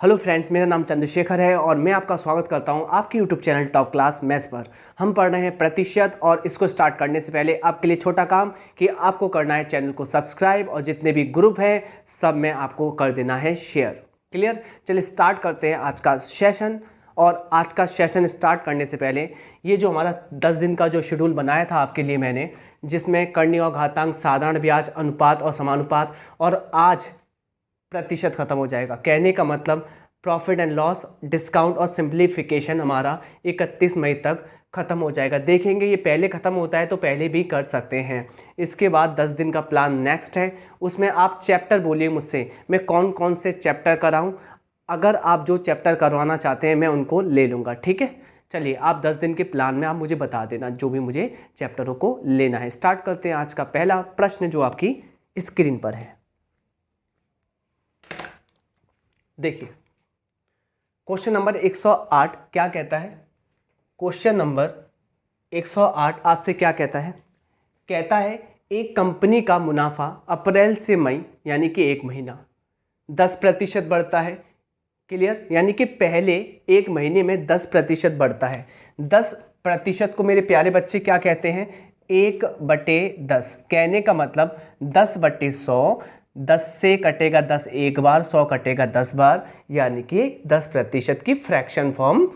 Hello friends, मेरा नाम चंद्रशेखर है और मैं आपका स्वागत करता हूं आपके YouTube channel top class maths पर। हम पढ़ रहे हैं प्रतिशत और इसको स्टार्ट करने से पहले आपके लिए छोटा काम कि आपको करना है चैनल को सब्सक्राइब और जितने भी ग्रुप हैं सब में आपको कर देना है शेयर। क्लियर? चलिए स्टार्ट करते हैं आज का सेशन। और आज का सेशन स्टार्ट करने से पहले ये जो हमारा 10 दिन का जो शेड्यूल बनाया था आपके लिए मैंने, जिसमें कर्ण और घातांक, साधारण ब्याज, अनुपात और समानुपात, और आज प्रतिशत खत्म हो जाएगा। कहने का मतलब प्रॉफिट एंड लॉस, डिस्काउंट और सिंप्लीफिकेशन हमारा 31 मई तक खत्म हो जाएगा। देखेंगे ये पहले खत्म होता है तो पहले भी कर सकते हैं। इसके बाद 10 दिन का प्लान नेक्स्ट है, उसमें आप चैप्टर बोलिए मुझसे मैं कौन कौन से चैप्टर कराऊं। अगर आप जो चैप्टर करवाना चाहते हैं मैं उनको ले लूँगा, ठीक है। चलिए आप 10 दिन के प्लान में आप मुझे बता देना जो भी मुझे चैप्टरों को लेना है। स्टार्ट करते हैं आज का पहला प्रश्न जो आपकी स्क्रीन पर है। देखिए क्वेश्चन नंबर 108 क्या कहता है। क्वेश्चन नंबर 108 आपसे क्या कहता है। कहता है एक कंपनी का मुनाफा अप्रैल से मई यानी कि एक महीना 10% बढ़ता है। क्लियर? यानी कि पहले एक महीने में 10% बढ़ता है। 10% को मेरे प्यारे बच्चे क्या कहते हैं? 1/10। कहने का मतलब 10/100, 10 से कटेगा 10 एक बार, 100 कटेगा 10 बार, यानी कि 10% की फ्रैक्शन फॉर्म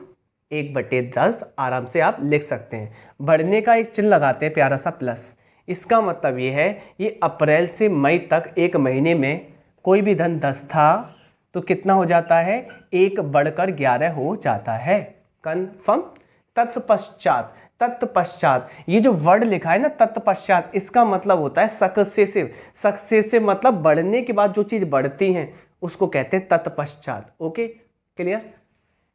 1/10 आराम से आप लिख सकते हैं। बढ़ने का एक चिन्ह लगाते हैं प्यारा सा प्लस। इसका मतलब ये है ये अप्रैल से मई तक एक महीने में कोई भी धन 10 था तो कितना हो जाता है? 1 बढ़कर 11 हो जाता है। कन्फर्म? तत्पश्चात, तत्पश्चात ये जो वर्ड लिखा है ना तत्पश्चात, इसका मतलब होता है सक्सेसिव। सक्सेसिव मतलब बढ़ने के बाद जो चीज बढ़ती हैं उसको कहते हैं तत्पश्चात। Okay clear?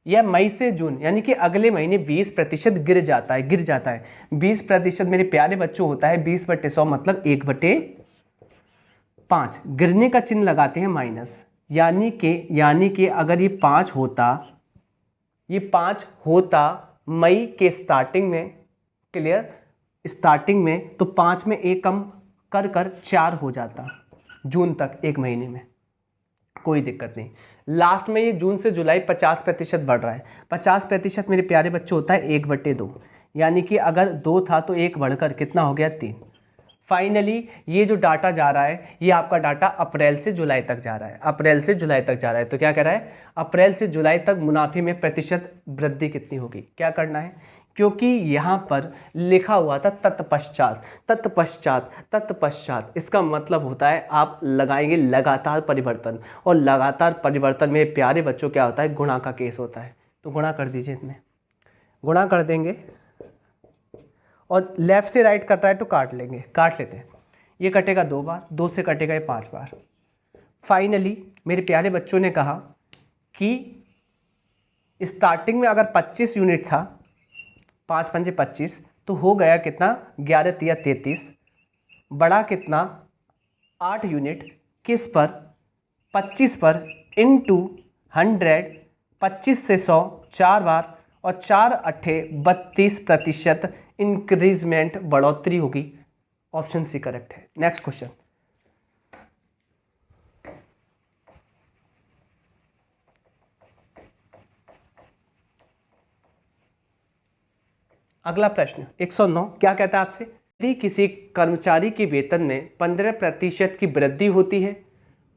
यह मई से जून यानी कि अगले महीने 20% गिर जाता है, गिर जाता है। 20% मेरे प्यारे बच्चों होता है 20/100 मतलब 1/5। गिरने का चिन्ह लगाते हैं माइनस, यानी कि अगर ये 5 होता, ये 5 होता मई के स्टार्टिंग में, क्लियर, स्टार्टिंग में, तो 5 में एक कम कर कर 4 हो जाता जून तक एक महीने में, कोई दिक्कत नहीं। लास्ट में ये जून से जुलाई 50% बढ़ रहा है। 50% मेरे प्यारे बच्चे होता है 1/2, यानी कि अगर 2 था तो 1 बढ़कर कितना हो गया? 3। फाइनली ये जो डाटा जा रहा है ये आपका डाटा अप्रैल से जुलाई तक जा रहा है, अप्रैल से जुलाई तक जा रहा है। तो क्या कह रहा है? अप्रैल से जुलाई तक मुनाफे में प्रतिशत वृद्धि कितनी होगी? क्या करना है? क्योंकि यहाँ पर लिखा हुआ था तत्पश्चात, तत्पश्चात, तत्पश्चात, इसका मतलब होता है आप लगाएंगे लगातार परिवर्तन, और लगातार परिवर्तन में प्यारे बच्चों क्या होता है? गुणा का केस होता है। तो गुणा कर दीजिए, इसमें गुणा कर देंगे, और लेफ्ट से राइट कट रहा है तो काट लेंगे, काट लेते हैं। ये कटेगा 2 बार, 2 से कटेगा ये 5 बार। फाइनली मेरे प्यारे बच्चों ने कहा कि स्टार्टिंग में अगर 25 यूनिट था, 5 पंजे 25, तो हो गया कितना? 11 तिया 33, बड़ा कितना? 8 यूनिट। किस पर? 25 पर, इंटू 100, 25 से 100 4 बार, और 4 अट्ठे 32% इंक्रीजमेंट, बढ़ोतरी होगी। ऑप्शन सी करेक्ट है। Next question. अगला प्रश्न 109 क्या कहता है आपसे? यदि किसी कर्मचारी के वेतन में 15% की वृद्धि होती है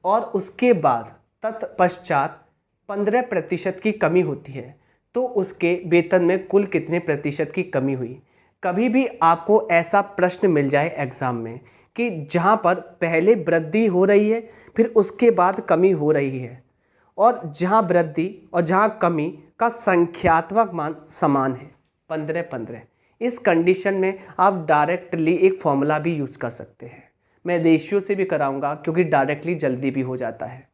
और उसके बाद तत्पश्चात 15% की कमी होती है तो उसके वेतन में कुल कितने प्रतिशत की कमी हुई? कभी भी आपको ऐसा प्रश्न मिल जाए एग्जाम में कि जहां पर पहले वृद्धि हो रही है फिर उसके बाद कमी हो रही है, और जहां वृद्धि और जहां कमी का संख्यात्मक मान समान है 15-15, इस कंडीशन में आप डायरेक्टली एक फॉर्मूला भी यूज कर सकते हैं। मैं रेशियो से भी कराऊंगा क्योंकि डायरेक्टली जल्दी भी हो जाता है।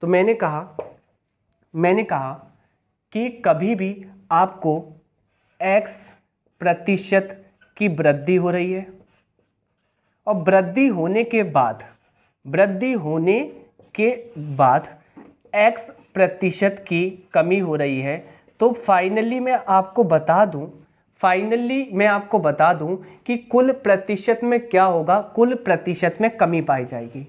तो मैंने कहा कि कभी भी आपको x% की वृद्धि हो रही है और वृद्धि होने के बाद x% की कमी हो रही है, तो फाइनली मैं आपको बता दूं कि कुल प्रतिशत में क्या होगा? कुल प्रतिशत में कमी पाई जाएगी।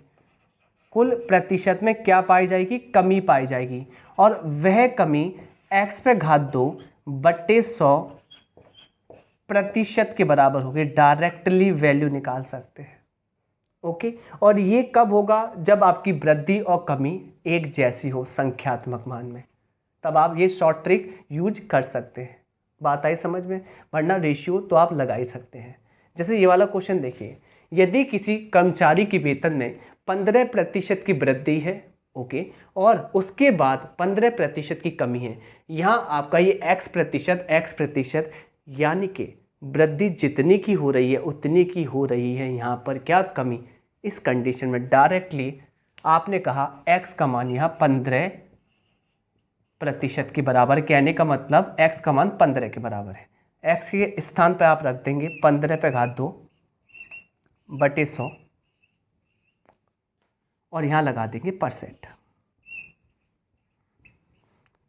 कुल प्रतिशत में क्या पाई जाएगी, कमी पाई जाएगी, और वह कमी x पे घात 2 बट्टे 100 प्रतिशत के बराबर होगी। डायरेक्टली वैल्यू निकाल सकते हैं। ओके, और ये कब होगा, जब आपकी वृद्धि और कमी एक जैसी हो संख्यात्मक मान में, तब आप ये शॉर्ट ट्रिक यूज कर सकते हैं। बात आई समझ में, वरना रेशियो तो आप लगा ही सकते हैं। जैसे ये वाला क्वेश्चन देखिए, यदि किसी कर्मचारी की वेतन में 15% की वृद्धि है, ओके, और उसके बाद 15% की कमी है, यहाँ आपका ये x प्रतिशत यानी कि वृद्धि जितनी की हो रही है उतनी की हो रही है, यहाँ पर क्या कमी, इस कंडीशन में डायरेक्टली आपने कहा x का मान यहाँ 15% के बराबर, कहने का मतलब x का मान 15 के बराबर है। x के स्थान पर आप रख देंगे 15 पे घात 2 बटे 100 और यहाँ लगा देंगे परसेंट।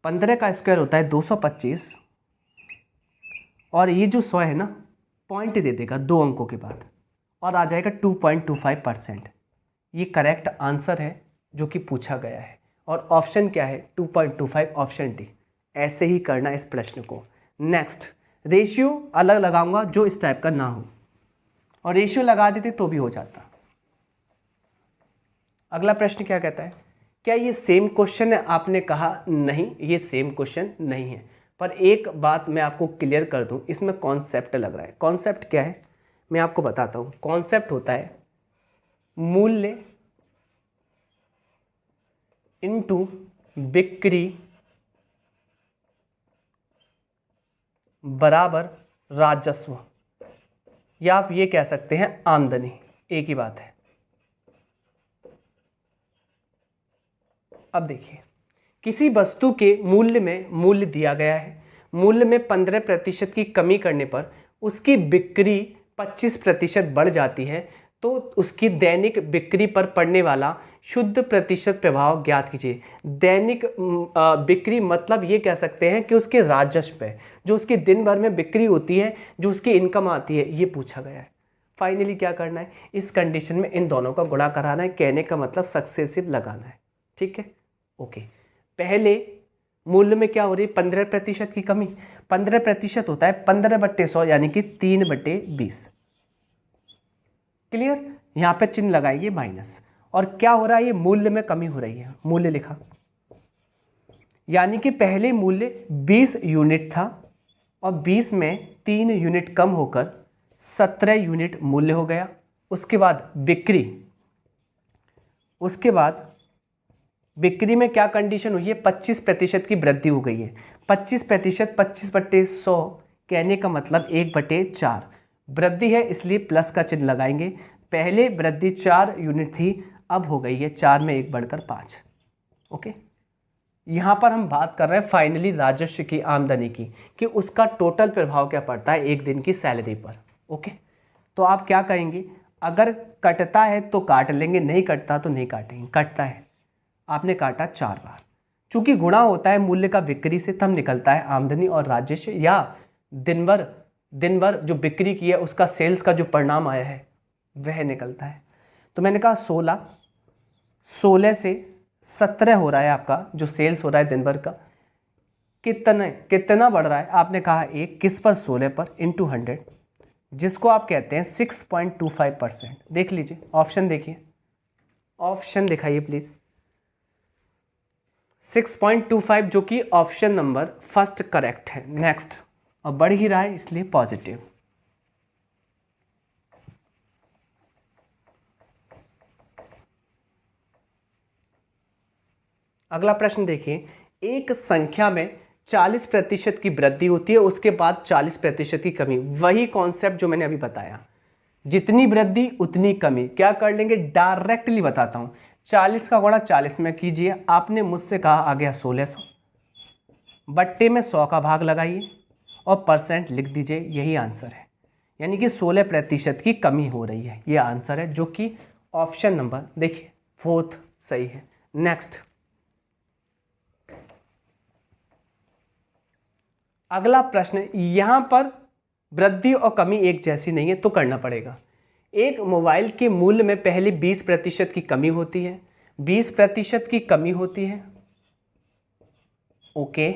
15 का स्क्वायर होता है 225 और ये जो 100 है ना, पॉइंट दे देगा 2 अंकों के बाद और आ जाएगा 2.25%। ये करेक्ट आंसर है जो कि पूछा गया है, और ऑप्शन क्या है 2.25, ऑप्शन डी। ऐसे ही करना इस प्रश्न को। नेक्स्ट, रेशियो अलग लगाऊंगा जो इस टाइप का ना हो, और रेशियो लगा देते तो भी हो जाता। अगला प्रश्न क्या कहता है, क्या ये सेम क्वेश्चन है, आपने कहा नहीं ये सेम क्वेश्चन नहीं है, पर एक बात मैं आपको क्लियर कर दूं, इसमें कॉन्सेप्ट लग रहा है। कॉन्सेप्ट क्या है मैं आपको बताता हूं। कॉन्सेप्ट होता है मूल्य इनटू बिक्री बराबर राजस्व, या आप ये कह सकते हैं आमदनी, एक ही बात है। अब देखिए, किसी वस्तु के मूल्य में मूल्य दिया गया है, मूल्य में 15% की कमी करने पर उसकी बिक्री 25% बढ़ जाती है, तो उसकी दैनिक बिक्री पर पड़ने वाला शुद्ध प्रतिशत प्रभाव ज्ञात कीजिए। दैनिक बिक्री मतलब ये कह सकते हैं कि उसके राजस्व पे, जो उसकी दिन भर में बिक्री होती है, जो उसकी इनकम आती है, ये पूछा गया है। फाइनली क्या करना है, इस कंडीशन में इन दोनों का गुणा कराना है, कहने का मतलब सक्सेसिव लगाना है। ठीक है, ओके। पहले मूल्य में क्या हो रही है, 15% की कमी। 15% होता है 15/100 यानी कि 3/20। क्लियर, यहाँ पे चिन्ह लगाएंगे माइनस, और क्या हो रहा है, ये मूल्य में कमी हो रही है। मूल्य लिखा, यानी कि पहले मूल्य 20 यूनिट था और 20 में 3 यूनिट कम होकर 17 यूनिट मूल्य हो गया। उसके बाद बिक्री, उसके बाद बिक्री में क्या कंडीशन हुई है, 25% की वृद्धि हो गई है। 25%, 25/100 कहने का मतलब 1/4 वृद्धि है, इसलिए प्लस का चिन्ह लगाएंगे। पहले वृद्धि 4 यूनिट थी, अब हो गई है 4 में 1 बढ़कर 5। ओके, यहाँ पर हम बात कर रहे हैं फाइनली राजस्व की, आमदनी की, कि उसका टोटल प्रभाव क्या पड़ता है एक दिन की सैलरी पर। ओके, तो आप क्या कहेंगे, अगर कटता है तो काट लेंगे, नहीं कटता तो नहीं काटेंगे। कटता है, आपने काटा 4 बार, चूंकि गुणा होता है मूल्य का बिक्री से, तब निकलता है आमदनी और राजस्व, या दिन भर जो बिक्री की है उसका सेल्स का जो परिणाम आया है वह निकलता है। तो मैंने कहा 16 से 17 हो रहा है आपका जो सेल्स हो रहा है दिन भर का, कितना बढ़ रहा है, आपने कहा 1 किस पर, 16 पर, इंटू 100, जिसको आप कहते हैं 6.25%। देख लीजिए ऑप्शन, देखिए ऑप्शन दिखाइए प्लीज। 6.25 जो कि ऑप्शन नंबर फर्स्ट करेक्ट है। नेक्स्ट, और बढ़ ही रहा है इसलिए पॉजिटिव। अगला प्रश्न देखिए, एक संख्या में 40% की वृद्धि होती है, उसके बाद 40% की कमी। वही कॉन्सेप्ट जो मैंने अभी बताया, जितनी वृद्धि उतनी कमी। क्या कर लेंगे, डायरेक्टली बताता हूं, 40 का गुणा 40 में कीजिए। आपने मुझसे कहा आ गया 1600, बट्टे में 100 का भाग लगाइए और परसेंट लिख दीजिए, यही आंसर है। यानी कि 16% की कमी हो रही है, ये आंसर है, जो कि ऑप्शन नंबर देखिए 4th सही है। नेक्स्ट, अगला प्रश्न, यहां पर वृद्धि और कमी एक जैसी नहीं है तो करना पड़ेगा। एक मोबाइल के मूल्य में पहले 20% की कमी होती है, 20% की कमी होती है, ओके।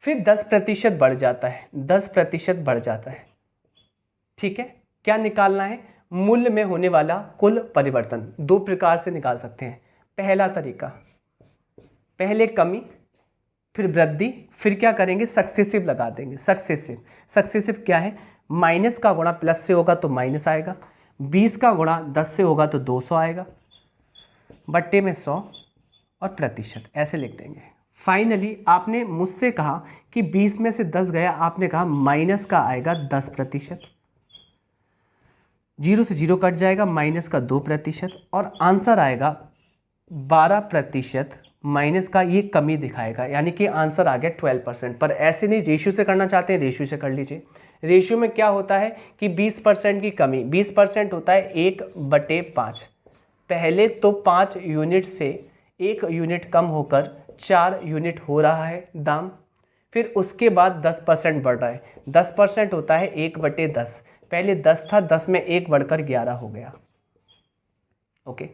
फिर 10% बढ़ जाता है, 10% बढ़ जाता है, ठीक है। क्या निकालना है? मूल्य में होने वाला कुल परिवर्तन। दो प्रकार से निकाल सकते हैं। पहला तरीका, पहले कमी फिर वृद्धि, फिर क्या करेंगे? सक्सेसिव लगा देंगे। सक्सेसिव क्या है? माइनस का गुणा प्लस से होगा तो माइनस आएगा, 20 का गुणा 10 से होगा तो 200 आएगा, बट्टे में 100 और प्रतिशत ऐसे लिख देंगे। फाइनली आपने मुझसे कहा कि 20 में से 10 गया, आपने कहा माइनस का आएगा 10%, 0 से 0 कट जाएगा, माइनस का 2% और आंसर आएगा 12%। माइनस का ये कमी दिखाएगा, यानी कि आंसर आ गया 12%। पर ऐसे नहीं, रेशियो से करना चाहते हैं रेशियो से कर लीजिए। रेशियो में क्या होता है कि 20% की कमी, 20% होता है 1/5। पहले तो 5 यूनिट से 1 यूनिट कम होकर 4 यूनिट हो रहा है दाम, फिर उसके बाद 10% बढ़ रहा है। 10% होता है 1/10। पहले 10 था, 10 में 1 बढ़कर 11 हो गया, ओके।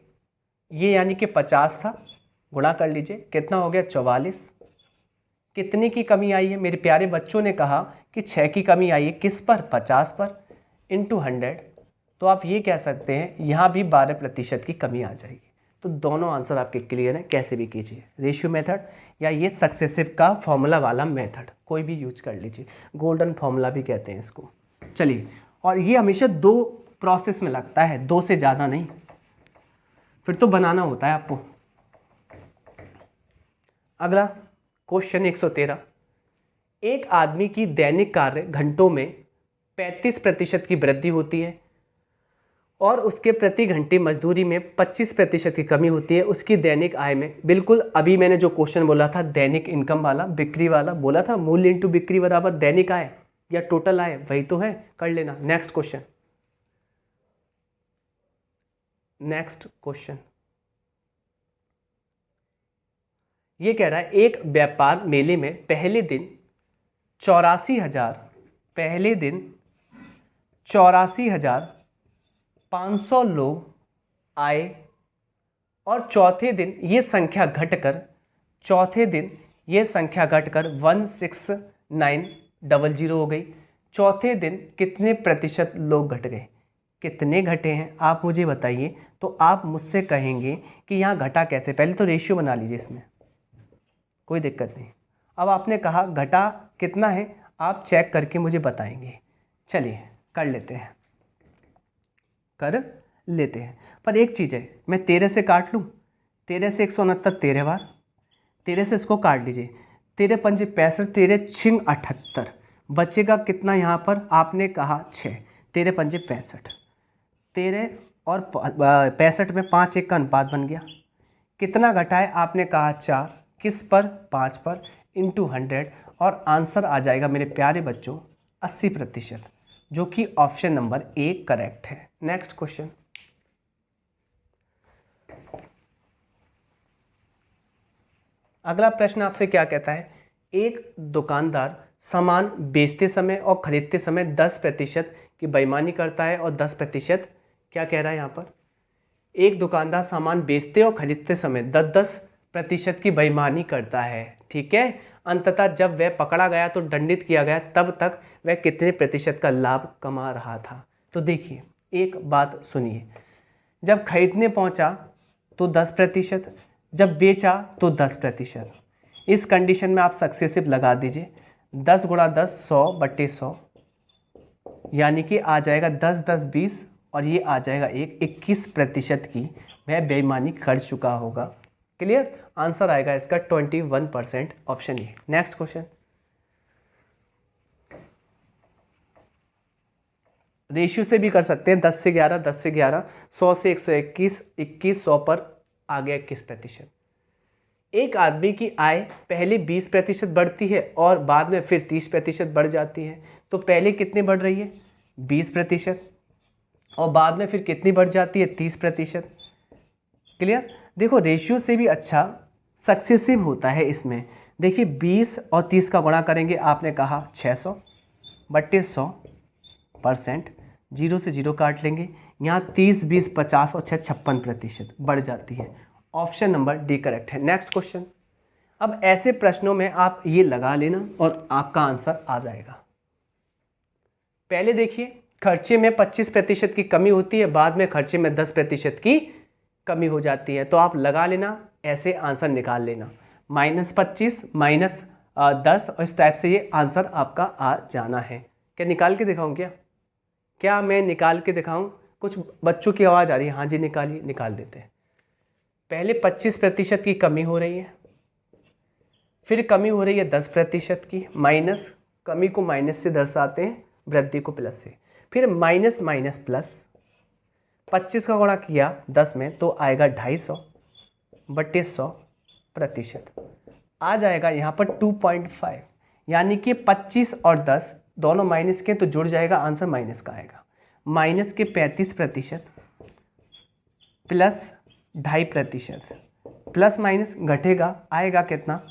ये यानी कि 50 था, गुणा कर लीजिए, कितना हो गया? 44। कितने की कमी आई है? मेरे प्यारे बच्चों ने कहा कि 6 की कमी आई है। किस पर? 50 पर, इंटू 100। तो आप ये कह सकते हैं यहाँ भी 12% की कमी आ जाएगी। तो दोनों आंसर आपके क्लियर हैं, कैसे भी कीजिए, रेशियो मेथड या ये सक्सेसिव का फॉर्मूला वाला मेथड, कोई भी यूज कर लीजिए। गोल्डन फॉर्मूला भी कहते हैं इसको। चलिए, और ये हमेशा 2 प्रोसेस में लगता है, 2 से ज़्यादा नहीं, फिर तो बनाना होता है आपको। अगला क्वेश्चन 113। एक आदमी की दैनिक कार्य घंटों में 35% की वृद्धि होती है और उसके प्रति घंटे मजदूरी में 25% की कमी होती है। उसकी दैनिक आय में, बिल्कुल अभी मैंने जो क्वेश्चन बोला था दैनिक इनकम वाला, बिक्री वाला बोला था, मूल्य इंटू बिक्री बराबर दैनिक आय या टोटल आय, वही तो है, कर लेना। नेक्स्ट क्वेश्चन, ये कह रहा है एक व्यापार मेले में पहले दिन 84,500 लोग आए और चौथे दिन ये संख्या घटकर 16900 हो गई। चौथे दिन कितने प्रतिशत लोग घट गए? कितने घटे हैं आप मुझे बताइए। तो आप मुझसे कहेंगे कि यहाँ घटा कैसे? पहले तो रेशियो बना लीजिए, इसमें कोई दिक्कत नहीं। अब आपने कहा घटा कितना है, आप चेक करके मुझे बताएंगे। चलिए कर लेते हैं, पर एक चीज़ है, मैं 13 से काट लूँ, 13 से 169 13 बार, 13 से इसको काट लीजिए, 13 पंजे 65, 13 छिंग 78, बचेगा कितना यहाँ पर? आपने कहा 6, 13 पंजे 65, 13 और 65 में 5 1 का अनुपात बन गया। कितना घटा है? आपने कहा 4, किस पर? 5 पर, इंटू 100 और आंसर आ जाएगा मेरे प्यारे बच्चों 80%, जो कि ऑप्शन नंबर 1 करेक्ट है। नेक्स्ट क्वेश्चन, अगला प्रश्न आपसे क्या कहता है? एक दुकानदार सामान बेचते समय और खरीदते समय 10% की बेईमानी करता है और 10% क्या कह रहा है यहाँ पर? एक दुकानदार सामान बेचते और खरीदते समय 10% की बेईमानी करता है, ठीक है। अंततः जब वह पकड़ा गया तो दंडित किया गया, तब तक वह कितने प्रतिशत का लाभ कमा रहा था? तो देखिए, एक बात सुनिए, जब खरीदने पहुंचा तो 10%, जब बेचा तो 10%। इस कंडीशन में आप सक्सेसिव लगा दीजिए, 10 गुणा 10 100/100, यानी कि आ जाएगा 10 10 20 और ये आ जाएगा 21% की वह बेईमानी कर चुका होगा। क्लियर? आंसर आएगा इसका 21%, option A. Next question, ratio से भी कर सकते हैं, 10 से 11, 10 से 11, 100 से 121, 21 100 पर आ गया 21%। एक आदमी की आय पहले 20% बढ़ती है और बाद में फिर 30% बढ़ जाती है। तो पहले कितनी बढ़ रही है? 20% और बाद में फिर कितनी बढ़ जाती है? 30%। क्लियर? देखो, रेशियो से भी अच्छा सक्सेसिव होता है इसमें। देखिए 20 और 30 का गुणा करेंगे, आपने कहा 600/100%, 0 से 0 काट लेंगे, यहाँ 30, 20, 50 और 6 56% बढ़ जाती है। ऑप्शन नंबर डी करेक्ट है। Next question. अब ऐसे प्रश्नों में आप ये लगा लेना और आपका आंसर आ जाएगा। पहले देखिए, खर्चे में 25% की कमी होती है, बाद में खर्चे में 10% की कमी हो जाती है। तो आप लगा लेना, ऐसे आंसर निकाल लेना, -25 -10 और इस टाइप से ये आंसर आपका आ जाना है। क्या निकाल के दिखाऊं? क्या मैं निकाल के दिखाऊं? कुछ बच्चों की आवाज़ आ रही है। हाँ जी, निकालिए, निकाल देते हैं। पहले 25% की कमी हो रही है, फिर कमी हो रही है 10% की, माइनस, कमी को माइनस से दर्शाते हैं, वृद्धि को प्लस से, फिर माइनस माइनस प्लस, 25 का गुणा किया 10 में तो आएगा 250/100%, आ जाएगा यहाँ पर 2.5, यानी कि 25 और 10 दोनों माइनस के तो जुड़ जाएगा, आंसर माइनस का आएगा। माइनस के 35% प्लस 2.5%, प्लस माइनस घटेगा, आएगा कितना?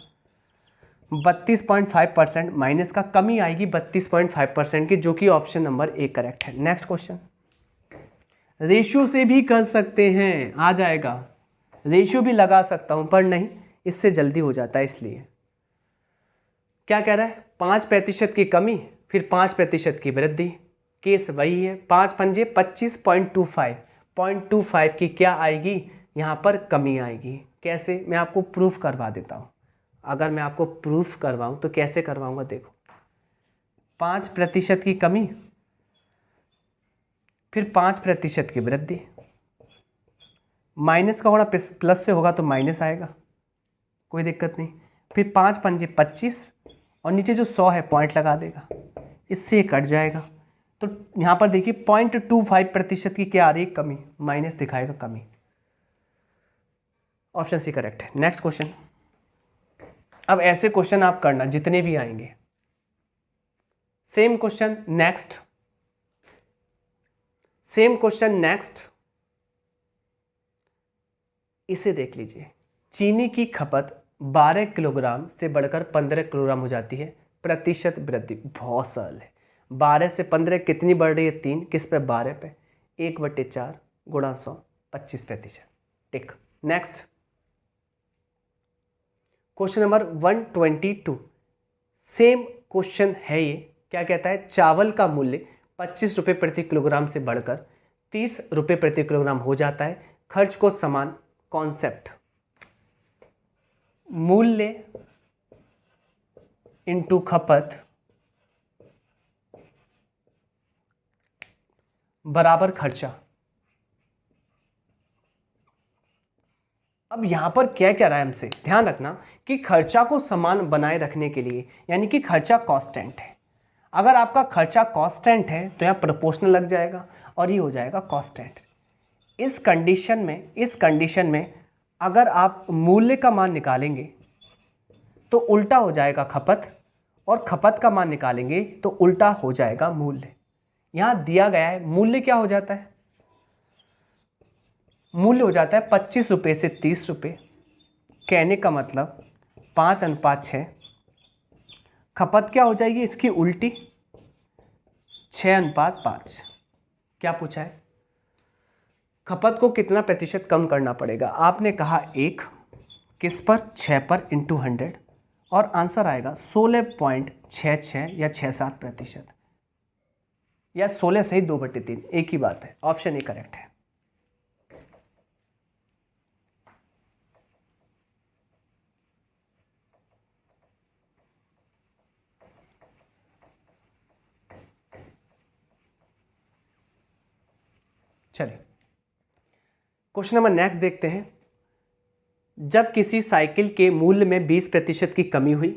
32.5%, माइनस का कमी आएगी 32.5% की, जो कि ऑप्शन नंबर ए करेक्ट है। Next question. रेशियो से भी कर सकते हैं, आ जाएगा, रेशियो भी लगा सकता हूं पर नहीं, इससे जल्दी हो जाता है, इसलिए क्या कह रहा है? 5% की कमी, फिर 5% की वृद्धि, केस वही है। 5 पंजे 25.25, 0.25 की क्या आएगी? यहाँ पर कमी आएगी। कैसे? मैं आपको प्रूफ करवा देता हूँ। अगर मैं आपको प्रूफ करवाऊँ तो कैसे करवाऊँगा? देखो, 5% की कमी, फिर 5% की वृद्धि, माइनस का गुणा प्लस से होगा तो माइनस आएगा, कोई दिक्कत नहीं। फिर 5 पंजे 25 और नीचे जो 100 है पॉइंट लगा देगा, इससे कट जाएगा। तो यहाँ पर देखिए 0.25% की क्या आ रही है? कमी, माइनस दिखाएगा कमी। ऑप्शन सी करेक्ट है। Next question. अब ऐसे क्वेश्चन आप करना जितने भी आएंगे। Same question next, same question next, इसे देख लीजिए। चीनी की खपत 12 किलोग्राम से बढ़कर 15 किलोग्राम हो जाती है, प्रतिशत वृद्धि। बहुत सरल है। 12 से 15 कितनी बढ़ रही है? 3, किस पे? 12 पे, 1/4 गुणा 100, 25%। Tick. Next question number 122, same question है ये। क्या कहता है? चावल का मूल्य 25 रुपये प्रति किलोग्राम से बढ़कर 30 रुपये प्रति किलोग्राम हो जाता है, खर्च को समान। कॉन्सेप्ट, मूल्य इंटू खपत बराबर खर्चा। अब यहां पर क्या कह रहा है हमसे? ध्यान रखना कि खर्चा को समान बनाए रखने के लिए, यानी कि खर्चा कांस्टेंट है। अगर आपका खर्चा कांस्टेंट है तो यहाँ प्रोपोर्शनल लग जाएगा और ये हो जाएगा कांस्टेंट। इस कंडीशन में अगर आप मूल्य का मान निकालेंगे तो उल्टा हो जाएगा खपत, और खपत का मान निकालेंगे तो उल्टा हो जाएगा मूल्य। यहां दिया गया है मूल्य क्या हो जाता है? मूल्य हो जाता है 25 रुपये से 30 रुपये, कहने का मतलब 5:6। खपत क्या हो जाएगी इसकी उल्टी? 6:5। क्या पूछा है? खपत को कितना प्रतिशत कम करना पड़ेगा? आपने कहा 1, किस पर? 6 पर, इंटू 100, और आंसर आएगा 16.66 या 67%, या 16 सही 2/3, एक ही बात है। ऑप्शन ए करेक्ट है। चलिए क्वेश्चन नंबर नेक्स्ट देखते हैं। जब किसी साइकिल के मूल्य में 20% की कमी हुई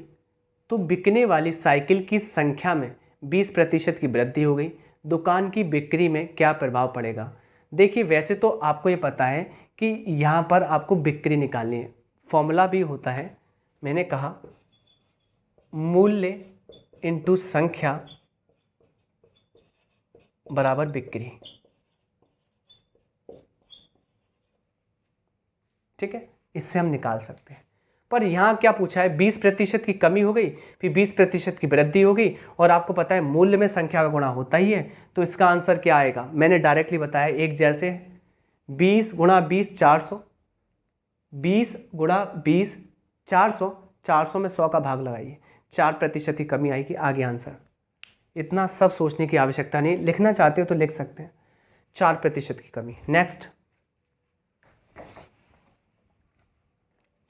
तो बिकने वाली साइकिल की संख्या में 20% की वृद्धि हो गई, दुकान की बिक्री में क्या प्रभाव पड़ेगा? देखिए, वैसे तो आपको ये पता है कि यहाँ पर आपको बिक्री निकालनी है, फॉर्मूला भी होता है। मैंने कहा मूल्य इंटू संख्या बराबर बिक्री, ठीक है, इससे हम निकाल सकते हैं। पर यहाँ क्या पूछा है, 20% की कमी हो गई, फिर 20% की वृद्धि हो गई, और आपको पता है मूल्य में संख्या का गुणा होता ही है, तो इसका आंसर क्या आएगा, मैंने डायरेक्टली बताया एक जैसे 20 गुणा 20 400, 20 गुणा 20 400, 400 में 100 का भाग लगाइए, 4% की कमी आएगी, आगे आंसर। इतना सब सोचने की आवश्यकता नहीं, लिखना चाहते हो तो लिख सकते हैं, 4% की कमी। नेक्स्ट,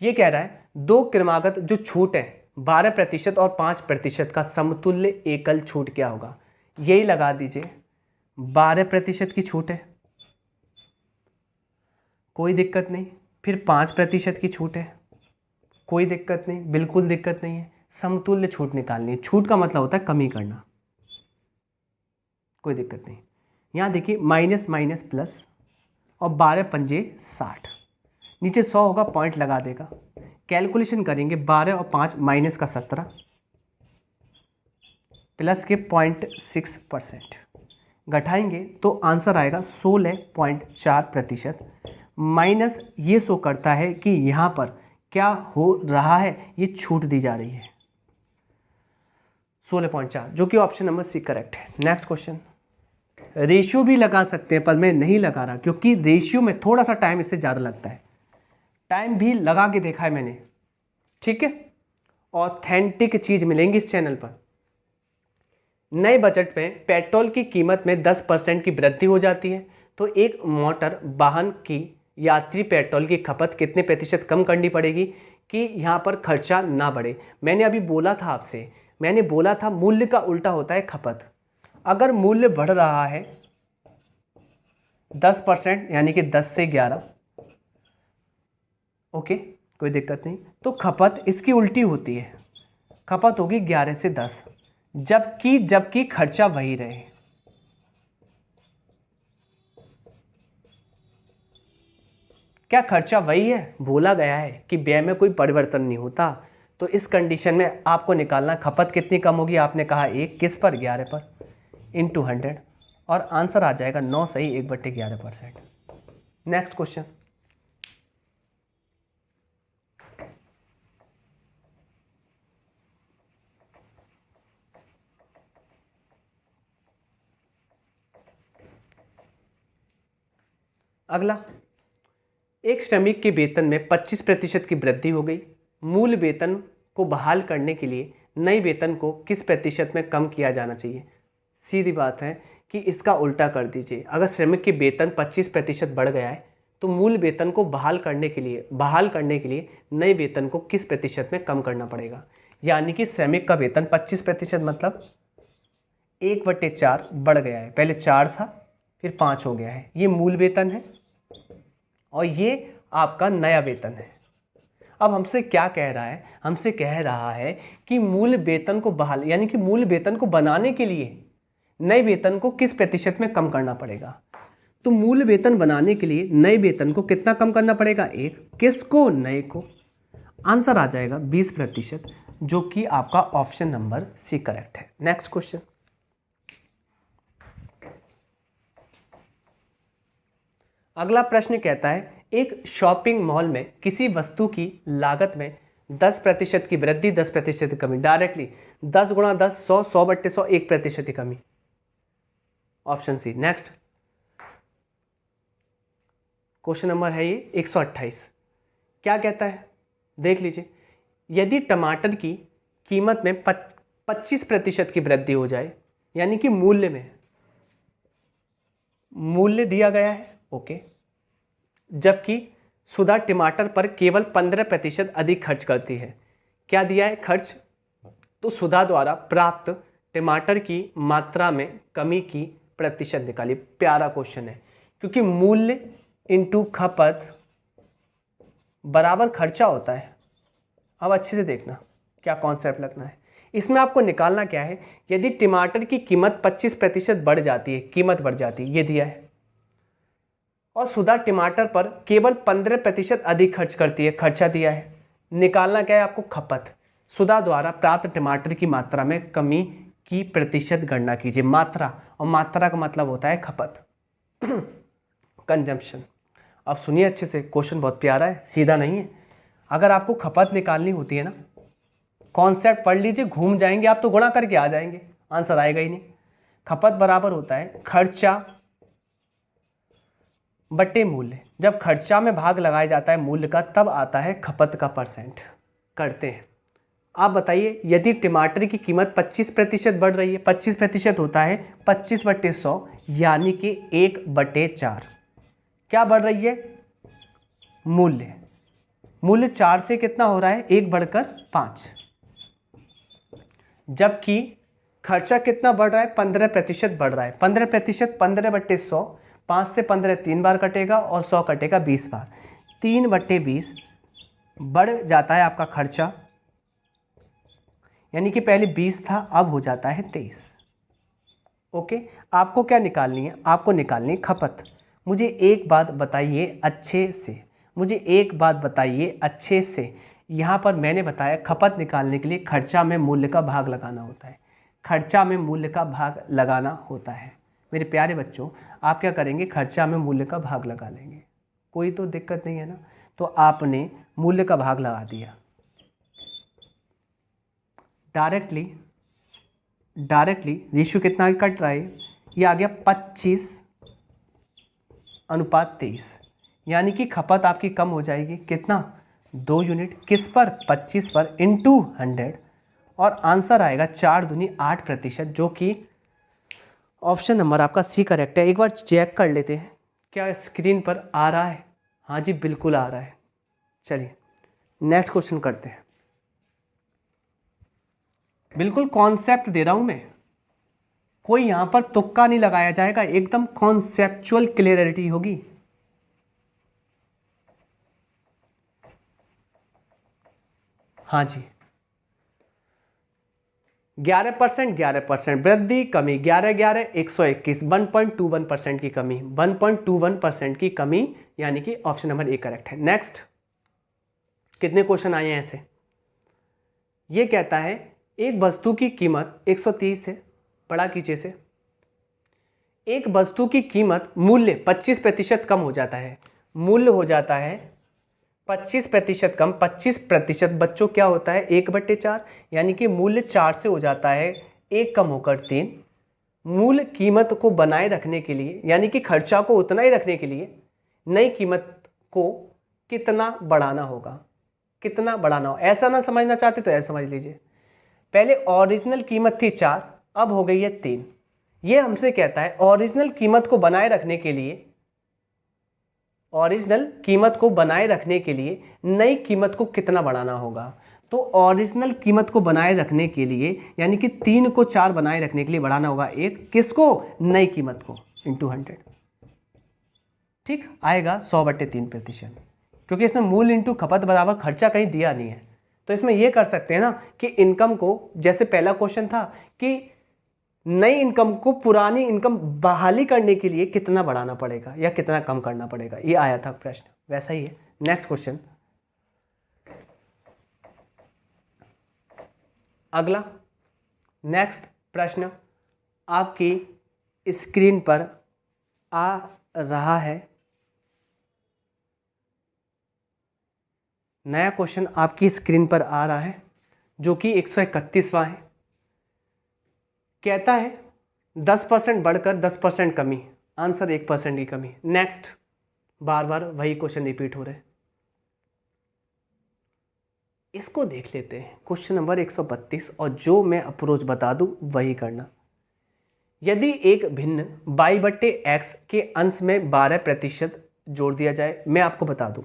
ये कह रहा है दो क्रमागत जो छूट है 12% और 5% का समतुल्य एकल छूट क्या होगा, यही लगा दीजिए, 12% की छूट है, कोई दिक्कत नहीं, फिर 5% की छूट है, कोई दिक्कत नहीं, बिल्कुल दिक्कत नहीं है, समतुल्य छूट निकालनी है, छूट का मतलब होता है कमी करना, कोई दिक्कत नहीं। यहाँ देखिए माइनस माइनस प्लस, और 12 पंजे 60, नीचे 100 होगा, पॉइंट लगा देगा, कैलकुलेशन करेंगे, 12 और 5 माइनस का 17 प्लस के 0.6%, घटाएंगे तो आंसर आएगा 16.4%, माइनस ये शो करता है कि यहाँ पर क्या हो रहा है, ये छूट दी जा रही है 16.4, जो कि ऑप्शन नंबर सी करेक्ट है। नेक्स्ट क्वेश्चन, रेशियो भी लगा सकते हैं पर मैं नहीं लगा रहा, क्योंकि रेशियो में थोड़ा सा टाइम इससे ज़्यादा लगता है, टाइम भी लगा के देखा है मैंने, ठीक है, ऑथेंटिक चीज़ मिलेंगी इस चैनल पर। नए बजट में पेट्रोल की कीमत में 10% की वृद्धि हो जाती है, तो एक मोटर वाहन की यात्री पेट्रोल की खपत कितने प्रतिशत कम करनी पड़ेगी कि यहाँ पर खर्चा ना बढ़े। मैंने अभी बोला था आपसे, मैंने बोला था मूल्य का उल्टा होता है खपत। अगर मूल्य बढ़ रहा है 10%, यानी कि 10 से 11, ओके, कोई दिक्कत नहीं, तो खपत इसकी उल्टी होती है, खपत होगी 11 से 10, जबकि खर्चा वही रहे। क्या खर्चा वही है? बोला गया है कि व्यय में कोई परिवर्तन नहीं होता, तो इस कंडीशन में आपको निकालना खपत कितनी कम होगी, आपने कहा 1, किस पर, 11 पर, इंटू 100, और आंसर आ जाएगा 9 सही 1/11%। नेक्स्ट क्वेश्चन, अगला, एक श्रमिक के वेतन में 25% की वृद्धि हो गई, मूल वेतन को बहाल करने के लिए नए वेतन को किस प्रतिशत में कम किया जाना चाहिए। सीधी बात है कि इसका उल्टा कर दीजिए, अगर श्रमिक के वेतन 25% बढ़ गया है तो मूल वेतन को बहाल करने के लिए नए वेतन को किस प्रतिशत में कम करना पड़ेगा। यानी कि श्रमिक का वेतन 25% मतलब 1/4 बढ़ गया है, पहले 4 था फिर 5 हो गया है, ये मूल वेतन है और ये आपका नया वेतन है। अब हमसे क्या कह रहा है, हमसे कह रहा है कि मूल वेतन को बहाल, यानी कि मूल वेतन को बनाने के लिए नए वेतन को किस प्रतिशत में कम करना पड़ेगा। तो मूल वेतन बनाने के लिए नए वेतन को कितना कम करना पड़ेगा, 1, किसको, नए को। आंसर आ जाएगा 20%, जो कि आपका ऑप्शन नंबर सी करेक्ट है। नेक्स्ट क्वेश्चन, अगला प्रश्न कहता है एक शॉपिंग मॉल में किसी वस्तु की लागत में 10% की वृद्धि, 10% की कमी, डायरेक्टली 10 गुणा 10 100, 100/100, 1% की कमी, option C. Next question number है ये 128, क्या कहता है देख लीजिए, यदि टमाटर की कीमत में 25% की वृद्धि हो जाए, यानी कि मूल्य में, मूल्य दिया गया है, ओके, जबकि सुधा टमाटर पर केवल 15% अधिक खर्च करती है, क्या दिया है खर्च, तो सुधा द्वारा प्राप्त टमाटर की मात्रा में कमी की प्रतिशत निकालिए। प्यारा क्वेश्चन है, क्योंकि मूल्य इंटू खपत बराबर खर्चा होता है। अब अच्छे से देखना क्या कॉन्सेप्ट लगना है, इसमें आपको निकालना क्या है, यदि टमाटर की कीमत 25% बढ़ जाती है, कीमत बढ़ जाती है, ये दिया है, और सुधा टमाटर पर केवल 15% अधिक खर्च करती है, खर्चा दिया है, निकालना क्या है आपको, खपत। सुधा द्वारा प्राप्त टमाटर की मात्रा में कमी की प्रतिशत गणना कीजिए, मात्रा, और मात्रा का मतलब होता है खपत, कंजम्पशन। अब सुनिए अच्छे से, क्वेश्चन बहुत प्यारा है, सीधा नहीं है, अगर आपको खपत निकालनी होती है ना, कॉन्सेप्ट पढ़ लीजिए, घूम जाएंगे आप तो गुणा करके आ जाएंगे, आंसर आएगा ही नहीं। खपत बराबर होता है खर्चा बटे मूल्य। जब खर्चा में भाग लगाया जाता है मूल्य का, तब आता है खपत का परसेंट। करते हैं। आप बताइए, यदि टमाटर की कीमत 25% बढ़ रही है, 25% होता है 25/100, यानी कि 1/4। क्या बढ़ रही है? मूल्य। मूल्य 4 से कितना हो रहा है? 1 बढ़कर 5। जबकि खर्चा कितना बढ़ रहा है? 15% बढ़ रहा है। 15%, 15/100, 5 से 15 3 बार कटेगा और 100 कटेगा 20 बार। 3/20 बढ़ जाता है आपका खर्चा, यानी कि पहले 20 था, अब हो जाता है 23। ओके, आपको क्या निकालनी है? आपको निकालनी है खपत। मुझे एक बात बताइए अच्छे से, मुझे एक बात बताइए अच्छे से। यहाँ पर मैंने बताया खपत निकालने के लिए खर्चा में मूल्य का भाग लगाना होता है। खर्चा में मूल्य का भाग लगाना होता है। मेरे प्यारे बच्चों, आप क्या करेंगे? खर्चा में मूल्य का भाग लगा लेंगे, कोई तो दिक्कत नहीं है ना। तो आपने मूल्य का भाग लगा दिया, डायरेक्टली रेशियो कितना कट रहा है? ये आ गया 25/23, यानी कि खपत आपकी कम हो जाएगी। कितना? 2 यूनिट। किस पर? 25 पर, इंटू 100, और आंसर आएगा 4 दूनी 8%, जो कि ऑप्शन नंबर आपका सी करेक्ट है। एक बार चेक कर लेते हैं क्या स्क्रीन पर आ रहा है? हाँ जी, बिल्कुल आ रहा है। चलिए नेक्स्ट क्वेश्चन करते हैं। बिल्कुल कॉन्सेप्ट दे रहा हूं मैं, कोई यहां पर तुक्का नहीं लगाया जाएगा, एकदम कॉन्सेप्चुअल क्लियरिटी होगी। हाँ जी, 11%, 11% वृद्धि, कमी 11, 11, 121, 1.21% की कमी, 1.21% की कमी, यानी कि ऑप्शन नंबर ए करेक्ट है। नेक्स्ट, कितने क्वेश्चन आए हैं ऐसे? ये कहता है एक वस्तु की कीमत 130 है, पढ़ा कीजिए से। एक वस्तु की कीमत मूल्य 25% कम हो जाता है, मूल्य हो जाता है 25% कम। 25% बच्चों क्या होता है? 1/4, यानी कि मूल्य 4 से हो जाता है 1 कम होकर 3। मूल कीमत को बनाए रखने के लिए, यानी कि खर्चा को उतना ही रखने के लिए, नई कीमत को कितना बढ़ाना होगा? कितना बढ़ाना हो? ऐसा ना समझना चाहते तो ऐसा समझ लीजिए, पहले ओरिजिनल कीमत थी 4, अब हो गई है 3। ये हमसे कहता है ओरिजिनल कीमत को बनाए रखने के लिए, ओरिजिनल कीमत को बनाए रखने के लिए नई कीमत को कितना बढ़ाना होगा। तो ओरिजिनल कीमत को बनाए रखने के लिए, यानी कि 3 को 4 बनाए रखने के लिए बढ़ाना होगा 1, किसको? नई कीमत को, इंटू 100। ठीक आएगा 100/3%, क्योंकि इसमें मूल इंटू खपत बराबर खर्चा कहीं दिया नहीं है। तो इसमें यह कर सकते हैं ना कि इनकम को, जैसे पहला क्वेश्चन था कि नई इनकम को पुरानी इनकम बहाली करने के लिए कितना बढ़ाना पड़ेगा या कितना कम करना पड़ेगा, ये आया था प्रश्न, वैसा ही है। नेक्स्ट क्वेश्चन, अगला नेक्स्ट प्रश्न आपकी स्क्रीन पर आ रहा है। नया क्वेश्चन आपकी स्क्रीन पर आ रहा है, जो कि 131वां है। कहता है 10% बढ़कर 10% कमी, आंसर 1% की कमी। नेक्स्ट, बार बार वही क्वेश्चन रिपीट हो रहे हैं, इसको देख लेते हैं। क्वेश्चन नंबर 132, और जो मैं अप्रोच बता दूं वही करना। यदि एक भिन्न y/x के अंश में 12% जोड़ दिया जाए, मैं आपको बता दूं,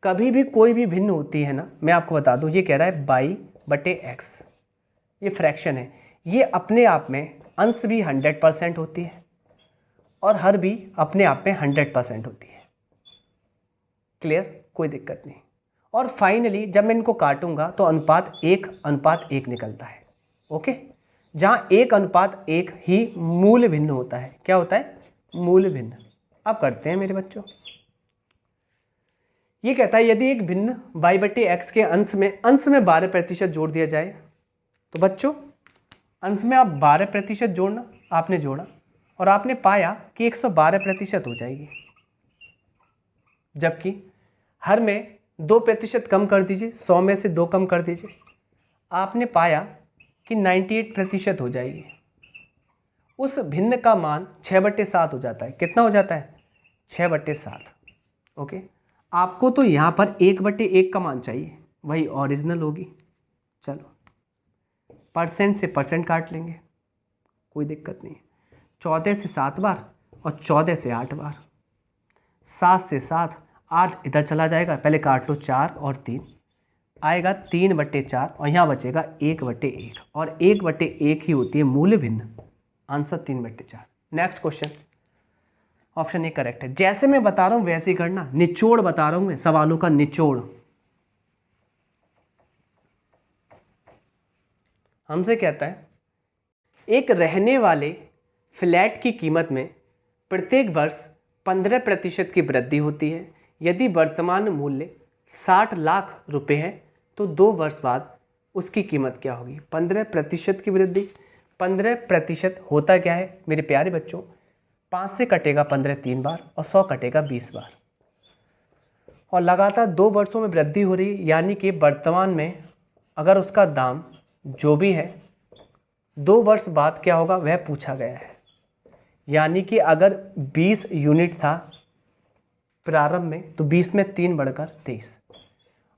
कभी भी कोई भी भिन्न होती है ना, मैं आपको बता दूं, ये कह रहा है y/x, ये फ्रैक्शन है, ये अपने आप में अंश भी 100% होती है और हर भी अपने आप में 100% होती है। क्लियर? कोई दिक्कत नहीं। और फाइनली जब मैं इनको काटूंगा तो अनुपात 1:1 निकलता है। ओके, जहां 1:1 ही मूल भिन्न होता है। क्या होता है? मूल भिन्न। अब करते हैं मेरे बच्चों, ये कहता है यदि एक भिन्न y/x के अंश में 12% जोड़ दिया जाए, तो बच्चों अंश में आप 12% जोड़ना, आपने जोड़ा और आपने पाया कि 112% हो जाएगी, जबकि हर में 2% कम कर दीजिए, 100 में से 2 कम कर दीजिए, आपने पाया कि 98% हो जाएगी। उस भिन्न का मान 6/7 हो जाता है। कितना हो जाता है? 6/7। ओके, आपको तो यहाँ पर 1/1 का मान चाहिए, वही ओरिजिनल होगी। चलो परसेंट से परसेंट काट लेंगे, कोई दिक्कत नहीं। 14 से 7 बार और 14 से 8 बार, 7 से 7, 8 इधर चला जाएगा, पहले काट लो 4 और 3, आएगा 3/4 और यहाँ बचेगा 1/1, और 1/1 ही होती है मूल्य भिन्न। Answer 3/4। Next question, option A correct है। जैसे मैं बता रहा हूँ वैसे ही करना, निचोड़ बता रहा हूँ मैं, सवालों का निचोड़। हमसे कहता है एक रहने वाले फ्लैट की कीमत में प्रत्येक वर्ष 15% की वृद्धि होती है। यदि वर्तमान मूल्य 60 लाख रुपए है तो 2 वर्ष बाद उसकी कीमत क्या होगी? 15% की वृद्धि। 15% होता क्या है मेरे प्यारे बच्चों? 5 से कटेगा 15 3 बार और 100 कटेगा 20 बार, और लगातार 2 वर्षों में वृद्धि हो रही है, यानी कि वर्तमान में अगर उसका दाम जो भी है 2 वर्ष बाद क्या होगा वह पूछा गया है। यानी कि अगर 20 यूनिट था प्रारंभ में तो 20 में 3 बढ़कर 23।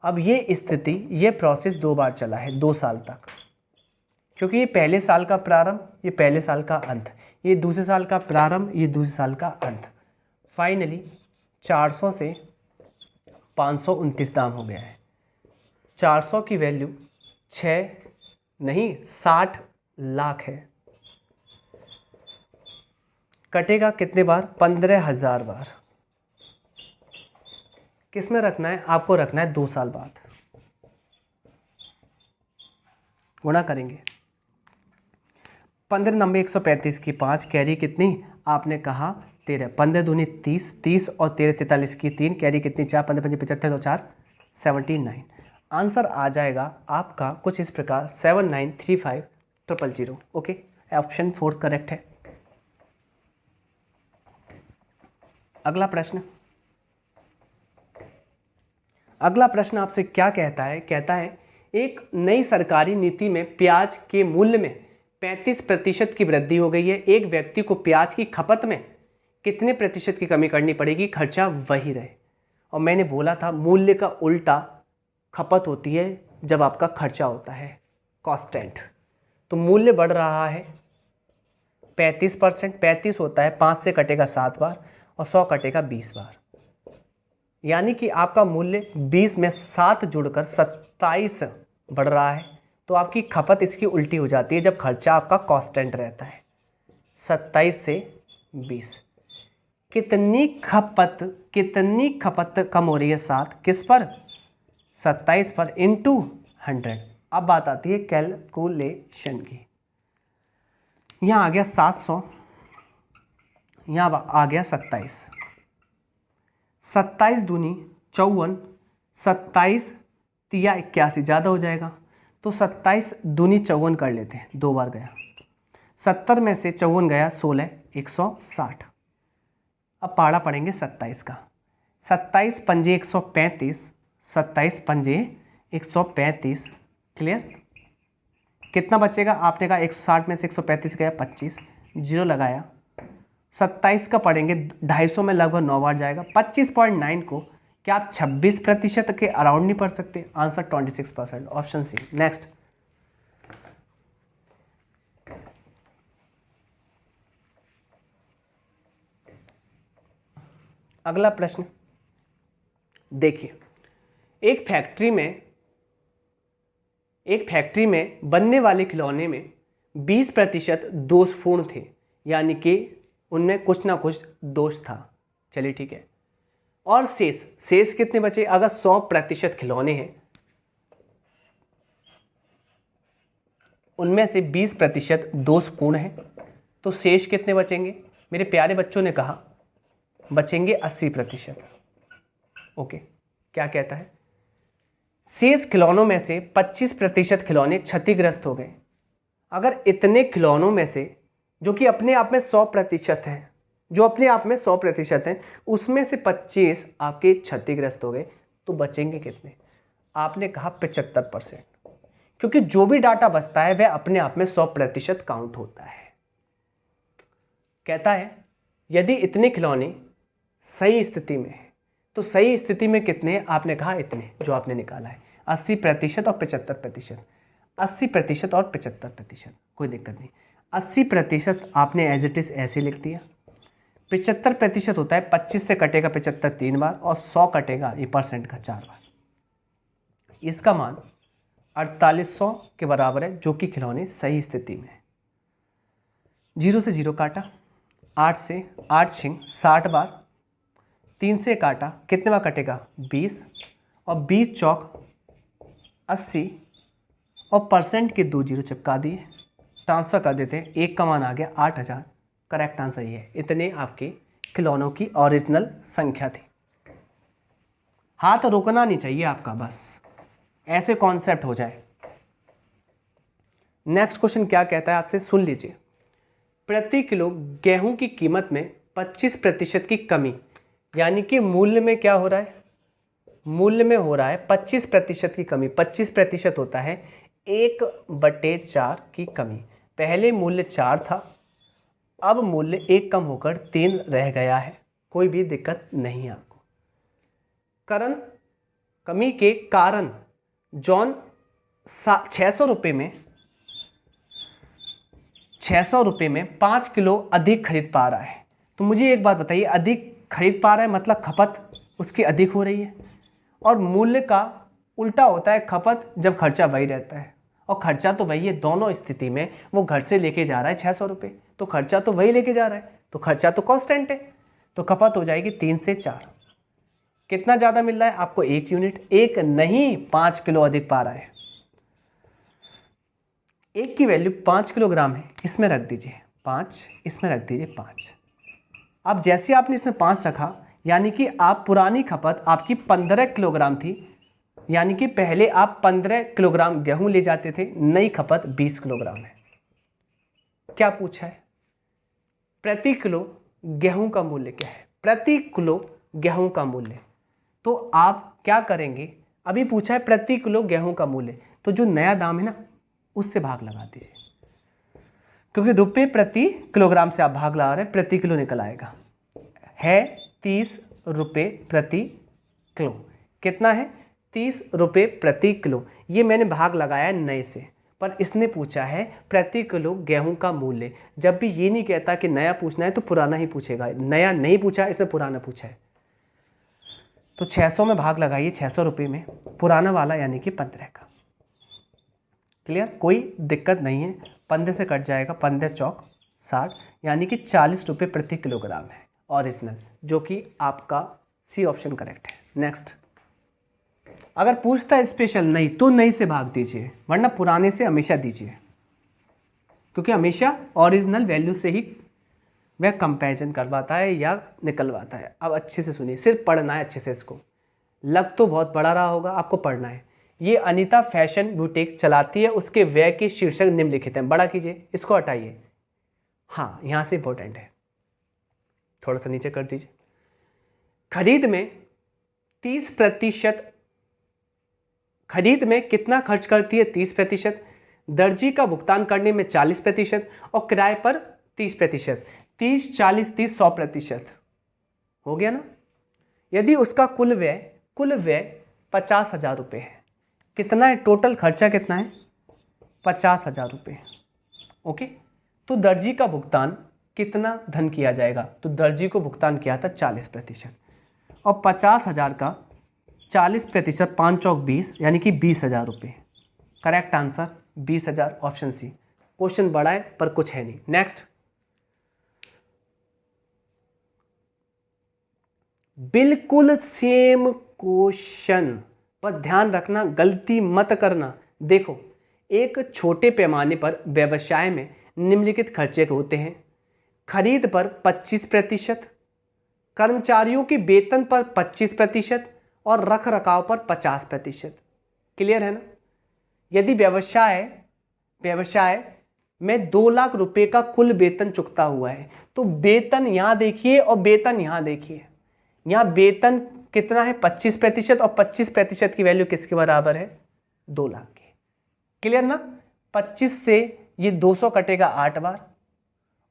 अब ये स्थिति, ये प्रोसेस 2 बार चला है 2 साल तक, क्योंकि ये पहले साल का प्रारंभ, ये पहले साल का अंत, ये दूसरे साल का प्रारंभ, ये दूसरे साल का अंत। फाइनली 400 से 529 दाम हो गया है। 400 की वैल्यू 60 लाख है। कटेगा कितने बार? 15,000 बार। किस में रखना है? आपको रखना है 2 साल बाद। गुणा करेंगे 15 9 135 की 5 कैरी कितनी? आपने कहा 13। 15 दूनी 30, 30 और 13 43 की 3 कैरी कितनी? 4, 15 5 75 और 4 79। आंसर आ जाएगा आपका कुछ इस प्रकार 7935000। ओके, ऑप्शन 4 करेक्ट है। अगला प्रश्न, अगला प्रश्न आपसे क्या कहता है? कहता है एक नई सरकारी नीति में प्याज के मूल्य में 35% की वृद्धि हो गई है। एक व्यक्ति को प्याज की खपत में कितने प्रतिशत की कमी करनी पड़ेगी? खर्चा वही रहे। और मैंने बोला था मूल्य का उल्टा खपत होती है जब आपका खर्चा होता है कांस्टेंट। तो मूल्य बढ़ रहा है 35%, 35 होता है 5 से कटेगा 7 बार और 100 कटेगा 20 बार, यानी कि आपका मूल्य 20 में 7 जुड़कर 27 बढ़ रहा है। तो आपकी खपत इसकी उल्टी हो जाती है जब खर्चा आपका कांस्टेंट रहता है। 27 से 20, कितनी खपत कम हो रही है? 7 किस पर? 27 पर इंटू 100। अब बात आती है कैलकुलेशन की। यहाँ आ गया 700, यहाँ आ गया 27, 27 दूनी 54, 27 तिया 81, ज़्यादा हो जाएगा तो 27 दूनी 54 कर लेते हैं, 2 बार गया। 70 में से 54 गया 16, 160। अब पाड़ा पड़ेंगे 27 का। 27 पंजे 135, 27 पंजे 135। क्लियर? कितना बचेगा? आपने कहा 160 में से 135 गया 25, 0 लगाया। 27 का पढ़ेंगे 250 में लगभग 9 बार जाएगा। 25.9 को क्या आप 26% के अराउंड नहीं पढ़ सकते? Answer 26%, option C. नेक्स्ट, अगला प्रश्न देखिए। एक फैक्ट्री में बनने वाले खिलौने में 20% दोषपूर्ण थे, यानी कि उनमें कुछ ना कुछ दोष था। चलिए ठीक है। और शेष कितने बचे? अगर 100% खिलौने हैं उनमें से 20% दोषपूर्ण है तो शेष कितने बचेंगे? मेरे प्यारे बच्चों ने कहा बचेंगे 80%। ओके, क्या कहता है? शेष खिलौनों में से 25% खिलौने क्षतिग्रस्त हो गए। अगर इतने खिलौनों में से जो कि अपने आप में 100% हैं, उसमें से 25 आपके क्षतिग्रस्त हो गए तो बचेंगे कितने? आपने कहा 75%, क्योंकि जो भी डाटा बचता है वह अपने आप में 100% काउंट होता है। कहता है यदि इतने खिलौने सही स्थिति में है तो सही स्थिति में कितने हैं? आपने कहा इतने, जो आपने निकाला है 80% और 75%। 80% और 75%, कोई दिक्कत नहीं। 80% आपने एज इट इज ऐसे लिख दिया। 75% होता है 25 से कटेगा 75 3 बार और 100 कटेगा ये परसेंट का 4 बार। इसका मान 4800 के बराबर है, जो कि खिलौने सही स्थिति में है। 0 से 0 काटा, 8 से 8 छिंग 60 बार, 3 से काटा, कितने बार कटेगा? 20, और 20 चौक 80, और परसेंट के 2 जीरो चिपका दिए, ट्रांसफ़र कर देते हैं, एक का मान आ गया 8000। करेक्ट आंसर ये है। इतने आपके खिलौनों की ओरिजिनल संख्या थी। हाथ रोकना नहीं चाहिए आपका, बस ऐसे कॉन्सेप्ट हो जाए। नेक्स्ट क्वेश्चन क्या कहता है आपसे, सुन लीजिए। प्रति किलो गेहूं की कीमत में 25% की कमी, यानी कि मूल्य में क्या हो रहा है? मूल्य में हो रहा है 25% की कमी। 25% होता है 1/4 की कमी। पहले मूल्य 4 था, अब मूल्य 1 कम होकर 3 रह गया है। कोई भी दिक्कत नहीं है आपको। कमी के कारण जॉन 600 रुपये में 5 किलो अधिक खरीद पा रहा है। तो मुझे एक बात बताइए, अधिक खरीद पा रहा है मतलब खपत उसकी अधिक हो रही है, और मूल्य का उल्टा होता है खपत जब खर्चा वही रहता है, और खर्चा तो वही है। दोनों स्थिति में वो घर से लेके जा रहा है 600 रुपये, तो खर्चा तो वही लेके जा रहा है, तो खर्चा तो कांस्टेंट है, तो खपत हो जाएगी 3 से 4। कितना ज़्यादा मिल रहा है आपको? 1 यूनिट। 1 नहीं, 5 किलो अधिक पा रहा है। 1 की वैल्यू 5 किलोग्राम है, इसमें रख दीजिए 5, इसमें रख दीजिए 5। अब जैसे आपने इसमें 5 रखा, यानी कि आप पुरानी खपत आपकी 15 किलोग्राम थी, यानी कि पहले आप 15 किलोग्राम गेहूं ले जाते थे, नई खपत 20 किलोग्राम है। क्या पूछा है? प्रति किलो गेहूं का मूल्य क्या है? प्रति किलो गेहूं का मूल्य। तो आप क्या करेंगे? अभी पूछा है प्रति किलो गेहूं का मूल्य, तो जो नया दाम है ना उससे भाग लगा दीजिए, क्योंकि रुपये प्रति किलोग्राम से आप भाग लगा रहे हैं, प्रति किलो निकल आएगा। है 30 रुपये प्रति किलो। कितना है? 30 रुपये प्रति किलो। ये मैंने भाग लगाया है नए से, पर इसने पूछा है प्रति किलो गेहूं का मूल्य। जब भी ये नहीं कहता कि नया पूछना है तो पुराना ही पूछेगा। नया नहीं पूछा, इसने पुराना पूछा है। तो 600 में भाग लगाइए, 600 रुपये में पुराना वाला, यानी कि 15 का। क्लियर? कोई दिक्कत नहीं है। 15 से कट जाएगा, 15 चौक 60, यानी कि 40 रुपये प्रति किलोग्राम है ओरिजिनल, जो कि आपका सी ऑप्शन करेक्ट है। नेक्स्ट, अगर पूछता है स्पेशल नहीं तो नहीं से भाग दीजिए, वरना पुराने से हमेशा दीजिए, क्योंकि हमेशा ओरिजिनल वैल्यू से ही वह कंपैरिजन करवाता है या निकलवाता है। अब अच्छे से सुनिए, सिर्फ पढ़ना है अच्छे से। इसको लग तो बहुत बड़ा रहा होगा, आपको पढ़ना है। ये अनीता फैशन बुटीक चलाती है, उसके व्यय के शीर्षक निम्नलिखित हैं। बड़ा कीजिए, इसको हटाइए। हाँ, यहाँ से इंपॉर्टेंट है, थोड़ा सा नीचे कर दीजिए। खरीद में 30%, खरीद में कितना खर्च करती है? 30%। दर्जी का भुगतान करने में 40% और किराए पर 30%। 30, 40, 30, 100% हो गया ना। यदि उसका कुल व्यय 50,000 रुपये है, कितना है टोटल खर्चा? कितना है? 50,000 रुपये। ओके, तो दर्जी का भुगतान कितना धन किया जाएगा? तो दर्जी को भुगतान किया था 40%, और 50,000 का 40%, 5 चौक 20, यानी कि 20,000 रुपये। Correct answer 20,000, option C. Question बड़ा है पर कुछ है नहीं। नेक्स्ट, बिल्कुल सेम क्वेश्चन, पर ध्यान रखना, गलती मत करना। देखो, एक छोटे पैमाने पर व्यवसाय में निम्नलिखित खर्चे होते हैं। खरीद पर 25%, कर्मचारियों की वेतन पर 25% और रख रखाव पर 50%। क्लियर है ना? यदि व्यवसाय में 2 लाख रुपए का कुल वेतन चुकता हुआ है, तो वेतन यहां देखिए और वेतन यहां देखिए। यहां वेतन कितना है 25%, और 25% की वैल्यू किसके बराबर है 2 लाख की। क्लियर ना? 25 से ये 200 कटेगा 8 बार,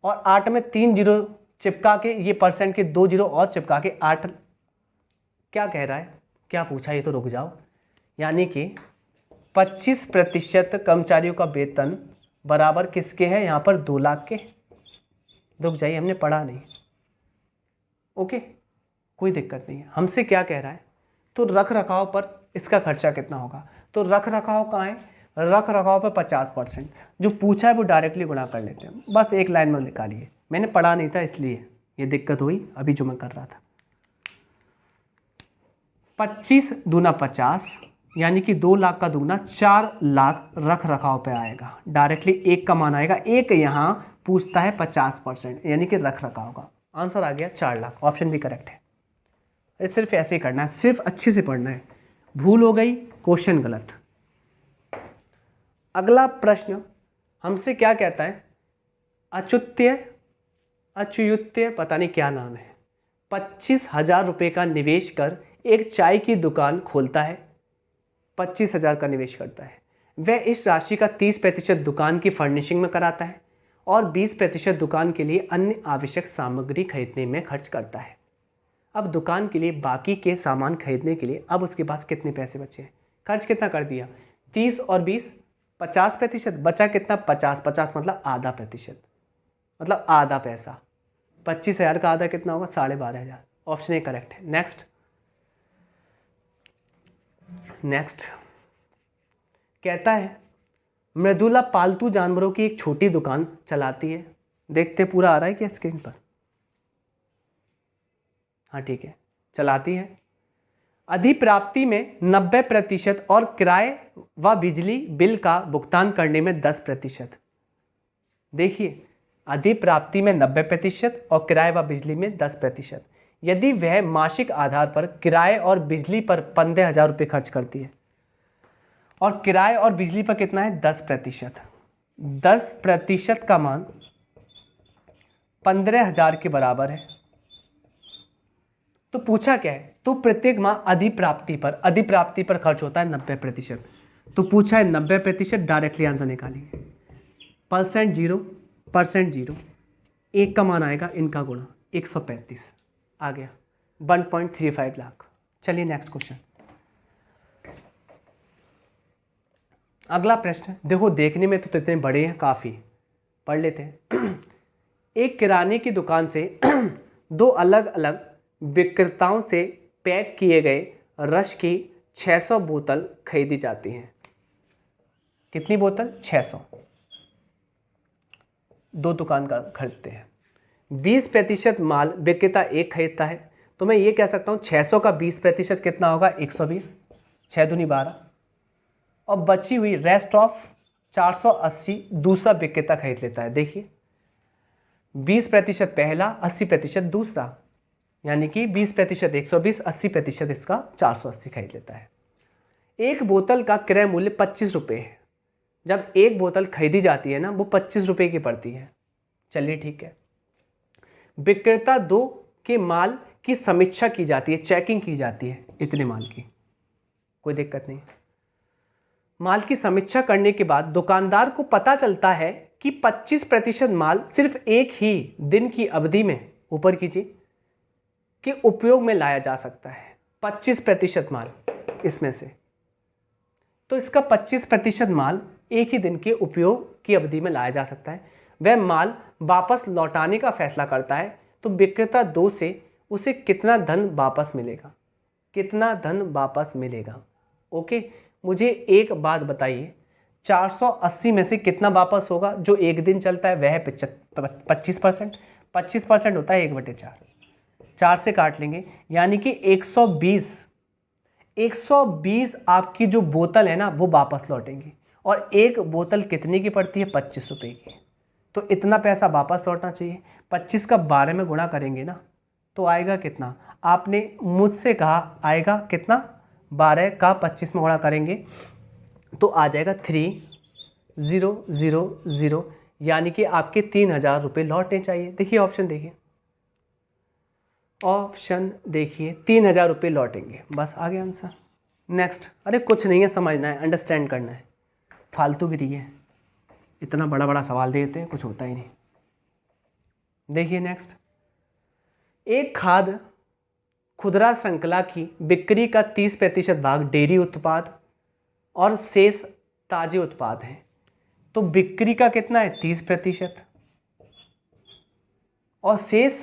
और 8 में 3 जीरो चिपका के, ये परसेंट के 2 जीरो और चिपका के 8, क्या कह रहा है, क्या पूछा, ये तो रुक जाओ। यानी कि 25% कर्मचारियों का वेतन बराबर किसके है यहाँ पर 2 लाख के। रुक जाइए, हमने पढ़ा नहीं। ओके, कोई दिक्कत नहीं है। हमसे क्या कह रहा है, तो रख रखाव पर इसका खर्चा कितना होगा, तो रख रखाव कहाँ है, रख रखाव पर 50%। जो पूछा है वो डायरेक्टली गुणा कर लेते हैं, बस एक लाइन में निकालिए। मैंने पढ़ा नहीं था इसलिए ये दिक्कत हुई अभी जो मैं कर रहा था। 25 दूना 50, यानी कि 2 लाख का दुगना 4 लाख रख रखाव पे आएगा। डायरेक्टली एक का मान आएगा, एक यहाँ पूछता है 50%, यानी कि रख रखाव का आंसर आ गया 4 लाख। ऑप्शन भी करेक्ट है। ये सिर्फ ऐसे ही करना है, सिर्फ अच्छे से पढ़ना है। भूल हो गई, क्वेश्चन गलत। अगला प्रश्न हमसे क्या कहता है, अच्युत्य पता नहीं क्या नाम है, 25,000 रुपये का निवेश कर एक चाय की दुकान खोलता है। 25,000 का निवेश करता है। वह इस राशि का 30% दुकान की फर्निशिंग में कराता है और 20% दुकान के लिए अन्य आवश्यक सामग्री खरीदने में खर्च करता है। अब दुकान के लिए बाकी के सामान खरीदने के लिए अब उसके पास कितने पैसे बचे हैं। खर्च कितना कर दिया, 30 और 20 50%, बचा कितना 50 मतलब आधा प्रतिशत, मतलब आधा पैसा। 25,000 का आधा कितना होगा 12,500। ऑप्शन ए करेक्ट है। नेक्स्ट कहता है मृदुला पालतू जानवरों की एक छोटी दुकान चलाती है। देखते पूरा आ रहा है क्या स्क्रीन पर, हाँ ठीक है, चलाती है। अधिप्राप्ति में 90% और किराए व बिजली बिल का भुगतान करने में 10%। देखिए, अधिप्राप्ति में 90% और किराए व बिजली में 10%। यदि वह मासिक आधार पर किराए और बिजली पर 15,000 रुपये खर्च करती है, और किराए और बिजली पर कितना है 10%, 10% का मान 15,000 के बराबर है। तो पूछा क्या है, तो प्रत्येक माह अधिप्राप्ति पर खर्च होता है 90%। तो पूछा है 90%, डायरेक्टली आंसर निकालेंगे। परसेंट जीरो, एक का मान आएगा इनका गुणा 135 आ गया 1.35 लाख। चलिए नेक्स्ट क्वेश्चन। अगला प्रश्न देखो, देखने में तो इतने बड़े हैं, काफ़ी पढ़ लेते हैं। एक किराने की दुकान से 2 अलग अलग विक्रेताओं से पैक किए गए रस की 600 बोतल खरीदी जाती हैं। कितनी बोतल, 600। 2 दुकान का खरीदते हैं। 20% माल विक्रेता एक खरीदता है, तो मैं ये कह सकता हूँ 600 का 20% कितना होगा 120, 6 दूनी 12, और बची हुई रेस्ट ऑफ 480 दूसरा विक्रेता खरीद लेता है। देखिए 20% पहला, 80% दूसरा, यानी कि 20% 120, 80% इसका 480 खरीद लेता है। एक बोतल का क्रय मूल्य 25 रुपये है। जब एक बोतल खरीदी जाती है ना, वो 25 रुपये की पड़ती है। चलिए ठीक है। विक्रेता 2 के माल की समीक्षा की जाती है, चेकिंग की जाती है इतने माल की, कोई दिक्कत नहीं। माल की समीक्षा करने के बाद दुकानदार को पता चलता है कि 25% माल सिर्फ एक ही दिन की अवधि में, ऊपर कीजिए, के उपयोग में लाया जा सकता है। 25% माल इसमें से, तो इसका 25% माल एक ही दिन के उपयोग की अवधि में लाया जा सकता है। वह माल वापस लौटाने का फैसला करता है, तो विक्रेता 2 से उसे कितना धन वापस मिलेगा, ओके। मुझे एक बात बताइए, 480 में से कितना वापस होगा, जो एक दिन चलता है वह है 25%। 25% होता है 1/4, 4 से काट लेंगे, यानी कि 120 आपकी जो बोतल है ना वो वापस लौटेंगी। और एक बोतल कितने की पड़ती है, 25 रुपये की। तो इतना पैसा वापस लौटना चाहिए। 25 का 12 में गुणा करेंगे ना, तो आएगा कितना, आपने मुझसे कहा आएगा कितना, 12 का 25 में गुणा करेंगे तो आ जाएगा 3000, यानी कि आपके 3,000 रुपये लौटने चाहिए। देखिए ऑप्शन देखिए, ऑप्शन देखिए 3,000 रुपये लौटेंगे, बस आ गया आंसर। नेक्स्ट, अरे कुछ नहीं है, समझना है, अंडरस्टैंड करना है, फालतूगिरी है, इतना बड़ा बड़ा सवाल देते हैं, कुछ होता ही नहीं। देखिए नेक्स्ट, एक खाद्य खुदरा श्रृंखला की बिक्री का 30% भाग डेयरी उत्पाद और शेष ताजे उत्पाद हैं, तो बिक्री का कितना है 30% और शेष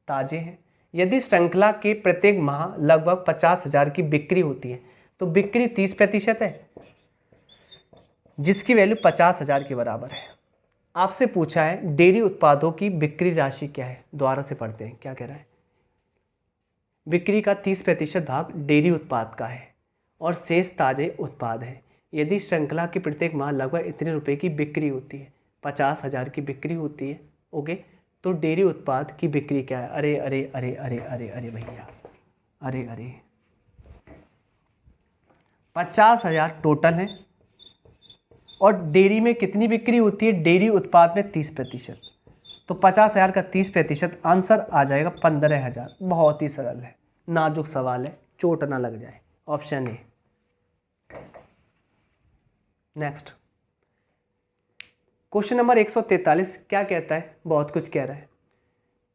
ताजे हैं। यदि श्रृंखला के प्रत्येक माह लगभग 50,000 की बिक्री होती है तो बिक्री 30% है, जिसकी वैल्यू 50,000 के बराबर है। आपसे पूछा है डेयरी उत्पादों की बिक्री राशि क्या है, दोबारा से पढ़ते हैं क्या कह रहा है। बिक्री का 30% भाग डेयरी उत्पाद का है और शेष ताजे उत्पाद है। यदि श्रृंखला की प्रत्येक माह लगभग इतने रुपए की बिक्री होती है, 50,000 की बिक्री होती है, ओके, तो डेयरी उत्पाद की बिक्री क्या है? अरे अरे अरे अरे अरे अरे भैया, अरे अरे 50,000 टोटल है और डेयरी में कितनी बिक्री होती है? डेयरी उत्पाद में 30%, तो 50,000 का 30% आंसर आ जाएगा 15,000। बहुत ही सरल है, नाजुक सवाल है, चोट ना लग जाए। Option A. Next question number 143 क्या कहता है? बहुत कुछ कह रहा है।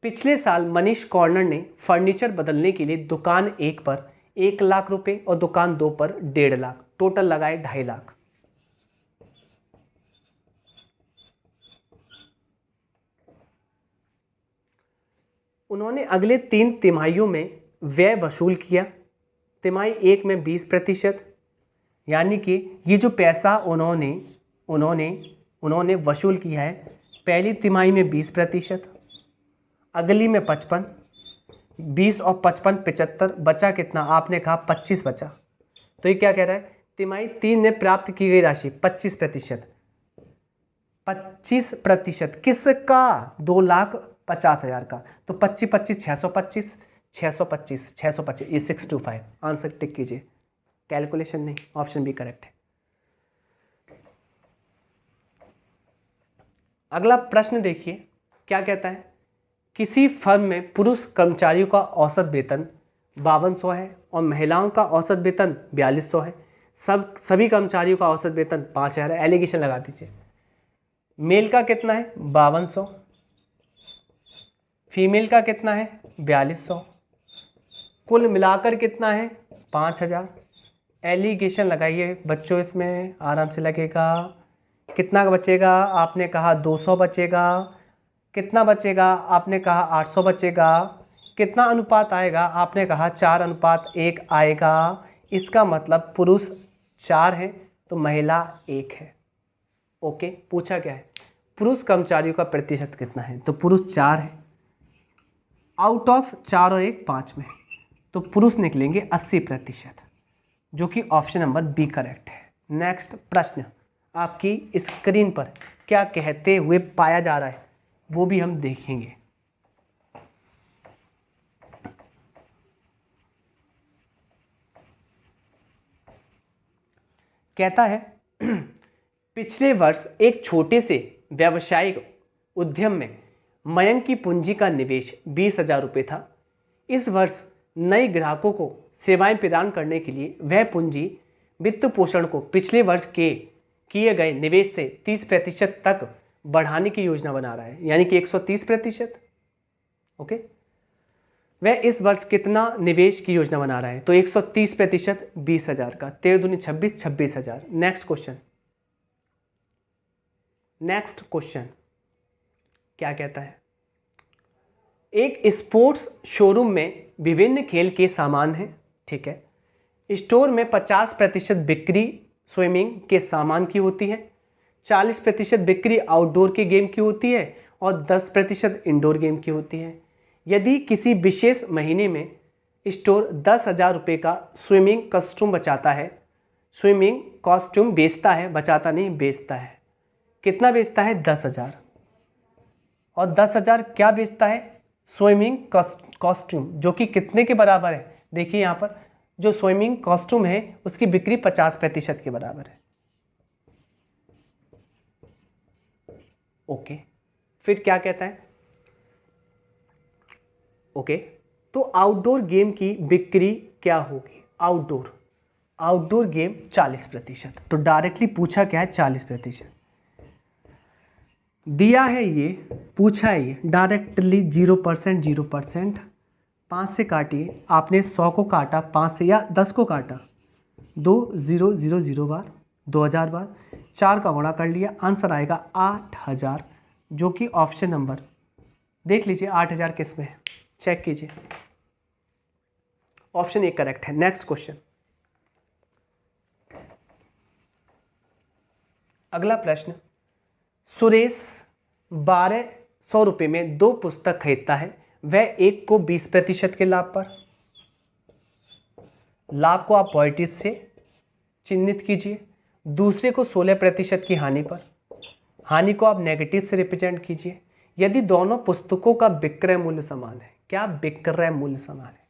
पिछले साल मनीष कॉर्नर ने फर्नीचर बदलने के लिए दुकान 1 पर 1 लाख रुपए और दुकान 2 पर 1.5 लाख, टोटल लगाए 2.5 लाख। उन्होंने अगले 3 तिमाहियों में व्यय वसूल किया। तिमाही 1 में 20%, यानी कि ये जो पैसा उन्होंने वसूल किया है, पहली तिमाही में 20%, अगली में 55, 20 और 55 75, बचा कितना? आपने कहा 25 बचा। तो ये क्या कह रहा है? तिमाही 3 में प्राप्त की गई राशि 25%। 25% किसका? 2,50,000 का। तो 25 25 625, 625 625, ये 625। आंसर टिक कीजिए, कैलकुलेशन नहीं, ऑप्शन बी करेक्ट है। अगला प्रश्न देखिए क्या कहता है। किसी फर्म में पुरुष कर्मचारियों का औसत वेतन 5200 है और महिलाओं का औसत वेतन 4200 है। सभी कर्मचारियों का औसत वेतन 5,000 है। एलिगेशन लगा दीजिए। मेल का कितना है? 5200। फीमेल का कितना है? 4200। कुल मिलाकर कितना है? 5,000। एलिगेशन लगाइए बच्चों, इसमें आराम से लगेगा। कितना बचेगा? आपने कहा 200 बचेगा। कितना बचेगा? आपने कहा 800 बचेगा। कितना अनुपात आएगा? आपने कहा 4:1 आएगा। इसका मतलब पुरुष 4 है तो महिला 1 है। ओके, पूछा क्या है? पुरुष कर्मचारियों का प्रतिशत कितना है? तो पुरुष 4 है, आउट ऑफ 4 और 1 5 में, तो पुरुष निकलेंगे 80%, जो कि ऑप्शन नंबर बी करेक्ट है। नेक्स्ट प्रश्न आपकी स्क्रीन पर क्या कहते हुए पाया जा रहा है वो भी हम देखेंगे। कहता है पिछले वर्ष एक छोटे से व्यावसायिक उद्यम में मयंक की पूंजी का निवेश 20,000 रुपये था। इस वर्ष नए ग्राहकों को सेवाएं प्रदान करने के लिए वह पूंजी वित्त पोषण को पिछले वर्ष के किए गए निवेश से 30% तक बढ़ाने की योजना बना रहा है, यानी कि 130%। ओके, वह इस वर्ष कितना निवेश की योजना बना रहा है? तो 130% 20,000 का, 13 दूनी 26, 26,000। नेक्स्ट क्वेश्चन क्या कहता है? एक स्पोर्ट्स शोरूम में विभिन्न खेल के सामान हैं, ठीक है। स्टोर में 50% बिक्री स्विमिंग के सामान की होती है, 40% बिक्री आउटडोर के गेम की होती है और 10% इंडोर गेम की होती है। यदि किसी विशेष महीने में स्टोर 10,000 रुपये का स्विमिंग कॉस्ट्यूम बेचता है, बचाता नहीं, बेचता है। कितना बेचता है? 10,000। और 10,000 क्या बेचता है? स्विमिंग कॉस्ट्यूम, जो कि कितने के बराबर है? देखिए यहाँ पर जो स्विमिंग कॉस्ट्यूम है उसकी बिक्री 50% के बराबर है। ओके, फिर क्या कहता है? ओके, तो आउटडोर गेम की बिक्री क्या होगी? Outdoor game 40%। तो डायरेक्टली पूछा क्या है? 40%। दिया है ये, पूछा है ये, डायरेक्टली 0%, 0%। 5 से काटिए, आपने 100 को काटा 5 से या 10 को काटा, 2000 बार, 2000 बार, 4 का गुणा कर लिया, आंसर आएगा 8000, जो कि ऑप्शन नंबर, देख लीजिए 8000 किस में है, चेक कीजिए, ऑप्शन ए करेक्ट है। नेक्स्ट क्वेश्चन, अगला प्रश्न, सुरेश 1200 रुपये में 2 पुस्तक खरीदता है, वह एक को 20% के लाभ पर, लाभ को आप पॉजिटिव से चिन्हित कीजिए, दूसरे को 16% की हानि पर, हानि को आप नेगेटिव से रिप्रेजेंट कीजिए। यदि दोनों पुस्तकों का विक्रय मूल्य समान है, क्या विक्रय मूल्य समान है?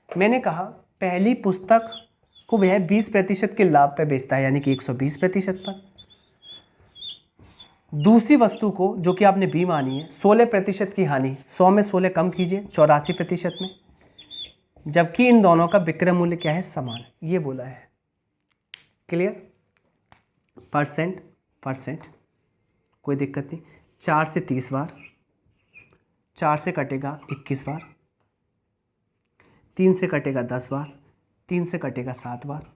मैंने कहा पहली पुस्तक को वह 20% के लाभ पर बेचता है, यानी कि 120% पर, दूसरी वस्तु को जो कि आपने बी मानी है 16% की हानि, 100 में 16 कम कीजिए 84% में, जबकि इन दोनों का विक्रय मूल्य क्या है? समान, ये बोला है। क्लियर? परसेंट कोई दिक्कत नहीं। 4 से 30 बार, 4 से कटेगा 21 बार, 3 से कटेगा 10 बार, 3 से कटेगा 7 बार।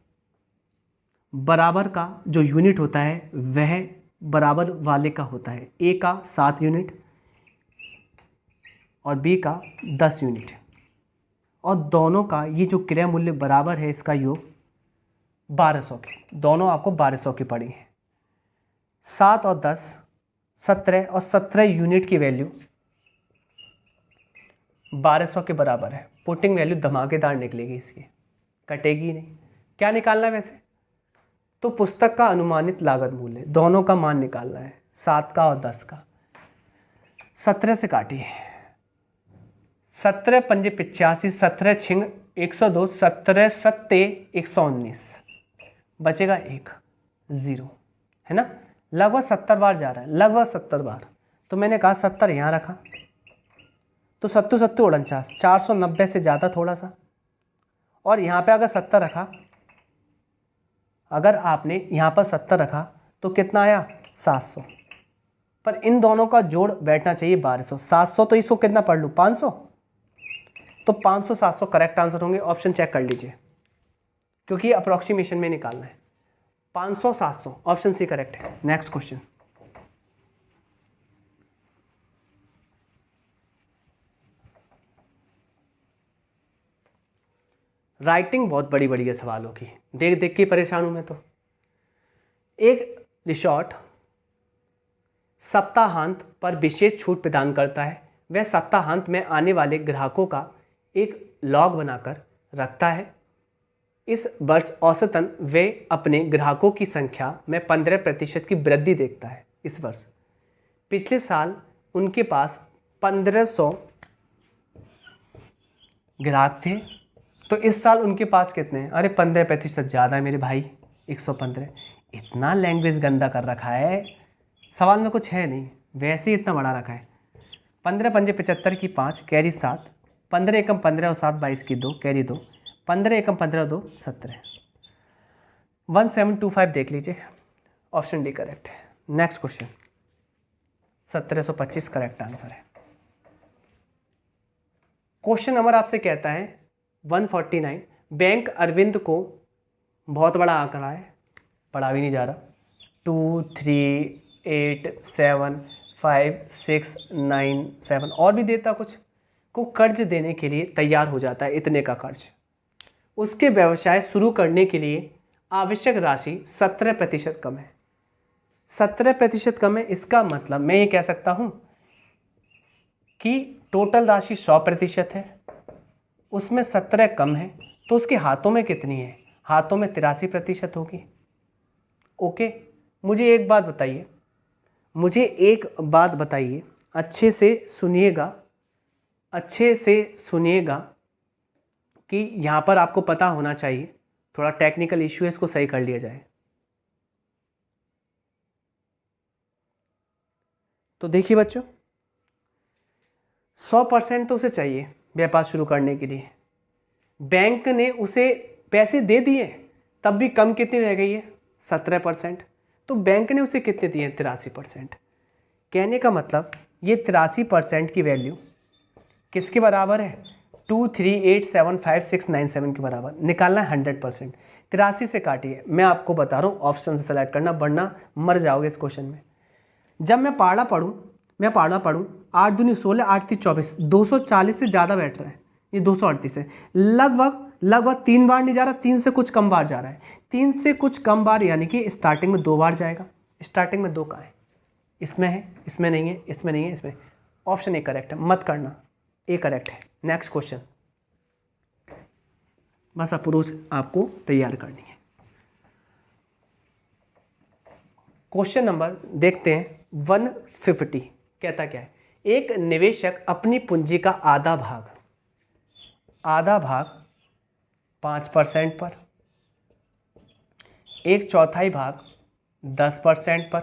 बराबर का जो यूनिट होता है वह बराबर वाले का होता है, ए का 7 यूनिट और बी का 10 यूनिट, और दोनों का ये जो क्रय मूल्य बराबर है, इसका योग 1200 के, दोनों आपको 1200 की पड़ी है। 7 और 10 17, और 17 यूनिट की वैल्यू 1200 के बराबर है। पुटिंग वैल्यू धमाकेदार निकलेगी इसकी, कटेगी नहीं। क्या निकालना है वैसे? तो पुस्तक का अनुमानित लागत मूल्य, दोनों का मान निकालना है, 7 का और 10 का। 17 से काटिए, 17 पंजे 85, 17 छिंग 102, 17 सत्ते 119, बचेगा 1, 0, है ना? लगभग 70 बार जा रहा है, लगभग 70 बार। तो मैंने कहा 70 यहाँ रखा, तो 70 7 49, 490 से ज़्यादा थोड़ा सा, और यहाँ पे अगर 70 रखा, अगर आपने यहाँ पर 70 रखा तो कितना आया? 700, पर इन दोनों का जोड़ बैठना चाहिए 1200। 700 तो इसको कितना पढ़ लूँ? 500, तो 500 700 करेक्ट आंसर होंगे। ऑप्शन चेक कर लीजिए, क्योंकि अप्रोक्सीमेशन में निकालना है। 500 700, ऑप्शन सी करेक्ट है। नेक्स्ट क्वेश्चन, राइटिंग बहुत बड़ी बड़ी है सवालों की, देख देख के परेशान हूं मैं तो। एक रिसोर्ट सप्ताहांत पर विशेष छूट प्रदान करता है, वह सप्ताहांत में आने वाले ग्राहकों का एक लॉग बनाकर रखता है। इस वर्ष औसतन वे अपने ग्राहकों की संख्या में 15% की वृद्धि देखता है। इस वर्ष, पिछले साल उनके पास 1500 ग्राहक थे, तो इस साल उनके पास कितने हैं? अरे 15% ज़्यादा है मेरे भाई, 115। इतना लैंग्वेज गंदा कर रखा है, सवाल में कुछ है नहीं, वैसे ही इतना बड़ा रखा है। 15 पंजे 75 की 5 कैरी 7, 15 एकम 15 और 7 22 की 2 कैरी 2, 15 एकम 15 2 17, 1725 देख लीजिए, ऑप्शन डी करेक्ट है। नेक्स्ट क्वेश्चन, 1725 करेक्ट आंसर है। क्वेश्चन नंबर आपसे कहता है 149, बैंक अरविंद को, बहुत बड़ा आंकड़ा है, पढ़ा भी नहीं जा रहा, 2 3 8 7 5 6 9 7 और भी देता कुछ, को कर्ज देने के लिए तैयार हो जाता है, इतने का कर्ज। उसके व्यवसाय शुरू करने के लिए आवश्यक राशि 17% कम है। 17% कम है, इसका मतलब मैं ये कह सकता हूँ कि टोटल राशि 100% है, उसमें 17 कम है, तो उसके हाथों में कितनी है? हाथों में 83% होगी। ओके, मुझे एक बात बताइए, अच्छे से सुनिएगा, कि यहाँ पर आपको पता होना चाहिए, थोड़ा टेक्निकल इश्यू है, इसको सही कर लिया जाए। तो देखिए बच्चों, 100% तो उसे चाहिए, व्यापार शुरू करने के लिए। बैंक ने उसे पैसे दे दिए, तब भी कम कितनी रह गई है, 17%। तो बैंक ने उसे कितने दिए, 83%। कहने का मतलब ये 83% की वैल्यू किसके बराबर है, 23875,697 के बराबर। निकालना है 100%। 83 से काटिए, मैं आपको बता रहा हूँ ऑप्शन से सेलेक्ट करना, वरना मर जाओगे इस क्वेश्चन में। जब मैं पाड़ा पढ़ूँ 8 दूनी 16, 8 3 24, 240 से ज़्यादा बैठ रहा है, ये 238 है। लगभग 3 बार नहीं जा रहा, 3 से कुछ कम बार जा रहा है। 3 से कुछ कम बार यानी कि स्टार्टिंग में 2 बार जाएगा। स्टार्टिंग में 2 कहाँ है, इसमें है, इसमें नहीं है, इसमें नहीं है, इसमें। ऑप्शन ए करेक्ट है, मत करना, ए करेक्ट है। नेक्स्ट क्वेश्चन, बस अप्रोच आपको तैयार करनी है। क्वेश्चन नंबर देखते हैं 150। कहता क्या है, एक निवेशक अपनी पूंजी का आधा भाग 5% पर, 1/4 भाग 10% पर,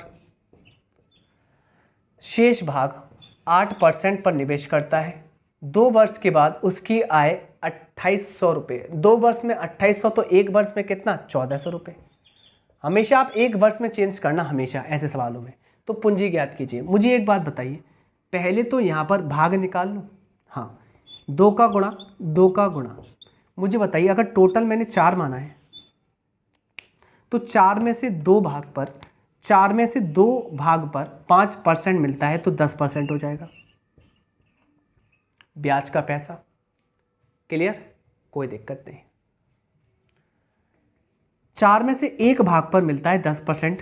शेष भाग 8% पर निवेश करता है। 2 वर्ष के बाद उसकी आय 2800 रुपये। 2 वर्ष में 2800, तो 1 वर्ष में कितना, 1400 रुपये। हमेशा आप 1 वर्ष में चेंज करना, हमेशा ऐसे सवालों में। तो पूंजी ज्ञात कीजिए। मुझे एक बात बताइए, पहले तो यहाँ पर भाग निकाल लूँ, हाँ, 2 का गुणा। मुझे बताइए, अगर टोटल मैंने 4 माना है, तो 4 में से 2 भाग पर 5% मिलता है, तो 10% हो जाएगा ब्याज का पैसा। क्लियर, कोई दिक्कत नहीं। 4 में से 1 भाग पर मिलता है 10%,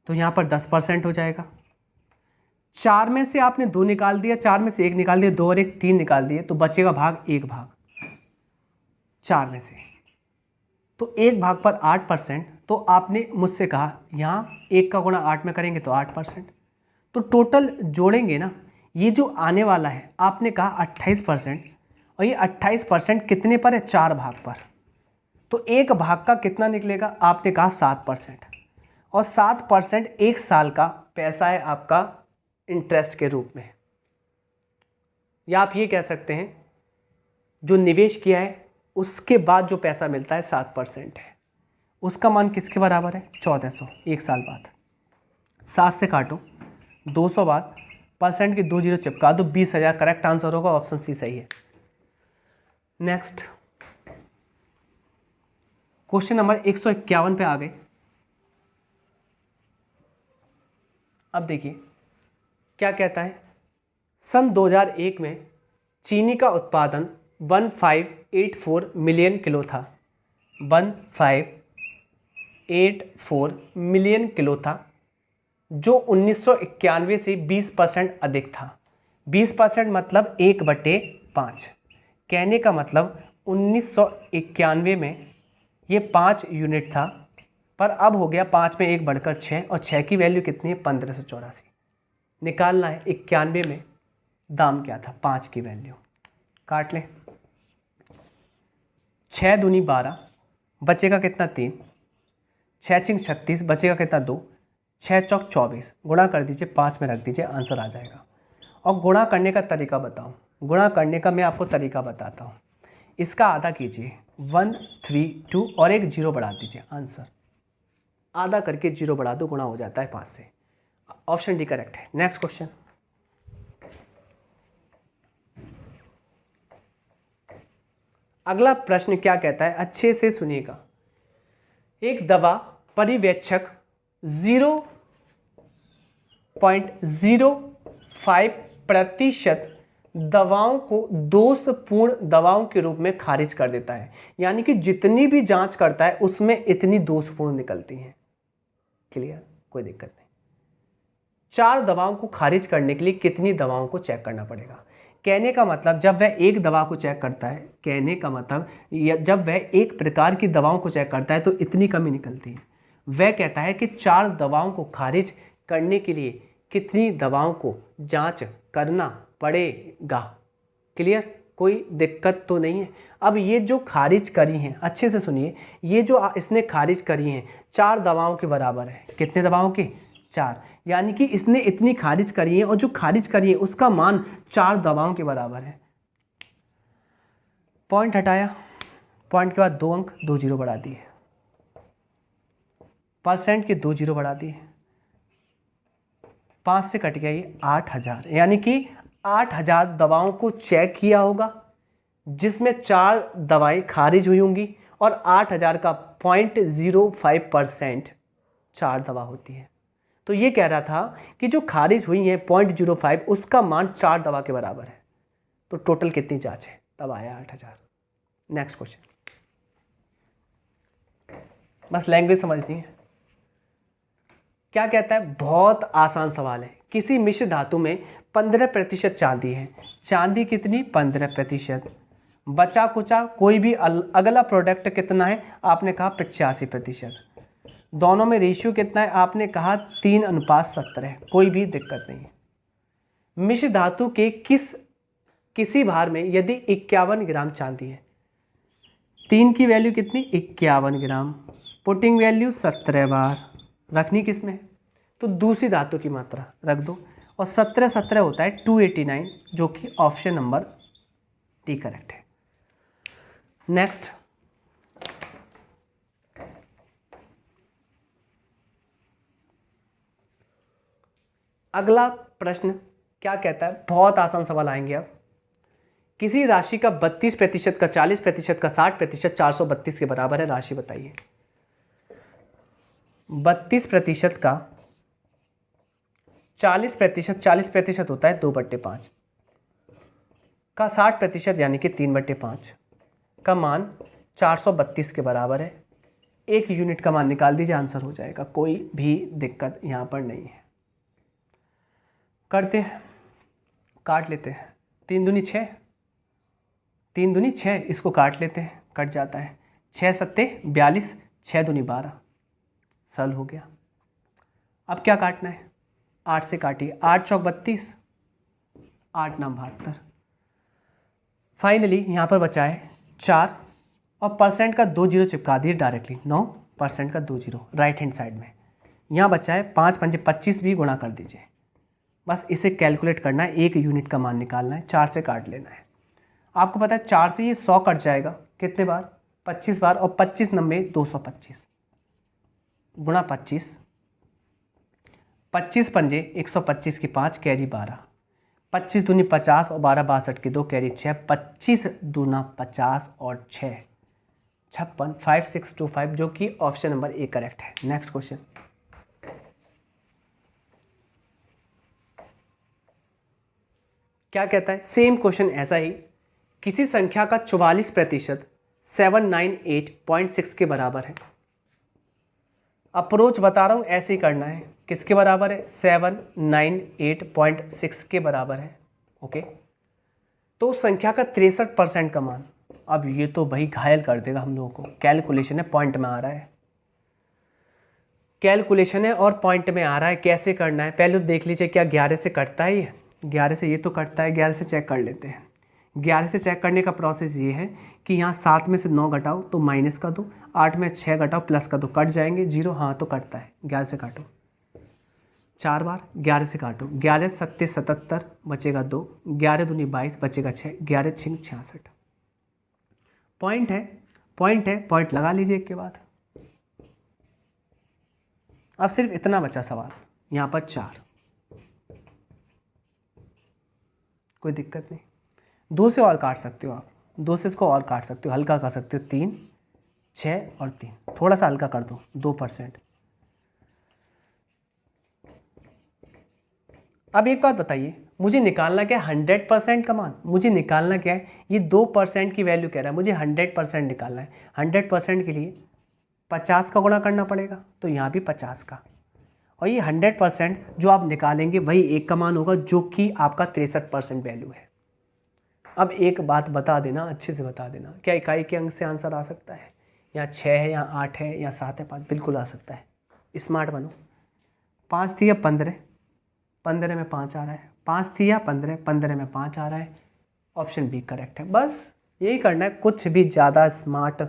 तो यहाँ पर 10% हो जाएगा। 4 में से आपने 2 निकाल दिया, 4 में से 1 निकाल दिया, 2 और 1 3 निकाल दिए, तो बचेगा भाग 1 भाग 4 में से। तो 1 भाग पर 8%, तो आपने मुझसे कहा यहाँ 1 का गुणा 8 में करेंगे तो 8%। तो टोटल जोड़ेंगे ना, ये जो आने वाला है, आपने कहा 28%, और ये 28% कितने पर है, 4 भाग पर। तो 1 भाग का कितना निकलेगा, आपने कहा 7%, और 7% 1 साल का पैसा है आपका इंटरेस्ट के रूप में। या आप ये कह सकते हैं जो निवेश किया है उसके बाद जो पैसा मिलता है 7% है, उसका मान किसके बराबर है, 1400। 1 साल बाद 7 से काटो, 200 बाद परसेंट की 2 जीरो चिपका दो, 20,000 करेक्ट आंसर होगा, ऑप्शन सी सही है। नेक्स्ट क्वेश्चन नंबर 151 पे आ गए। अब देखिए क्या कहता है, सन 2001 में चीनी का उत्पादन 1584 मिलियन किलो था। 1584 मिलियन किलो था, जो 1991 से 20% अधिक था। 20% मतलब 1/5। कहने का मतलब 1991 में ये 5 यूनिट था, पर अब हो गया 5 में 1 बढ़कर 6, और 6 की वैल्यू कितनी है, 1584। निकालना है 91 में दाम क्या था, 5 की वैल्यू। काट लें, 6 दूनी 12, बचेगा कितना 3, 6 छिंग 36, बचेगा कितना 2, 6 चौक 24, गुणा कर दीजिए, 5 में रख दीजिए, आंसर आ जाएगा। और गुणा करने का तरीका बताऊं, गुणा करने का मैं आपको तरीका बताता हूं। इसका आधा कीजिए, 132, और एक 0 बढ़ा दीजिए, आंसर आधा करके 0 बढ़ा दो, गुणा हो जाता है 5 से। ऑप्शन डी करेक्ट है। नेक्स्ट क्वेश्चन, अगला प्रश्न क्या कहता है, अच्छे से सुनिएगा। एक दवा पर्यवेक्षक 0.05% दवाओं को दोषपूर्ण दवाओं के रूप में खारिज कर देता है। यानी कि जितनी भी जांच करता है उसमें इतनी दोषपूर्ण निकलती हैं। क्लियर, कोई दिक्कत नहीं। 4 दवाओं को खारिज करने के लिए कितनी दवाओं को चेक करना पड़ेगा। कहने का मतलब जब वह एक दवा को चेक करता है, कहने का मतलब जब वह एक प्रकार की दवाओं को चेक करता है तो इतनी कमी निकलती है। वह कहता है कि 4 दवाओं को खारिज करने के लिए कितनी दवाओं को जांच करना पड़ेगा। क्लियर, कोई दिक्कत तो नहीं है। अब ये जो खारिज करी हैं, अच्छे से सुनिए, ये जो इसने खारिज करी हैं 4 दवाओं के बराबर है। कितने दवाओं के, 4। यानी कि इसने इतनी खारिज करी है, और जो खारिज करी है उसका मान 4 दवाओं के बराबर है। पॉइंट हटाया, पॉइंट के बाद 2 अंक, 2 जीरो बढ़ा दिए, परसेंट के 2 जीरो बढ़ा दिए, 5 से कट गया ये 8000, यानी कि 8000 दवाओं को चेक किया होगा जिसमें 4 दवाएं खारिज हुई होंगी और 8000 का 0.05% 4 दवा होती है। तो ये कह रहा था कि जो खारिज हुई है 0.05 उसका मान 4 दवा के बराबर है। तो टोटल कितनी जांच है, तब आया 8000। नेक्स्ट क्वेश्चन, बस लैंग्वेज समझनी है। क्या कहता है, बहुत आसान सवाल है। किसी मिश्र धातु में 15% चांदी है, चांदी कितनी, 15%, बचा कुचा कोई भी अगला प्रोडक्ट कितना है, आपने कहा 85%, दोनों में रेशियो कितना है, आपने कहा 3:17, कोई भी दिक्कत नहीं है। मिश्र धातु के किसी भार में यदि 51 ग्राम चांदी है, 3 की वैल्यू कितनी, 51 ग्राम, पुटिंग वैल्यू 17 बार, रखनी किस में, तो दूसरी धातु की मात्रा रख दो, और 17 होता है 289, जो कि ऑप्शन नंबर डी करेक्ट है। नेक्स्ट, अगला प्रश्न क्या कहता है, बहुत आसान सवाल आएंगे अब। किसी राशि का 32% का 40% का 60% 432 के बराबर है, राशि बताइए। 32% का 40%, 40% होता है 2/5 का 60% यानी कि 3/5 का मान 432 के बराबर है। 1 यूनिट का मान निकाल दीजिए, आंसर हो जाएगा, कोई भी दिक्कत यहाँ पर नहीं है। करते हैं, काट लेते हैं, 3 दूनी 6, 3 दूनी 6, इसको काट लेते हैं, कट जाता है, 6 सत्ते 42, 6 दूनी 12, सल हो गया। अब क्या काटना है, 8 से काटिए, 8 चौक 32, 8 नाम 72, फाइनली यहाँ पर बचा है 4, और परसेंट का 2 जीरो चिपका दिए डायरेक्टली, 9% का 2 जीरो राइट हैंड साइड में। यहाँ बचा है 5 पंजे 25, भी गुणा कर दीजिए, बस इसे कैलकुलेट करना है, 1 यूनिट का मान निकालना है, 4 से काट लेना है। आपको पता है 4 से ये 100 कट जाएगा, कितने बार, 25 बार, और 25 नंबे 225 गुणा 25, 25 पंजे 125 की 5, कैरी 12, 25 दूनी 50 और 12 62 की 2, कैरी 6, 25 दूना 50 और 6 56, 5625, जो कि ऑप्शन नंबर ए करेक्ट है। नेक्स्ट क्वेश्चन, क्या कहता है, सेम क्वेश्चन ऐसा ही। किसी संख्या का 44% 798.6 के बराबर है। अप्रोच बता रहा हूं, ऐसे ही करना है, किसके बराबर है, 798.6 के बराबर है। ओके, तो उस संख्या का 63% का मान, अब ये तो भाई घायल कर देगा हम लोगों को। कैलकुलेशन है, पॉइंट में आ रहा है, कैलकुलेशन है और पॉइंट में आ रहा है, कैसे करना है पहले तो देख लीजिए। क्या 11 से कटता है ये, 11 से ये तो कटता है, 11 से चेक कर लेते हैं। 11 से चेक करने का प्रोसेस ये है कि यहाँ 7 में से 9 घटाओ तो माइनस का दो, 8 में 6 घटाओ प्लस का दो, कट जाएंगे 0, हाँ तो कटता है। 11 से काटो 4 बार, 11 से काटो, 11 सत्ते 77 बचेगा 2, 11 दूनी 22 बचेगा 6, 11 छिंग 66। पॉइंट है, पॉइंट है, पॉइंट लगा लीजिए एक के बाद। अब सिर्फ इतना बचा सवाल, यहाँ पर 4, कोई दिक्कत नहीं, 2 से और काट सकते हो आप, 2 से इसको और काट सकते हो, हल्का कर सकते हो, 3 6 और 3, थोड़ा सा हल्का कर दो 2%। अब एक बात बताइए, मुझे निकालना क्या है, 100% का मान, मुझे निकालना क्या है, ये 2% की वैल्यू कह रहा है, मुझे 100% निकालना है। 100% के लिए 50 का गुणा करना पड़ेगा, तो यहाँ भी 50 का, और ये 100% जो आप निकालेंगे वही 1 का मान होगा, जो कि आपका 63% वैल्यू है। अब एक बात बता देना, अच्छे से बता देना, क्या इकाई के अंक से आंसर आ सकता है, यहाँ 6 है, यहाँ 8 है, यहाँ 7 है, 5, बिल्कुल आ सकता है, स्मार्ट बनो। 5 थी या 15, 15 में 5 आ रहा है, 5 थी या 15, 15 में 5 आ रहा है, ऑप्शन बी करेक्ट है। बस यही करना है, कुछ भी ज़्यादा स्मार्ट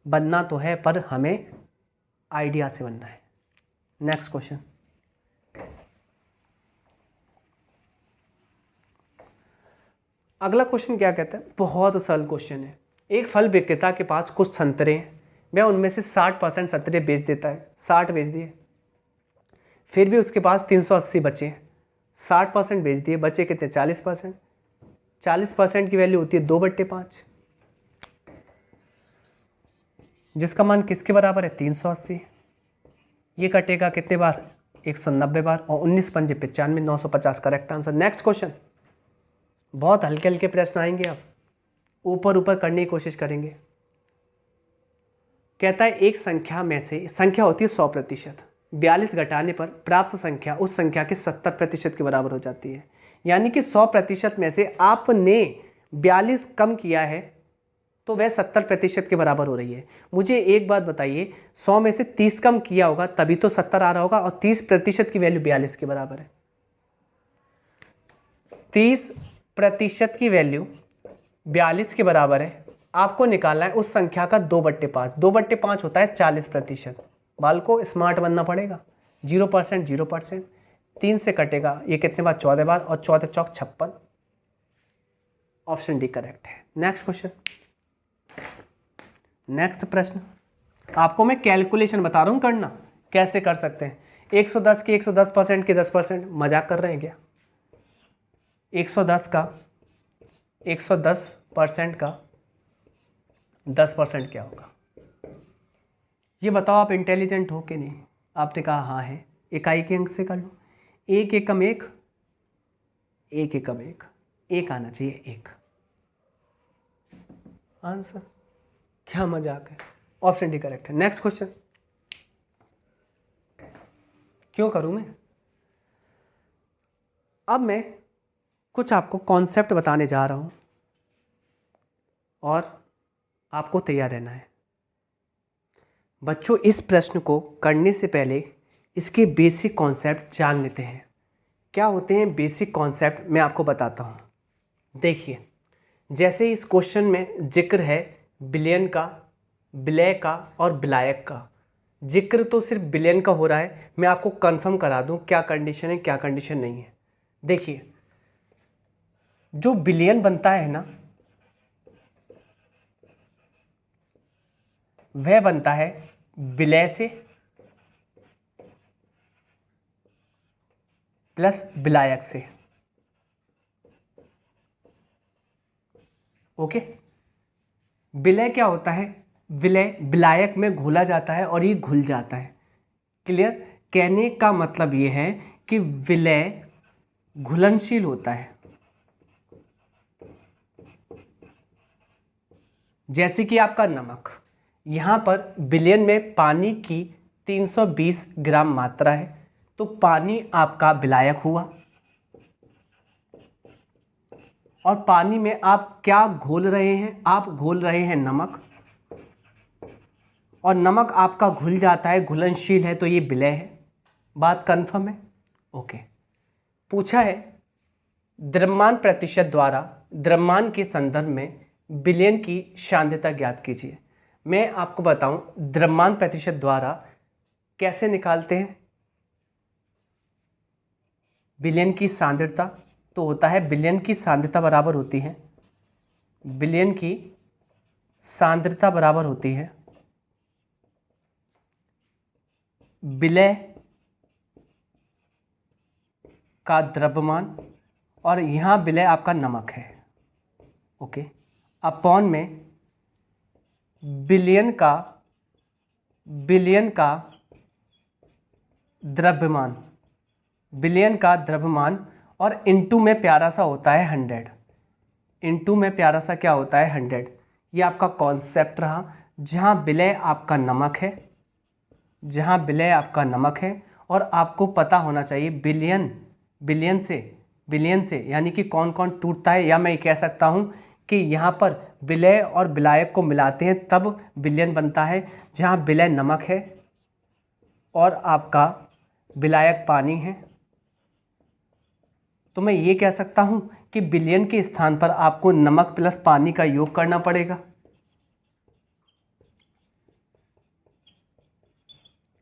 बनना तो है पर हमें आइडिया से बनना है। नेक्स्ट क्वेश्चन, अगला क्वेश्चन क्या कहता है, बहुत सरल क्वेश्चन है। एक फल विक्रेता के पास कुछ संतरे हैं, वह उनमें से 60% संतरे बेच देता है, 60 बेच दिए, फिर भी उसके पास 380 बचे हैं। 60% बेच दिए, बचे कितने, 40%। 40% की वैल्यू होती है 2/5, जिसका मान किसके बराबर है, 380। ये कटेगा कितने बार, 190 बार, और 19 पंजे 95, 950 करेक्ट आंसर। नेक्स्ट क्वेश्चन, बहुत हल्के हल्के प्रश्न आएंगे, आप ऊपर ऊपर करने की कोशिश करेंगे। कहता है एक संख्या में से, संख्या होती है 100%, 42 घटाने पर प्राप्त संख्या उस संख्या के 70% के बराबर हो जाती है। यानी कि 100% में से आपने 42 कम किया है तो वह 70% के बराबर हो रही है। मुझे एक बात बताइए, 100 में से 30 कम किया होगा तभी तो 70 आ रहा होगा, और 30% की वैल्यू 42 के बराबर है। 30% की वैल्यू 42 के बराबर है। आपको निकालना है उस संख्या का 2/5। 2/5 होता है 40%। बाल को स्मार्ट बनना पड़ेगा। 0%, 0%, 3 से कटेगा, ये कितने बार, 14 बार, और 14 चौक 56। ऑप्शन डी करेक्ट है। नेक्स्ट क्वेश्चन, नेक्स्ट प्रश्न। आपको मैं कैलकुलेशन बता रहा हूं करना, कैसे कर सकते हैं। 110 की 110% के 10%, मजाक कर रहे हैं क्या। 110 का 110% का 10% क्या होगा, ये बताओ। आप इंटेलिजेंट हो कि नहीं। आपने कहा हाँ है, इकाई के अंक से कर लो। 1 एकम 1, 1 एकम 1, 1 आना चाहिए, 1 आंसर। क्या मजाक है। ऑप्शन डी करेक्ट है। नेक्स्ट क्वेश्चन, क्यों करूं मैं। अब मैं कुछ आपको कॉन्सेप्ट बताने जा रहा हूं और आपको तैयार रहना है। बच्चों, इस प्रश्न को करने से पहले इसके बेसिक कॉन्सेप्ट जान लेते हैं। क्या होते हैं बेसिक कॉन्सेप्ट, मैं आपको बताता हूं। देखिए, जैसे इस क्वेश्चन में जिक्र है बिलियन का, विलय का और विलायक का। जिक्र तो सिर्फ बिलियन का हो रहा है, मैं आपको कंफर्म करा दूं क्या कंडीशन है, क्या कंडीशन नहीं है। देखिए, जो बिलियन बनता है ना, वह बनता है विलय से प्लस विलायक से। ओके, विलय क्या होता है, विलय विलायक में घुला जाता है और ये घुल जाता है। क्लियर। कहने का मतलब ये है कि विलय घुलनशील होता है। जैसे कि आपका नमक, यहां पर बिलियन में पानी की 320 ग्राम मात्रा है, तो पानी आपका विलायक हुआ। और पानी में आप क्या घोल रहे हैं, आप घोल रहे हैं नमक, और नमक आपका घुल जाता है, घुलनशील है, तो ये विलय है। बात कंफर्म है। ओके। पूछा है द्रव्यमान प्रतिशत द्वारा द्रव्यमान के संदर्भ में विलयन की सांद्रता ज्ञात कीजिए। मैं आपको बताऊं द्रव्यमान प्रतिशत द्वारा कैसे निकालते हैं विलयन की सांद्रता। तो होता है विलयन की सांद्रता बराबर होती है, विलयन की सांद्रता बराबर होती है विलय का द्रव्यमान, और यहां विलय आपका नमक है। ओके, अपॉन में बिलियन का द्रव्यमान, बिलियन का द्रव्यमान, और इनटू में प्यारा सा होता है 100। इनटू में प्यारा सा क्या होता है, 100। ये आपका कॉन्सेप्ट रहा। जहां विलय आपका नमक है, जहां विलय आपका नमक है, और आपको पता होना चाहिए बिलियन से यानी कि कौन कौन टूटता है, या मैं कह सकता हूं कि यहाँ पर विलय और विलायक को मिलाते हैं तब बिलियन बनता है। जहाँ विलय नमक है और आपका विलायक पानी है, तो मैं ये कह सकता हूं कि बिलियन के स्थान पर आपको नमक प्लस पानी का योग करना पड़ेगा।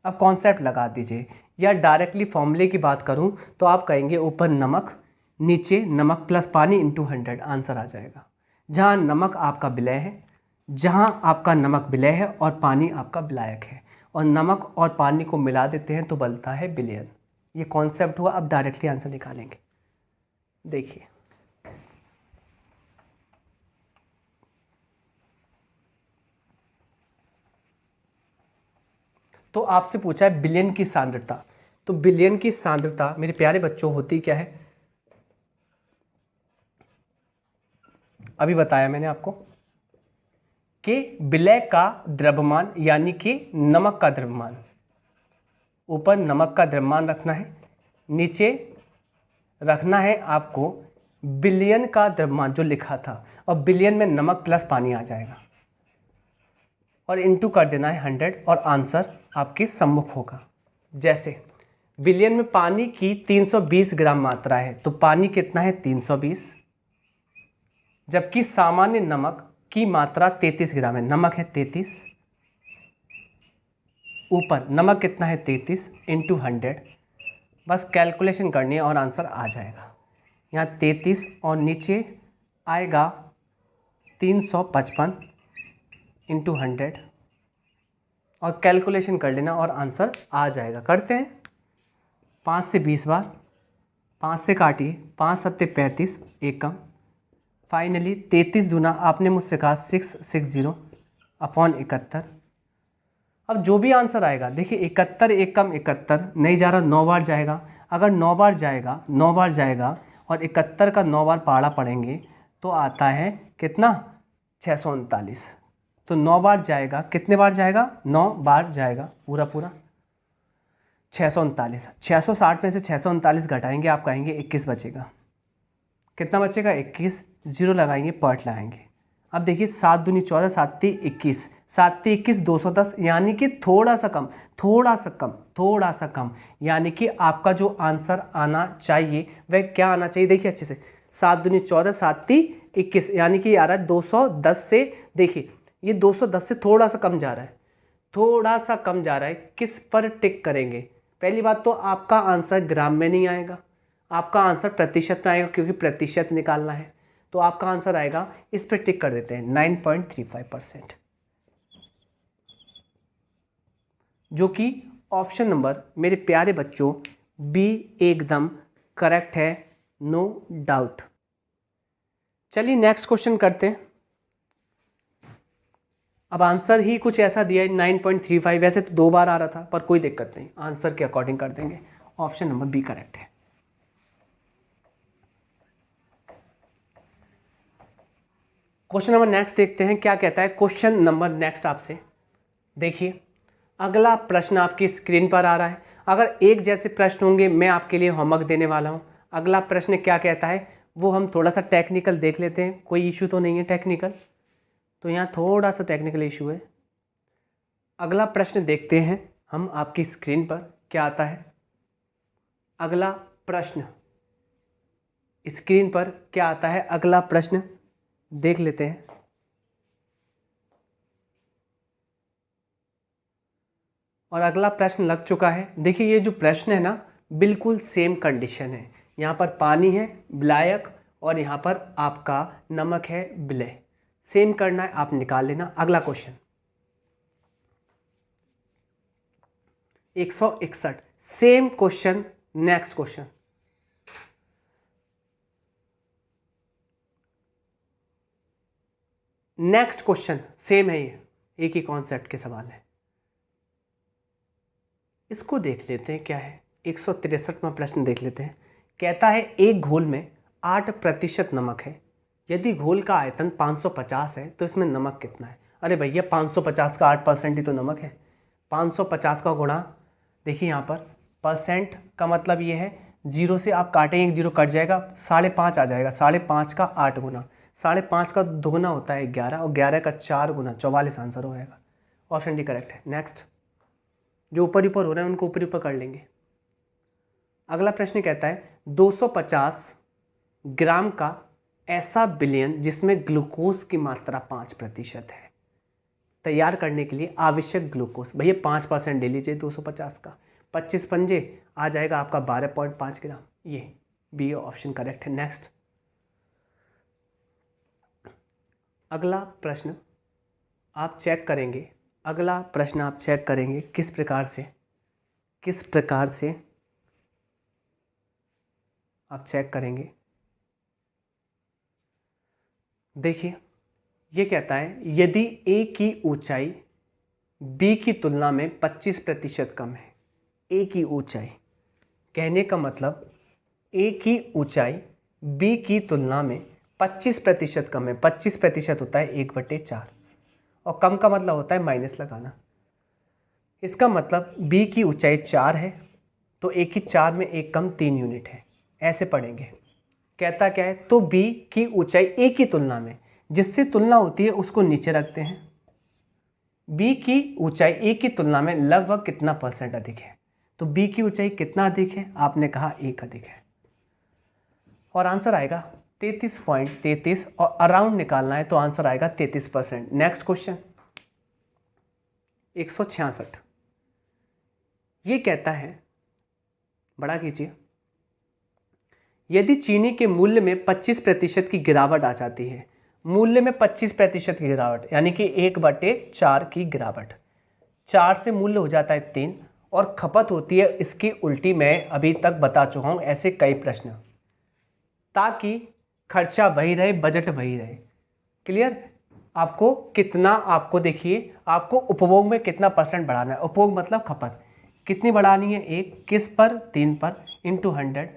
अब कॉन्सेप्ट लगा दीजिए, या डायरेक्टली फॉर्मूले की बात करूं तो आप कहेंगे ऊपर नमक, नीचे नमक प्लस पानी इंटू 100 आंसर आ जाएगा। जहाँ नमक आपका विलय है, जहाँ आपका नमक विलय है और पानी आपका विलायक है, और नमक और पानी को मिला देते हैं तो बनता है विलयन। ये कॉन्सेप्ट हुआ। अब डायरेक्टली आंसर निकालेंगे। देखिए, तो आपसे पूछा है विलयन की सांद्रता। तो विलयन की सांद्रता मेरे प्यारे बच्चों होती क्या है, अभी बताया मैंने आपको कि विलय का द्रव्यमान यानी कि नमक का द्रव्यमान, ऊपर नमक का द्रव्यमान रखना है, नीचे रखना है आपको विलयन का द्रव्यमान जो लिखा था, और विलयन में नमक प्लस पानी आ जाएगा और इंटू कर देना है 100 और आंसर आपके सम्मुख होगा। जैसे विलयन में पानी की 320 ग्राम मात्रा है, तो पानी कितना है 320, जबकि सामान्य नमक की मात्रा 33 ग्राम है। नमक है 33, ऊपर नमक कितना है 33 इंटू 100, बस कैलकुलेशन करनी है और आंसर आ जाएगा। यहाँ 33 और नीचे आएगा 355 इंटू 100 और कैलकुलेशन कर लेना और आंसर आ जाएगा। करते हैं 5 से 20 बार, 5 से काटिए, 5 सत्ते 35, एक कम, फाइनली 33 दूना आपने मुझसे कहा 660 अपॉन 71। अब जो भी आंसर आएगा, देखिए 71 एक कम 71 नहीं जा रहा, 9 बार जाएगा। अगर 9 बार जाएगा, 9 बार जाएगा और 71 का 9 बार पहाड़ा पढ़ेंगे तो आता है कितना 639। तो 9 बार जाएगा, कितने बार जाएगा 9 बार जाएगा, पूरा पूरा 639। 660 में से 639 घटाएंगे, आप कहेंगे 21 बचेगा। कितना बचेगा 21, जीरो लगाएंगे, पॉइंट लगाएंगे। अब देखिए 7 दूनी 14, 7 ती 21, 7 ती 21 210, यानी कि थोड़ा सा कम, थोड़ा सा कम, थोड़ा सा कम, यानी कि आपका जो आंसर आना चाहिए वह क्या आना चाहिए, देखिए अच्छे से, 7 दूनी 14, 7 ती 21, यानी कि आ रहा है 210 से, देखिए ये 210 से थोड़ा सा कम जा रहा है, थोड़ा सा कम जा रहा है। किस पर टिक करेंगे? पहली बात तो आपका आंसर ग्राम में नहीं आएगा, आपका आंसर प्रतिशत में आएगा, क्योंकि प्रतिशत निकालना है। तो आपका आंसर आएगा, इस पर टिक कर देते हैं 9.35%, जो कि ऑप्शन नंबर मेरे प्यारे बच्चों बी एकदम करेक्ट है, नो डाउट। चलिए नेक्स्ट क्वेश्चन करते हैं। अब आंसर ही कुछ ऐसा दिया है 9.35, वैसे तो 2 बार आ रहा था पर कोई दिक्कत नहीं, आंसर के अकॉर्डिंग कर देंगे। ऑप्शन नंबर बी करेक्ट है। क्वेश्चन नंबर नेक्स्ट देखते हैं क्या कहता है। क्वेश्चन नंबर नेक्स्ट आपसे देखिए, अगला प्रश्न आपकी स्क्रीन पर आ रहा है। अगर एक जैसे प्रश्न होंगे मैं आपके लिए होमवर्क देने वाला हूं। अगला प्रश्न क्या कहता है वो हम थोड़ा सा टेक्निकल देख लेते हैं। कोई इशू तो नहीं है टेक्निकल? तो यहाँ थोड़ा सा टेक्निकल इशू है। अगला प्रश्न देखते हैं हम आपकी स्क्रीन पर क्या आता है। अगला प्रश्न स्क्रीन पर क्या आता है, अगला प्रश्न देख लेते हैं। और अगला प्रश्न लग चुका है। देखिए ये जो प्रश्न है ना बिल्कुल सेम कंडीशन है। यहाँ पर पानी है विलायक और यहाँ पर आपका नमक है विलय। सेम करना है, आप निकाल लेना। अगला question 161, same question. Next question next question same है, ये एक ही कॉन्सेप्ट के सवाल है। इसको देख लेते हैं क्या है। 163वां प्रश्न देख लेते हैं। कहता है एक घोल में 8% नमक है। यदि घोल का आयतन 550 है तो इसमें नमक कितना है? अरे भैया 550 का 8% ही तो नमक है। 550 का गुणा, देखिए यहाँ पर परसेंट का मतलब ये है, जीरो से आप काटेंगे, एक जीरो कट जाएगा, 5.5 आ जाएगा। 5.5 का 8 गुना, 5.5 का दुगुना होता है 11, और 11 का 4 गुना 44 आंसर हो जाएगा। ऑप्शन डी करेक्ट है। नेक्स्ट, जो ऊपर ऊपर हो रहे हैं उनको ऊपर ऊपर कर लेंगे। अगला प्रश्न कहता है 250 ग्राम का ऐसा विलयन जिसमें ग्लूकोज की मात्रा 5% है, तैयार करने के लिए आवश्यक ग्लूकोज। भैया 5% ले लीजिए 250 का, 25 पंजे आ जाएगा आपका 12.5 ग्राम। ये बी ऑप्शन करेक्ट है। नेक्स्ट, अगला प्रश्न आप चेक करेंगे, अगला प्रश्न आप चेक करेंगे किस प्रकार से आप चेक करेंगे। देखिए, ये कहता है यदि ए की ऊंचाई बी की तुलना में 25% कम है। ए की ऊंचाई, कहने का मतलब ए की ऊंचाई बी की तुलना में 25% कम है। 25% होता है 1/4 और कम का मतलब होता है माइनस लगाना। इसका मतलब बी की ऊंचाई 4 है तो ए की 4 में 1 कम 3 यूनिट है, ऐसे पढ़ेंगे। कहता क्या है, तो बी की ऊंचाई ए की तुलना में, जिससे तुलना होती है उसको नीचे रखते हैं। बी की ऊंचाई ए की तुलना में लगभग कितना % अधिक है, तो बी की ऊंचाई कितना अधिक है, आपने कहा 1 अधिक है और आंसर आएगा 33.33 और अराउंड निकालना है तो आंसर आएगा 33%। नेक्स्ट क्वेश्चन 166, ये कहता है, बड़ा कीजिए, यदि चीनी के मूल्य में 25% की गिरावट आ जाती है, मूल्य में 25% की गिरावट यानी कि 1/4 की गिरावट, 4 से मूल्य हो जाता है 3 और खपत होती है इसकी उल्टी। मैं अभी तक बता चुका हूँ ऐसे कई प्रश्न, ताकि खर्चा वही रहे, बजट वही रहे। क्लियर? आपको कितना, आपको देखिए, आपको उपभोग में कितना % बढ़ाना है। उपभोग मतलब खपत कितनी बढ़ानी है, 1 किस पर, 3 पर, इंटू 100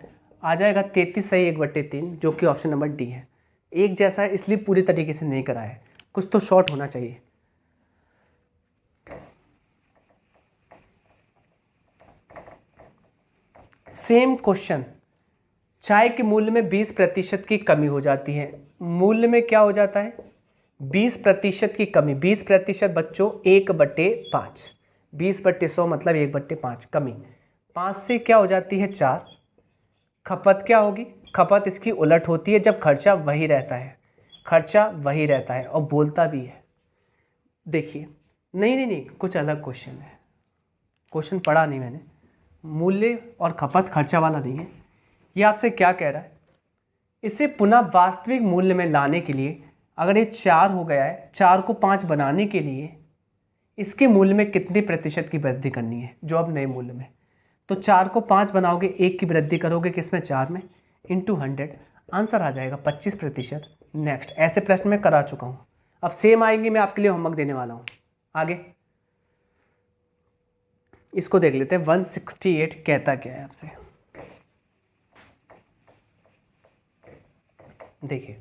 आ जाएगा 33 सही 1/3, जो कि ऑप्शन नंबर डी है। एक जैसा है इसलिए पूरी तरीके से नहीं करा है, कुछ तो शॉर्ट होना चाहिए। सेम क्वेश्चन, चाय के मूल्य में 20% की कमी हो जाती है। मूल्य में क्या हो जाता है, 20% की कमी। 20% बच्चों 1/5, 20/100 मतलब 1/5 कमी। 5 से क्या हो जाती है 4, खपत क्या होगी, खपत इसकी उलट होती है जब खर्चा वही रहता है, खर्चा वही रहता है और बोलता भी है। देखिए, नहीं, कुछ अलग क्वेश्चन है, क्वेश्चन पढ़ा नहीं मैंने। मूल्य और खपत खर्चा वाला नहीं है। ये आपसे क्या कह रहा है, इसे पुनः वास्तविक मूल्य में लाने के लिए, अगर ये 4 हो गया है, 4 को 5 बनाने के लिए इसके मूल्य में कितने % की वृद्धि करनी है, जो अब नए मूल्य में। तो 4 को 5 बनाओगे, 1 की वृद्धि करोगे किसमें, 4 में, इंटू 100, आंसर आ जाएगा 25%। नेक्स्ट, ऐसे प्रश्न मैं करा चुका हूँ, अब सेम आएंगे, मैं आपके लिए होमवर्क देने वाला हूँ। आगे इसको देख लेते हैं। 168 कहता क्या है आपसे, देखिए,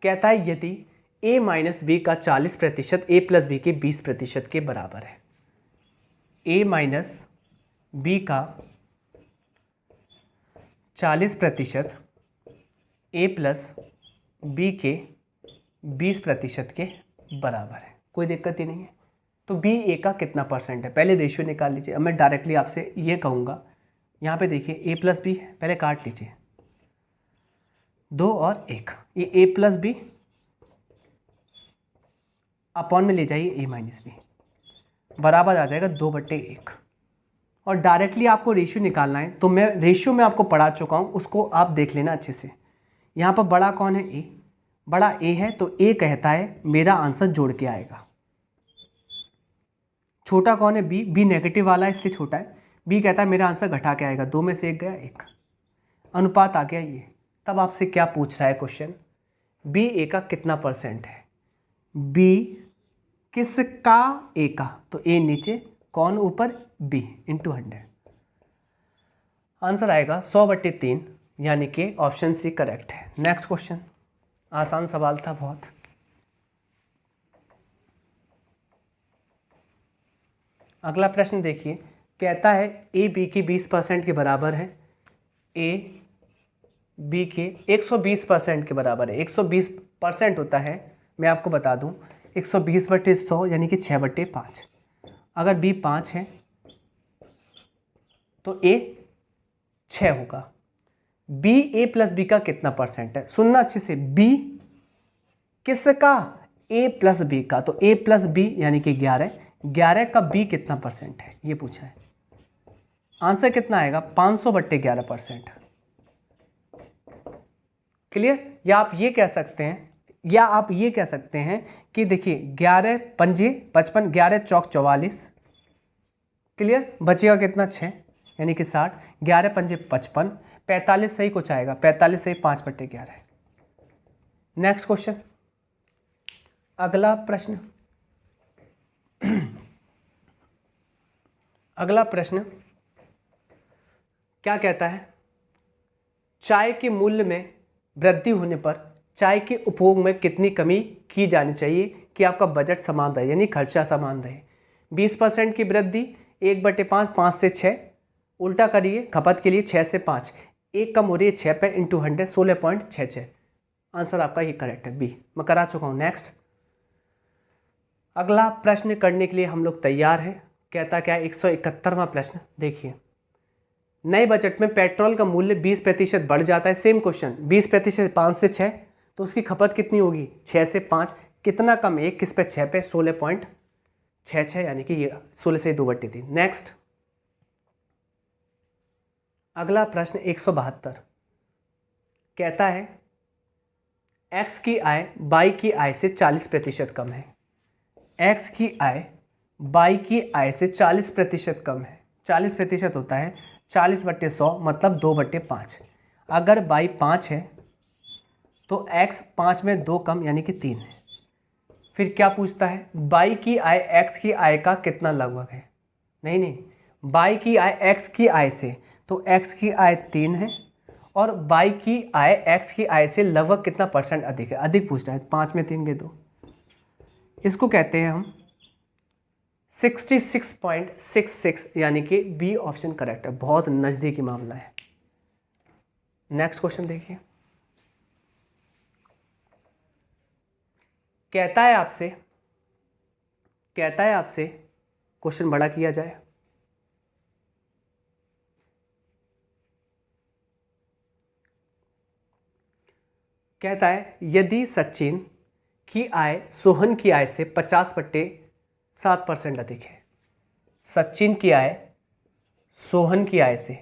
कहता है यदि a माइनस बी का 40% a प्लस बी के 20% के बराबर है। a माइनस बी का 40% a प्लस बी के 20% के बराबर है, कोई दिक्कत ही नहीं है। तो बी ए का कितना % है, पहले रेशियो निकाल लीजिए। अब मैं डायरेक्टली आपसे ये कहूँगा, यहाँ पे देखिए a प्लस बी है, पहले काट लीजिए, 2 और 1, ये a प्लस बी अपॉन में ले जाइए a माइनस बी, बराबर आ जाएगा 2/1। और डायरेक्टली आपको रेशियो निकालना है, तो मैं रेशियो में आपको पढ़ा चुका हूँ, उसको आप देख लेना अच्छे से। यहाँ पर बड़ा कौन है, a, बड़ा a है तो a कहता है मेरा आंसर जोड़ के आएगा। छोटा कौन है, b, b नेगेटिव वाला है इसलिए छोटा है, b कहता है मेरा आंसर घटा के आएगा, 2 में से 1 गया 1, अनुपात आ गया ये। तब आपसे क्या पूछ रहा है क्वेश्चन, बी ए का कितना % है, बी किसका, ए का, तो ए नीचे, कौन ऊपर, बी, इंटू 100, आंसर आएगा 100/3, यानी कि ऑप्शन सी करेक्ट है। नेक्स्ट क्वेश्चन, आसान सवाल था बहुत। अगला प्रश्न देखिए, कहता है ए बी की 20% के बराबर है, ए बी के 120% के बराबर है। 120% होता है, मैं आपको बता दूं, 120/100 यानी कि 6/5। अगर बी 5 है तो ए 6 होगा। बी ए प्लस बी का कितना % है, सुनना अच्छे से, बी किसका, ए प्लस बी का, तो ए प्लस बी यानी कि 11, 11 का बी कितना % है, ये पूछा है। आंसर कितना आएगा, 500/11%। क्लियर। या आप ये कह सकते हैं कि देखिए 11 पंजे 55, 11 चौक 44, क्लियर। बचेगा कितना 6 यानी कि 60, 11 पंजे 55, 45 सही कुछ आएगा, 45 सही 5/11 है। नेक्स्ट क्वेश्चन, अगला प्रश्न अगला प्रश्न क्या कहता है, चाय के मूल्य में वृद्धि होने पर चाय के उपभोग में कितनी कमी की जानी चाहिए कि आपका बजट समान रहे, यानी खर्चा समान रहे। 20% की वृद्धि, 1/5, 5 से 6, उल्टा करिए खपत के लिए 6 से 5, एक कम हो रही है 6 पे, इंटू 100, 16.66। आंसर आपका ये करेक्ट है, बी। मैं करा चुका हूँ। नेक्स्ट, अगला प्रश्न करने के लिए हम लोग तैयार हैं। कहता क्या है, 171वां प्रश्न देखिए, नए बजट में पेट्रोल का मूल्य 20% बढ़ जाता है। सेम क्वेश्चन, 20% 5 से 6, तो उसकी खपत कितनी होगी 6 से 5, कितना कम, एक किस पे 6 पे, 16.66, यानी कि ये 16 से 2/3। नेक्स्ट, अगला प्रश्न 172 कहता है एक्स की आय वाई की आय से 40% कम है। एक्स की आय वाई की आय से 40% कम है। 40% होता है 40/100 मतलब 2/5। अगर वाई 5 है तो एक्स 5 में 2 कम यानी कि 3 है। फिर क्या पूछता है, वाई की आय एक्स की आय का कितना लगभग है। नहीं, वाई की आय एक्स की आय से, तो एक्स की आय 3 है और वाई की आय एक्स की आय से लगभग कितना % अधिक है। अधिक पूछता है, 5 में 3 के 2, इसको कहते हैं हम 66.66, यानी कि बी ऑप्शन करेक्ट है, बहुत नज़दीकी मामला है। नेक्स्ट क्वेश्चन देखिए, कहता है आपसे क्वेश्चन बड़ा किया जाए। कहता है यदि सचिन की आय सोहन की आय से 50/7% अधिक है। सचिन की आय सोहन की आय से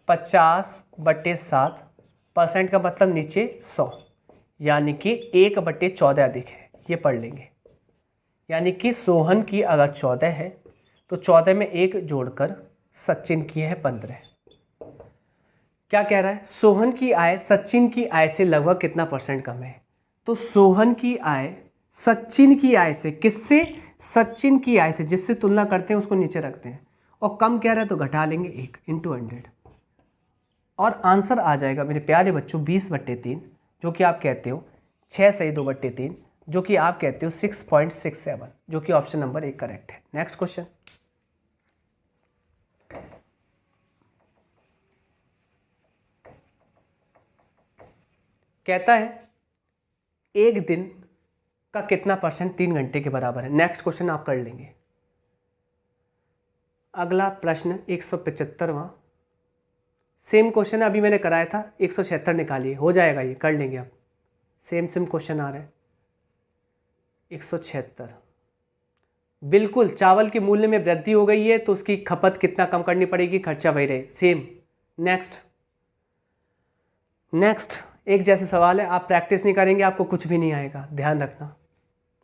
50/7% का मतलब नीचे 100, यानी कि 1/14 अधिक है। ये पढ़ लेंगे, यानी कि सोहन की अगर 14 है तो 14 में 1 जोड़कर सचिन की है 15। क्या कह रहा है, सोहन की आय सचिन की आय से लगभग कितना % कम है। तो सोहन की आय सचिन की आय से, किससे, सचिन की आय से, जिससे तुलना करते हैं उसको नीचे रखते हैं, और कम कह रहा है तो घटा लेंगे 1 इंटू 100, और आंसर आ जाएगा मेरे प्यारे बच्चों 20/3, जो कि आप कहते हो 6 सही 2/3, जो कि आप कहते हो 6.67, जो कि ऑप्शन नंबर 1 करेक्ट है। नेक्स्ट क्वेश्चन, कहता है एक दिन का कितना % 3 घंटे के बराबर है। नेक्स्ट क्वेश्चन आप कर लेंगे। अगला प्रश्न 175वां, सेम क्वेश्चन अभी मैंने कराया था, 176 निकालिए, हो जाएगा, ये कर लेंगे आप। सेम क्वेश्चन आ रहा है 176। बिल्कुल, चावल के मूल्य में वृद्धि हो गई है तो उसकी खपत कितना कम करनी पड़ेगी, खर्चा वही रहे, सेम। नेक्स्ट एक जैसे सवाल है, आप प्रैक्टिस नहीं करेंगे आपको कुछ भी नहीं आएगा, ध्यान रखना।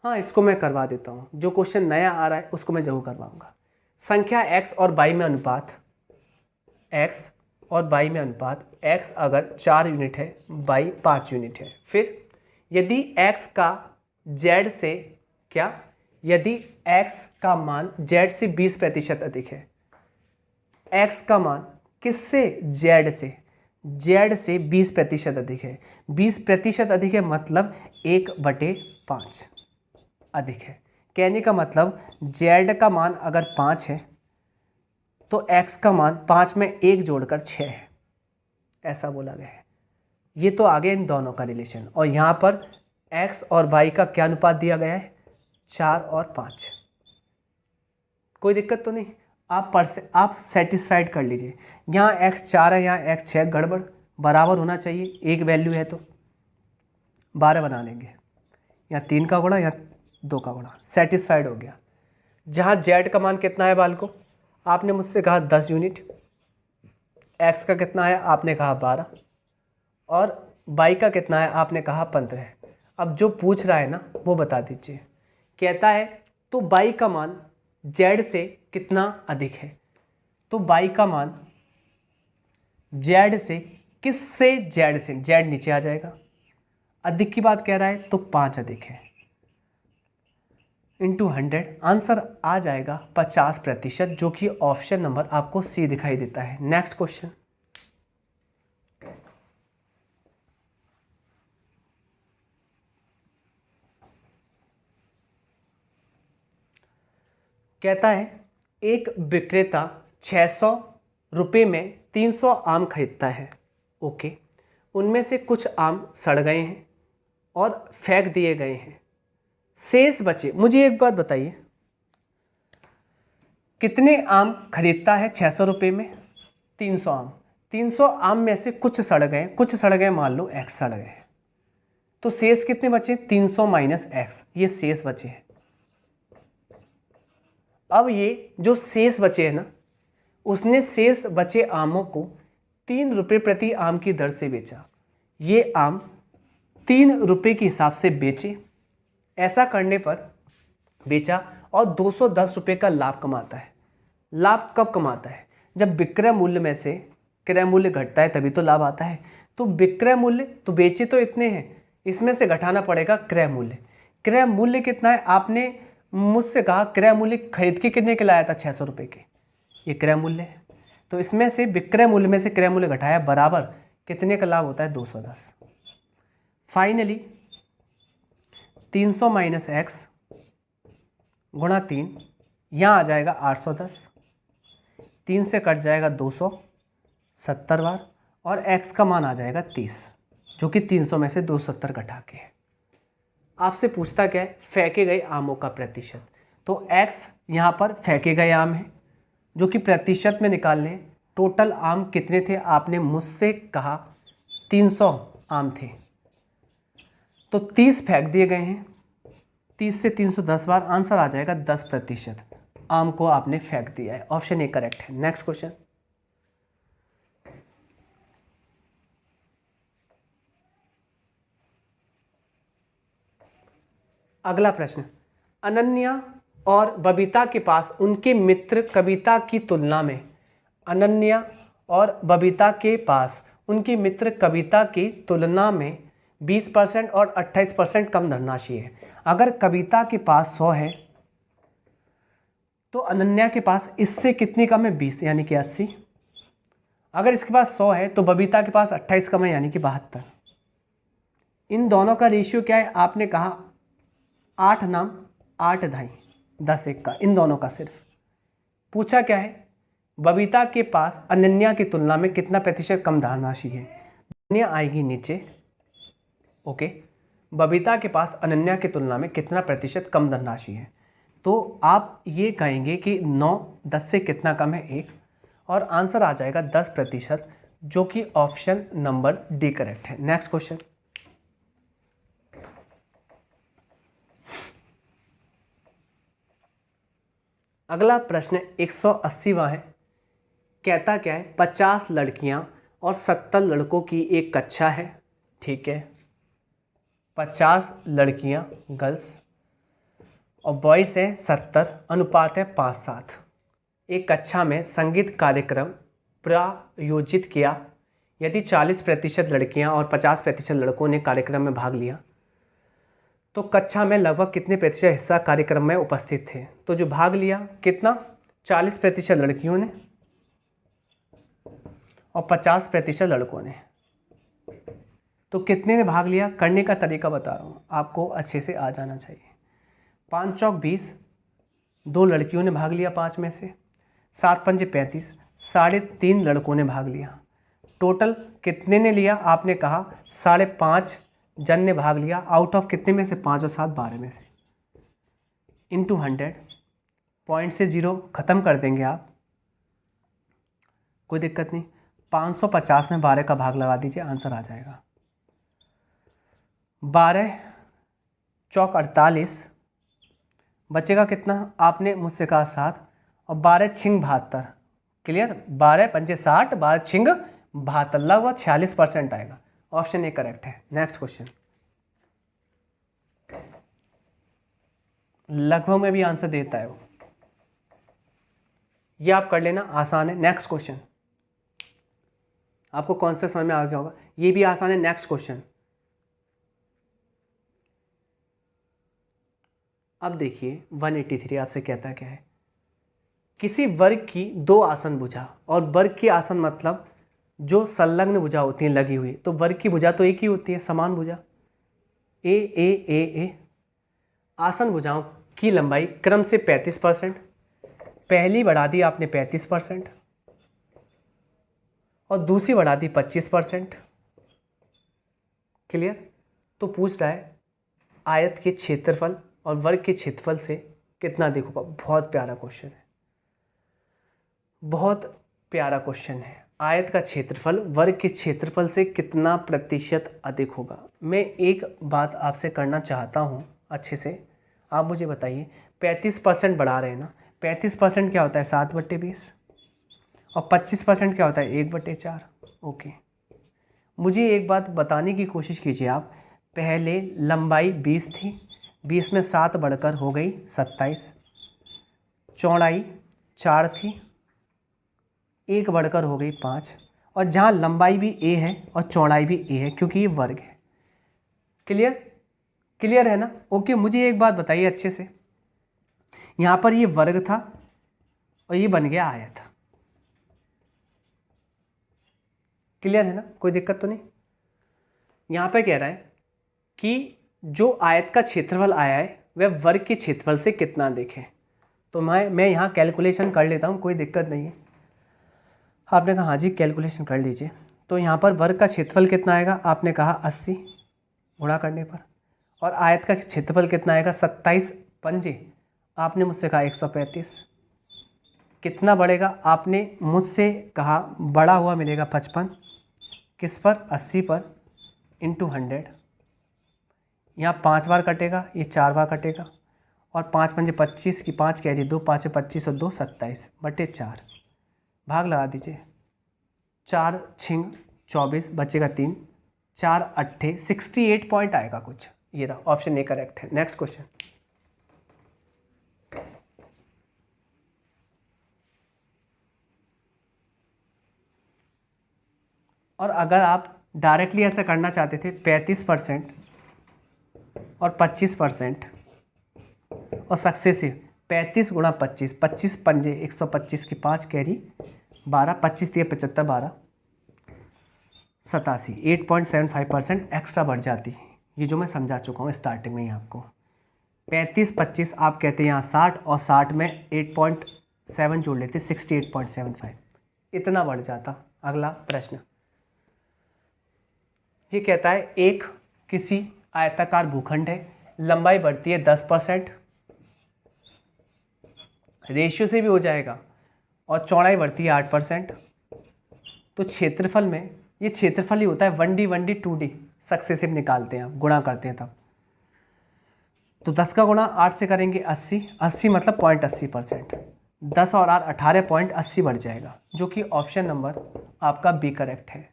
हाँ, इसको मैं करवा देता हूँ, जो क्वेश्चन नया आ रहा है उसको मैं जरूर करवाऊंगा। संख्या x और y में अनुपात, x और y में अनुपात, x अगर 4 यूनिट है, y 5 यूनिट है। फिर यदि x का z से क्या, यदि x का मान z से 20% अधिक है, x का मान किससे, z से 20% अधिक है। 20% अधिक है मतलब 1/5 अधिक है। कहने का मतलब z का मान अगर 5 है तो x का मान 5 में 1 जोड़कर 6 है, ऐसा बोला गया है। ये तो आगे इन दोनों का रिलेशन, और यहाँ पर x और y का क्या अनुपात दिया गया है, 4 और 5। कोई दिक्कत तो नहीं, आप सेटिस्फाइड कर लीजिए। यहाँ x 4 है, यहाँ x 6, गड़बड़, बराबर होना चाहिए, एक वैल्यू है तो 12 बना लेंगे, यहाँ 3 का गुणा, यहाँ 2 का गुणा, सेटिस्फाइड हो गया। जहाँ z का मान कितना है बाल को, आपने मुझसे कहा 10 यूनिट, x का कितना है आपने कहा 12, और y का कितना है, आपने कहा 15 है। अब जो पूछ रहा है ना वो बता दीजिए। कहता है तो y का मान z से कितना अधिक है, तो y का मान z से किससे, z से, z नीचे आ जाएगा, अधिक की बात कह रहा है तो 5 अधिक है, इंटू 100 आंसर आ जाएगा 50%, जो कि ऑप्शन नंबर आपको सी दिखाई देता है। नेक्स्ट क्वेश्चन, कहता है एक विक्रेता 600 रुपये में 300 आम खरीदता है। ओके, उनमें से कुछ आम सड़ गए हैं और फेंक दिए गए हैं, शेष बचे। मुझे एक बात बताइए, कितने आम खरीदता है 600 रुपये में? 300 आम। 300 आम में से कुछ सड़ गए, कुछ सड़ गए मान लो x सड़ गए, तो शेष कितने बचे? 300 माइनस x, ये शेष बचे हैं। अब ये जो शेष बचे हैं ना, उसने शेष बचे आमों को 3 रुपये प्रति आम की दर से बेचा। ये आम 3 रुपये के हिसाब से बेचे, ऐसा करने पर बेचा और 210 रुपये का लाभ कमाता है। लाभ कब कमाता है? जब विक्रय मूल्य में से क्रय मूल्य घटता है तभी तो लाभ आता है। तो विक्रय मूल्य तो बेचे तो इतने हैं, इसमें से घटाना पड़ेगा क्रय मूल्य। क्रय मूल्य कितना है? आपने मुझसे कहा क्रय मूल्य खरीद के कितने के लाया था? 600 रुपये के, ये क्रय मूल्य है। तो इसमें से विक्रय मूल्य में से क्रय मूल्य घटाया, बराबर कितने का लाभ होता है? 210। फाइनली 300 माइनस एक्स गुणा 3, यहाँ आ जाएगा 810, 3 से कट जाएगा 270 बार, और x का मान आ जाएगा 30, जो कि 300 में से 270 घटा के है। आपसे पूछता क्या है? फेंके गए आमों का प्रतिशत। तो x यहाँ पर फेंके गए आम है, जो कि प्रतिशत में निकालने हैं। टोटल आम कितने थे? आपने मुझसे कहा 300 आम थे, तो 30 फेंक दिए गए हैं। 30 से 310 बार, आंसर आ जाएगा 10% आम को आपने फेंक दिया है। ऑप्शन ए करेक्ट है। नेक्स्ट क्वेश्चन, अगला प्रश्न, अनन्या और बबीता के पास उनके मित्र कविता की तुलना में, अनन्या और बबीता के पास उनकी मित्र कविता की तुलना में 20% और 28% कम धनराशि है। अगर कविता के पास 100 है तो अनन्या के पास इससे कितनी कम है? 20, यानी कि 80। अगर इसके पास 100 है तो बबीता के पास 28 कम है, यानी कि 72। इन दोनों का रेशियो क्या है? आपने कहा 8 नाम 8 ढाई 10 एक का, इन दोनों का सिर्फ पूछा क्या है? बबीता के पास अनन्या की तुलना में कितना प्रतिशत कम धनराशि है? अनन्या आएगी नीचे। ओके, बबीता के पास अनन्या की तुलना में कितना प्रतिशत कम धनराशि है? तो आप ये कहेंगे कि 9 10 से कितना कम है? 1, और आंसर आ जाएगा 10%, जो कि ऑप्शन नंबर डी करेक्ट है। नेक्स्ट क्वेश्चन, अगला प्रश्न 180वां है। कहता क्या है? 50 लड़कियां और 70 लड़कों की एक कक्षा है। ठीक है, 50 लड़कियां गर्ल्स और बॉयज़ है 70, अनुपात है 5:7। एक कक्षा में संगीत कार्यक्रम प्रायोजित किया। यदि 40% लड़कियां और 50% लड़कों ने कार्यक्रम में भाग लिया तो कक्षा में लगभग कितने प्रतिशत हिस्सा कार्यक्रम में उपस्थित थे? तो जो भाग लिया कितना? 40% लड़कियों ने और 50% लड़कों ने। तो कितने ने भाग लिया? करने का तरीका बता रहा हूँ, आपको अच्छे से आ जाना चाहिए। 5 चौक 20, 2 लड़कियों ने भाग लिया 5 में से, 7 पंजे 35, 3.5 लड़कों ने भाग लिया। टोटल कितने ने लिया? आपने कहा 5.5 जन ने भाग लिया। आउट ऑफ कितने में से? 5 और 7 12 में से, इंटू 100। पॉइंट से 0 ख़त्म कर देंगे आप, कोई दिक्कत नहीं। 550 में 12 का भाग लगा दीजिए, आंसर आ जाएगा 12 चौक 48, बचेगा कितना? आपने मुझसे कहा 7, और 12 छिंग 72। क्लियर? 12 पंजे 60, 12 छिंग 72, लगभग 46% आएगा। ऑप्शन ए करेक्ट है। नेक्स्ट क्वेश्चन, लगभग में भी आंसर देता है वो, ये आप कर लेना, आसान है। नेक्स्ट क्वेश्चन, आपको कौन सा समझ में आ गया होगा, ये भी आसान है। नेक्स्ट क्वेश्चन, अब देखिए 183 आपसे कहता क्या है, किसी वर्ग की दो आसन भुजा, और वर्ग की आसन मतलब जो संलग्न भुजा होती हैं लगी हुई, तो वर्ग की भुजा तो एक ही होती है, समान भुजा, ए ए ए ए। आसन भुजाओं की लंबाई क्रम से 35%, पहली बढ़ा दी आपने 35% और दूसरी बढ़ा दी 25%। क्लियर? तो पूछ रहा है आयत के क्षेत्रफल और वर्ग के क्षेत्रफल से कितना देखोगा। बहुत प्यारा क्वेश्चन है, बहुत प्यारा क्वेश्चन है। आयत का क्षेत्रफल वर्ग के क्षेत्रफल से कितना प्रतिशत अधिक होगा। मैं एक बात आपसे करना चाहता हूँ अच्छे से, आप मुझे बताइए 35% बढ़ा रहे हैं ना, 35% क्या होता है 7/20 और 25% क्या होता है 1/4। ओके, मुझे एक बात बताने की कोशिश कीजिए आप, पहले लंबाई 20 थी, 20 में 7 बढ़कर हो गई 27, चौड़ाई 4 थी, 1 बढ़कर हो गई 5, और जहाँ लंबाई भी a है और चौड़ाई भी a है क्योंकि ये वर्ग है। क्लियर? क्लियर है ना? ओके, मुझे एक बात बताइए अच्छे से, यहाँ पर ये वर्ग था और ये बन गया आयत। क्लियर है ना? कोई दिक्कत तो नहीं? यहाँ पे कह रहा है कि जो आयत का क्षेत्रफल आया है वह वर्ग के क्षेत्रफल से कितना देखें। तो मैं यहाँ कैलकुलेशन कर लेता हूँ, कोई दिक्कत नहीं है। आपने कहा हाँ जी कैलकुलेशन कर लीजिए। तो यहाँ पर वर्ग का क्षेत्रफल कितना आएगा, आपने कहा 80 गुणा करने पर, और आयत का क्षेत्रफल कितना आएगा 27 पंजे, आपने मुझसे कहा 135। कितना बढ़ेगा, आपने मुझसे कहा बड़ा हुआ मिलेगा 55, किस पर 80 पर इंटू 100। यहाँ 5 बार कटेगा, ये 4 बार कटेगा, और 5 पंजे 25 की 5 कैरी 2, 5 25 और 2 27/4, भाग लगा दीजिए। 4 छिंग 24 बचेगा 3, 4 अट्ठे 68 पॉइंट आएगा कुछ। ये रहा, ऑप्शन ए करेक्ट है। नेक्स्ट क्वेश्चन, और अगर आप डायरेक्टली ऐसा करना चाहते थे 35% और 25% और सक्सेसिव 35 गुणा 25, 25 पंजे 125 की 5 कैरी 12, 25 दिए 75, 12 87, 8.75% एक्स्ट्रा बढ़ जाती है। ये जो मैं समझा चुका हूँ स्टार्टिंग में ही आपको। 35 25 आप कहते हैं यहाँ 60, और 60 में 8.7 जोड़ लेते 68.75, इतना बढ़ जाता। अगला प्रश्न ये कहता है एक किसी आयताकार भूखंड है, लंबाई बढ़ती है 10%, रेशियो से भी हो जाएगा, और चौड़ाई बढ़ती है 8%। तो क्षेत्रफल में, ये क्षेत्रफल ही होता है 1D 1D 2D, सक्सेसिव निकालते हैं आप, गुणा करते हैं तब। तो 10 का गुणा 8 से करेंगे 80, 80 मतलब 0.80%, 10 और 8 18.80 बढ़ जाएगा, जो कि ऑप्शन नंबर आपका बी करेक्ट है।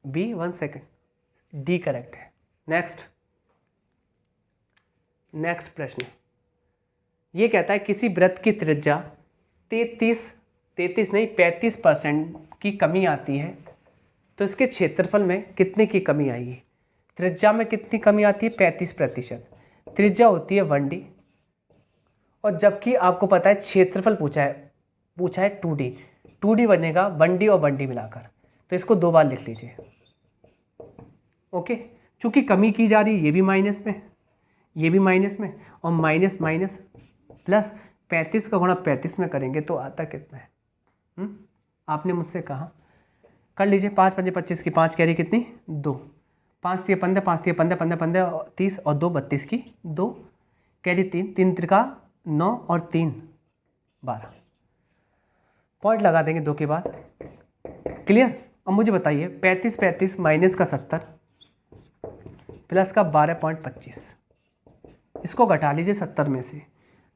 बी 1 सेकेंड, डी करेक्ट है। नेक्स्ट प्रश्न ये कहता है किसी वृत्त की त्रिज्या 35% की कमी आती है, तो इसके क्षेत्रफल में कितने की कमी आएगी। त्रिज्या में कितनी कमी आती है 35%, त्रिज्या होती है 1D, और जबकि आपको पता है क्षेत्रफल पूछा है 2D, 2D बनेगा 1D और 1D मिलाकर, तो इसको 2 बार लिख लीजिए। ओके, चूंकि कमी की जा रही है, ये भी माइनस में, ये भी माइनस में, और माइनस माइनस प्लस 35 का गुणा 35 में करेंगे तो आता कितना है। आपने मुझसे कहा कर लीजिए, 5 पंजे 25 की 5 कैरी कितनी 2, 5 तिया 15, 5 तिया 15, 15 15 30 और 2 32 की 2 कैरी 3, 3 त्रिका 9 और 3 12, पॉइंट लगा देंगे 2 के बाद। क्लियर? अब मुझे बताइए 35 माइनस का 70 प्लस का 12.25, इसको घटा लीजिए 70 में से।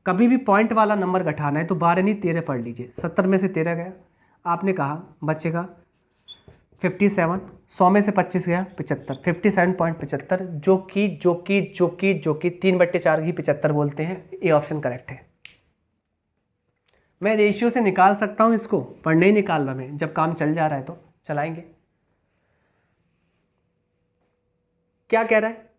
कभी भी पॉइंट वाला नंबर घटाना है तो 12 नहीं 13 पढ़ लीजिए, 70 में से 13 गया, आपने कहा बचेगा 57, 100 में से 25 गया 75, 57.75, जो कि 3/4 ही 75 बोलते हैं। ये ऑप्शन करेक्ट है। मैं रेशियो से निकाल सकता हूँ इसको, पर नहीं निकाल रहा मैं, जब काम चल जा रहा है तो चलाएंगे। क्या कह रहा है?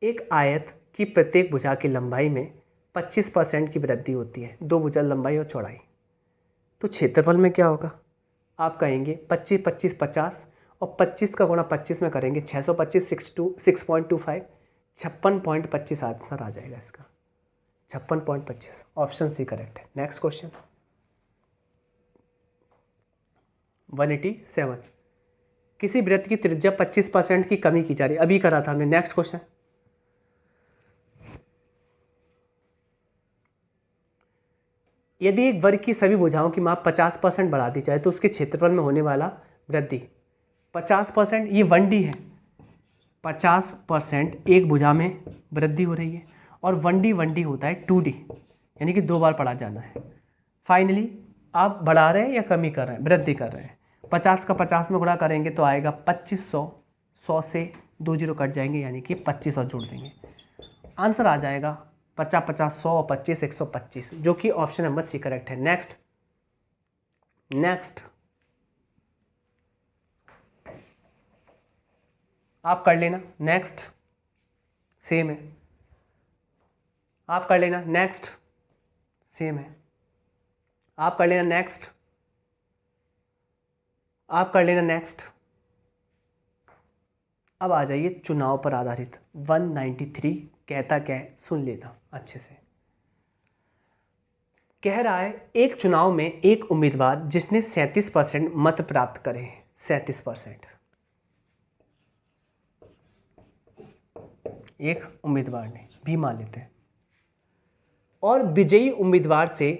एक आयत की प्रत्येक भुजा की लंबाई में 25% की वृद्धि होती है, 2 भुजा लंबाई और चौड़ाई। तो क्षेत्रफल में क्या होगा? आप कहेंगे 25 25 50 और 25 का गुणा 25 में करेंगे 625 6.25 56.25 आंसर आ जाएगा इसका, 56.25। ऑप्शन सी करेक्ट है। Next question 187। किसी वृत्त की त्रिज्या 25% की कमी की जा रही है, अभी करा था हमने। नेक्स्ट क्वेश्चन, यदि एक वर्ग की सभी भुजाओं की माप 50% बढ़ा दी जाए तो उसके क्षेत्रफल में होने वाला वृद्धि 50%, ये 1D है। 50% एक भुजा में वृद्धि हो रही है, और 1D होता है 2D, यानी कि 2 बार पढ़ा जाना है। फाइनली आप बढ़ा रहे हैं या कमी कर रहे हैं? वृद्धि कर रहे हैं। 50 का 50 में गुणा करेंगे तो आएगा 2500, 100 से 2 जीरो कट जाएंगे, यानी कि 25 और जोड़ देंगे, आंसर आ जाएगा 50 50 100 और 25 125, जो कि ऑप्शन नंबर सी करेक्ट है। नेक्स्ट आप कर लेना। नेक्स्ट सेम है, आप कर लेना। नेक्स्ट सेम है, आप कर लेना। नेक्स्ट आप कर लेना। नेक्स्ट अब आ जाइए चुनाव पर आधारित। 193 कहता क्या है, सुन लेना अच्छे से। कह रहा है एक चुनाव में एक उम्मीदवार जिसने 37% मत प्राप्त करे हैं, 37%, एक उम्मीदवार ने भी मान लेते हैं, और विजयी उम्मीदवार से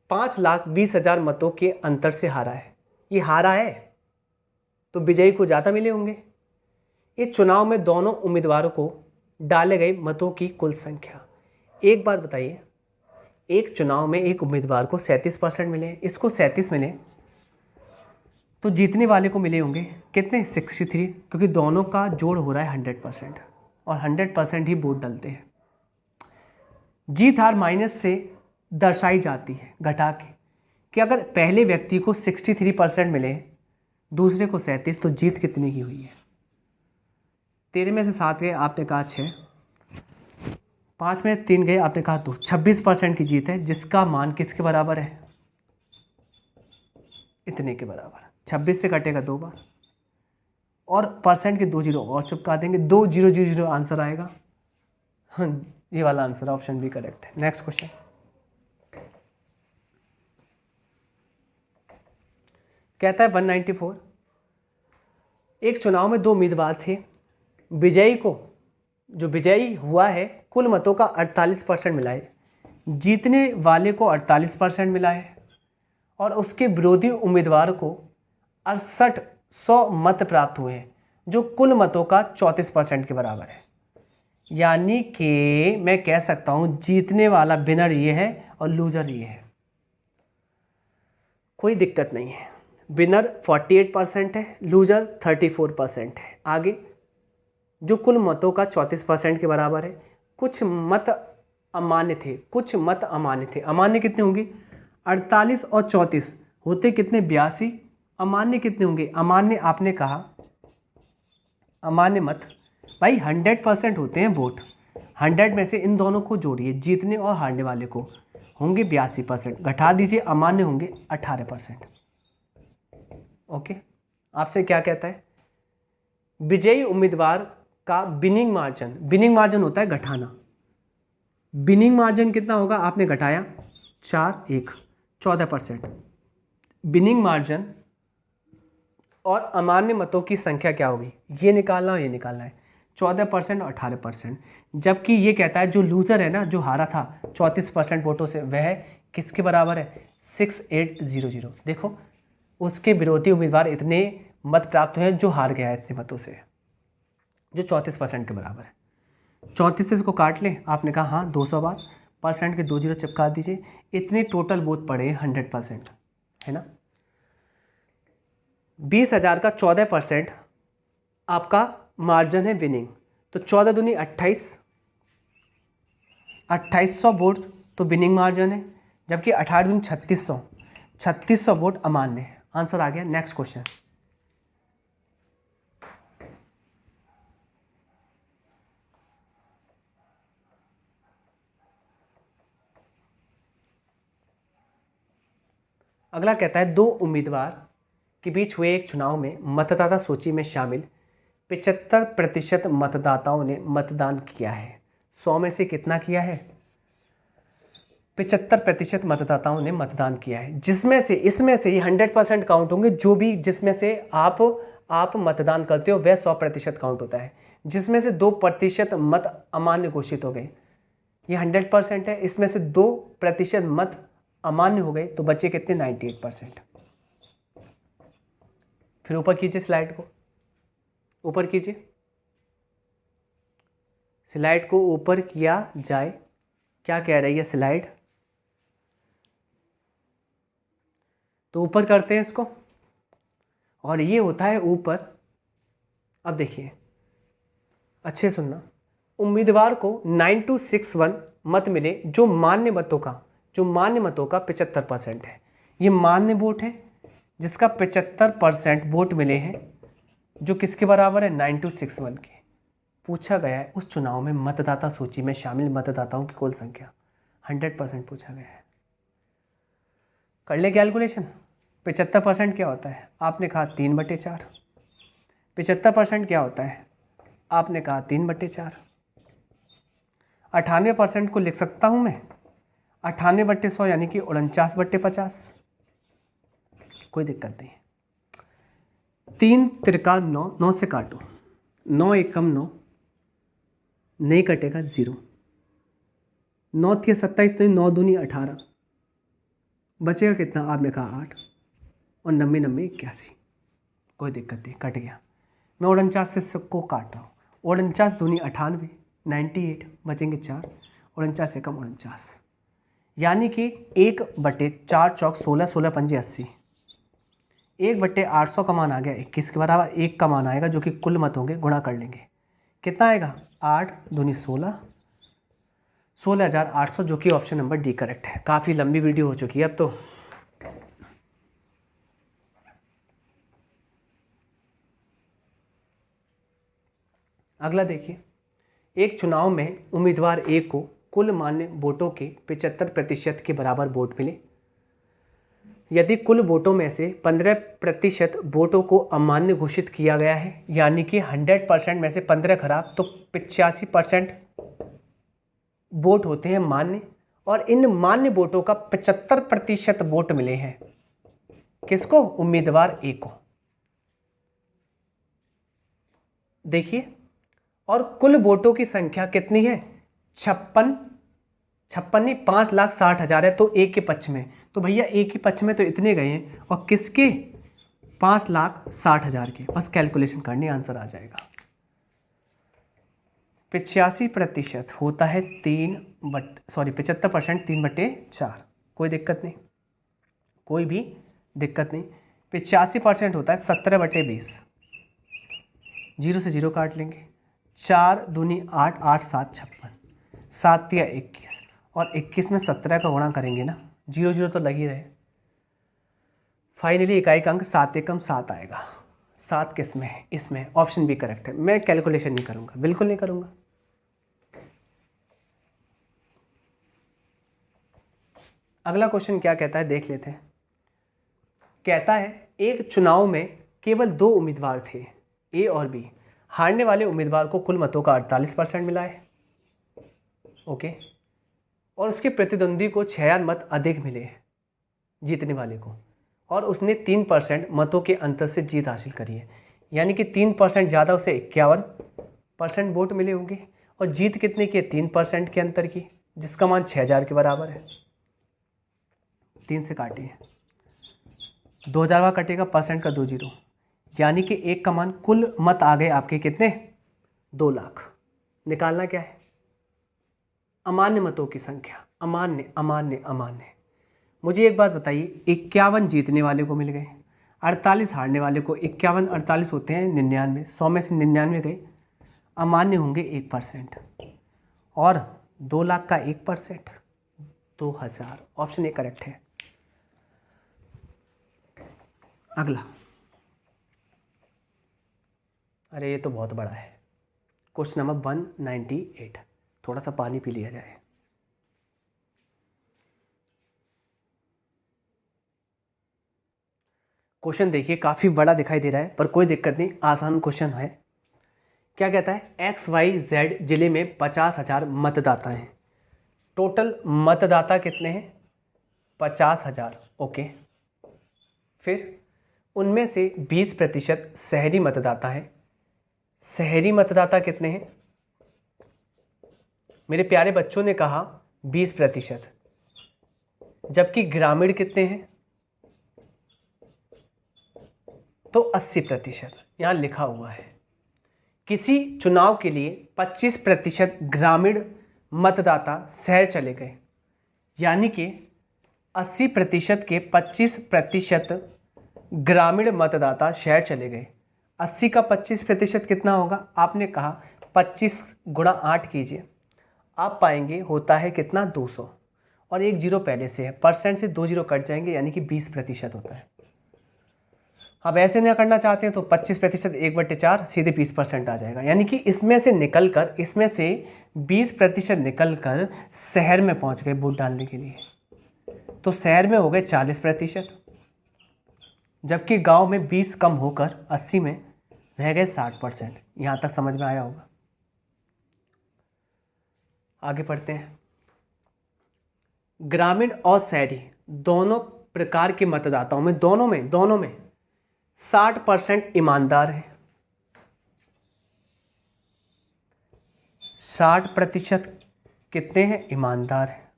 5,20,000 मतों के अंतर से हारा है। ये हारा है तो विजयी को ज़्यादा मिले होंगे। इस चुनाव में दोनों उम्मीदवारों को डाले गए मतों की कुल संख्या। एक बात बताइए, एक चुनाव में एक उम्मीदवार को 37% मिले, इसको 37 मिले, तो जीतने वाले को मिले होंगे कितने? 63, क्योंकि दोनों का जोड़ हो रहा है 100%, और 100% ही वोट डालते हैं। जीत हार माइनस से दर्शाई जाती है घटा के, कि अगर पहले व्यक्ति को 63% मिले, दूसरे को 37, तो जीत कितने की हुई है? 13 में से 7 गए, आपने कहा 6, 5 में 3 गए, आपने कहा 2, 26% की जीत है, जिसका मान किसके बराबर है? इतने के बराबर। 26 से कटेगा 2 बार, और परसेंट के 2 जीरो और चिपका देंगे, 2000 आंसर आएगा। हाँ, ये वाला आंसर ऑप्शन बी करेक्ट है। नेक्स्ट क्वेश्चन, कहता है 194, एक चुनाव में 2 उम्मीदवार थे, विजयी को, जो विजयी हुआ है, कुल मतों का 48% मिला है, जीतने वाले को 48% मिला है, और उसके विरोधी उम्मीदवार को 6800 मत प्राप्त हुए हैं, जो कुल मतों का 34% के बराबर है। यानी कि मैं कह सकता हूं जीतने वाला विनर ये है और लूजर ये है। कोई दिक्कत नहीं है, विनर 48% है, लूजर 34% है। आगे जो कुल मतों का 34% के बराबर है, कुछ मत अमान्य थे, कुछ मत अमान्य थे। अमान्य कितने होंगे? 48 और 34 होते कितने? 82। अमान्य कितने होंगे? अमान्य आपने कहा, अमान्य मत भाई 100% होते हैं वोट, 100 में से इन दोनों को जोड़िए, जीतने और हारने वाले को, होंगे 82%, घटा दीजिए, अमान्य होंगे 18%। ओके, आपसे क्या कहता है? विजयी उम्मीदवार का विनिंग मार्जिन होता है घटाना। विनिंग मार्जिन कितना होगा? आपने घटाया 4 1 14%। विनिंग मार्जिन और अमान्य मतों की संख्या क्या होगी? ये निकालना और ये निकालना है, 14% और 18%। जबकि ये कहता है जो लूजर है ना, जो हारा था 34% वोटों से, वह किसके बराबर है? 6800। देखो, उसके विरोधी उम्मीदवार इतने मत प्राप्त हुए हैं, जो हार गया है इतने मतों से, जो 34% के बराबर है। 34 से इसको काट लें, आपने कहा हाँ 200 बार, परसेंट के 2 जीरो चिपका दीजिए, इतने टोटल वोट पड़े 100%, है ना। 20,000 का 14% आपका मार्जिन है विनिंग, तो 14 दूनी 28, 2800 वोट तो विनिंग मार्जिन है, जबकि 18 दूनी 3600, 3600 वोट अमान्य है। आंसर आ गया। Next question. अगला कहता है 2 उम्मीदवार के बीच हुए एक चुनाव में मतदाता सूची में शामिल 75% मतदाताओं ने मतदान किया है। 100 में से कितना किया है? 75% मतदाताओं ने मतदान किया है, जिसमें से इसमें से ये 100% काउंट होंगे। जो भी जिसमें से आप मतदान करते हो वह 100% काउंट होता है। जिसमें से 2% मत अमान्य घोषित हो गए, ये 100% है। इसमें से 2% मत अमान्य हो गए, तो बचे कितने? 98%। फिर ऊपर कीजिए स्लाइड को, ऊपर कीजिए स्लाइड को, ऊपर किया जाए। क्या कह रही है स्लाइड? तो ऊपर करते हैं इसको, और ये होता है ऊपर। अब देखिए, अच्छे सुनना। उम्मीदवार को 9261 मत मिले, जो मान्य मतों का 75% है। ये मान्य वोट है जिसका 75% वोट मिले हैं, जो किसके बराबर है? 9261 के। पूछा गया है उस चुनाव में मतदाता सूची में शामिल मतदाताओं की कुल संख्या। 100% पूछा गया है। कर ले कैलकुलेशन। 75% क्या होता है? आपने कहा 3/4। 75% क्या होता है? आपने कहा 3/4। 98% को लिख सकता हूं मैं 98/100, यानी कि 49/50। कोई दिक्कत नहीं। 3 त्रिका 9, 9 से काटो, 9 एकम 9, नहीं कटेगा 0। 9 3 27, तो 9 दूनी 18, बचेगा कितना? आपने कहा 8, और 90 90 81। कोई दिक्कत नहीं, कट गया। मैं 49 से सबको काट रहा हूँ। 49 दूनी 98, 98, बचेंगे 4, 49 एकम 49, यानी कि 1/4 चौक 16, 16 पंजे 80, 1/800 का मान आ गया 21 के बराबर। 1 का मान आएगा जो कि कुल मत होंगे, गुणा कर लेंगे। कितना आएगा? 8 दूनी 16, 16,800, जो कि ऑप्शन नंबर डी करेक्ट है। काफ़ी लंबी वीडियो हो चुकी है अब तो। अगला देखिए, एक चुनाव में उम्मीदवार ए को कुल मान्य वोटों के 75% के बराबर वोट मिले। यदि कुल वोटों में से 15% वोटों को अमान्य घोषित किया गया है, यानी कि 100% में से 15 खराब, तो 85% वोट होते हैं मान्य, और इन मान्य वोटों का 75% वोट मिले हैं किसको? उम्मीदवार ए को। देखिए, और कुल वोटों की संख्या कितनी है? 56 नहीं, 5,60,000 है, तो ए के पक्ष में। तो भैया ए के पक्ष में तो इतने गए हैं, और किसके? 5,60,000 के। बस कैलकुलेशन करनी, आंसर आ जाएगा। 85% होता है 75% 3/4। कोई दिक्कत नहीं, कोई भी दिक्कत नहीं। 85% होता है 17/20, 0 से 0 काट लेंगे। 4 दूनी 8, 8 7 56, 7 या 21, और 21 में 17 का गुणा करेंगे ना, 0 0 तो लग ही रहे। फाइनली इकाई का अंक 7 एकम 7 आएगा। 7 किस में है? इसमें। ऑप्शन बी करेक्ट है। मैं कैलकुलेशन नहीं करूंगा, बिल्कुल नहीं करूंगा। अगला क्वेश्चन क्या कहता है, देख लेते हैं। कहता है एक चुनाव में केवल 2 उम्मीदवार थे, ए और बी। हारने वाले उम्मीदवार को कुल मतों का 48% मिला है, ओके, और उसके प्रतिद्वंदी को 6,000 मत अधिक मिले हैं जीतने वाले को, और उसने 3% मतों के अंतर से जीत हासिल करी है। यानी कि 3% ज़्यादा, उसे 51% वोट मिले होंगे, और जीत कितने की? 3% के अंतर की, जिसका मान 6,000 के बराबर है। 3 से काटिए, 2,000 का कटेगा, परसेंट का 2 0, यानी कि 1 का मान। कुल मत आ गए आपके कितने? 2 लाख। निकालना क्या है? अमान्य मतों की संख्या। अमान्य अमान्य अमान्य। मुझे एक बात बताइए, 51 जीतने वाले को मिल गए, 48 हारने वाले को 51, 48 होते हैं 99, 100 में से 99 गए, अमान्य होंगे 1%, और 2 लाख का 1% 2000। ऑप्शन ए करेक्ट है। अगला, अरे ये तो बहुत बड़ा है, क्वेश्चन नंबर 198। थोड़ा सा पानी पी लिया जाए। क्वेश्चन देखिए काफ़ी बड़ा दिखाई दे रहा है, पर कोई दिक्कत नहीं, आसान क्वेश्चन है। क्या कहता है, XYZ जिले में 50,000 मतदाता हैं। टोटल मतदाता कितने हैं? 50,000। ओके, फिर उनमें से 20% शहरी मतदाता हैं। शहरी मतदाता कितने हैं? मेरे प्यारे बच्चों ने कहा 20%, जबकि ग्रामीण कितने हैं? तो 80%। यहाँ लिखा हुआ है किसी चुनाव के लिए 25% ग्रामीण मतदाता शहर चले गए, यानी कि 80% के 25% ग्रामीण मतदाता शहर चले गए। 80 का 25% कितना होगा? आपने कहा 25 गुणा 8 कीजिए, आप पाएंगे होता है कितना? 200, और एक जीरो पहले से है, परसेंट से 2 जीरो कट जाएंगे, यानी कि 20% होता है। अब ऐसे ना करना चाहते हैं तो 25% 1/4 सीधे 20% आ जाएगा, यानी कि इसमें से 20% निकल कर शहर में पहुंच गए वोट डालने के लिए। तो शहर में हो गए 40%, जबकि गांव में 20 कम होकर 80 में रह गए 60%। यहां तक समझ में आया होगा। आगे पढ़ते हैं। ग्रामीण और शहरी दोनों प्रकार के मतदाताओं में, दोनों में 60% ईमानदार हैं। 60% कितने हैं? ईमानदार हैं।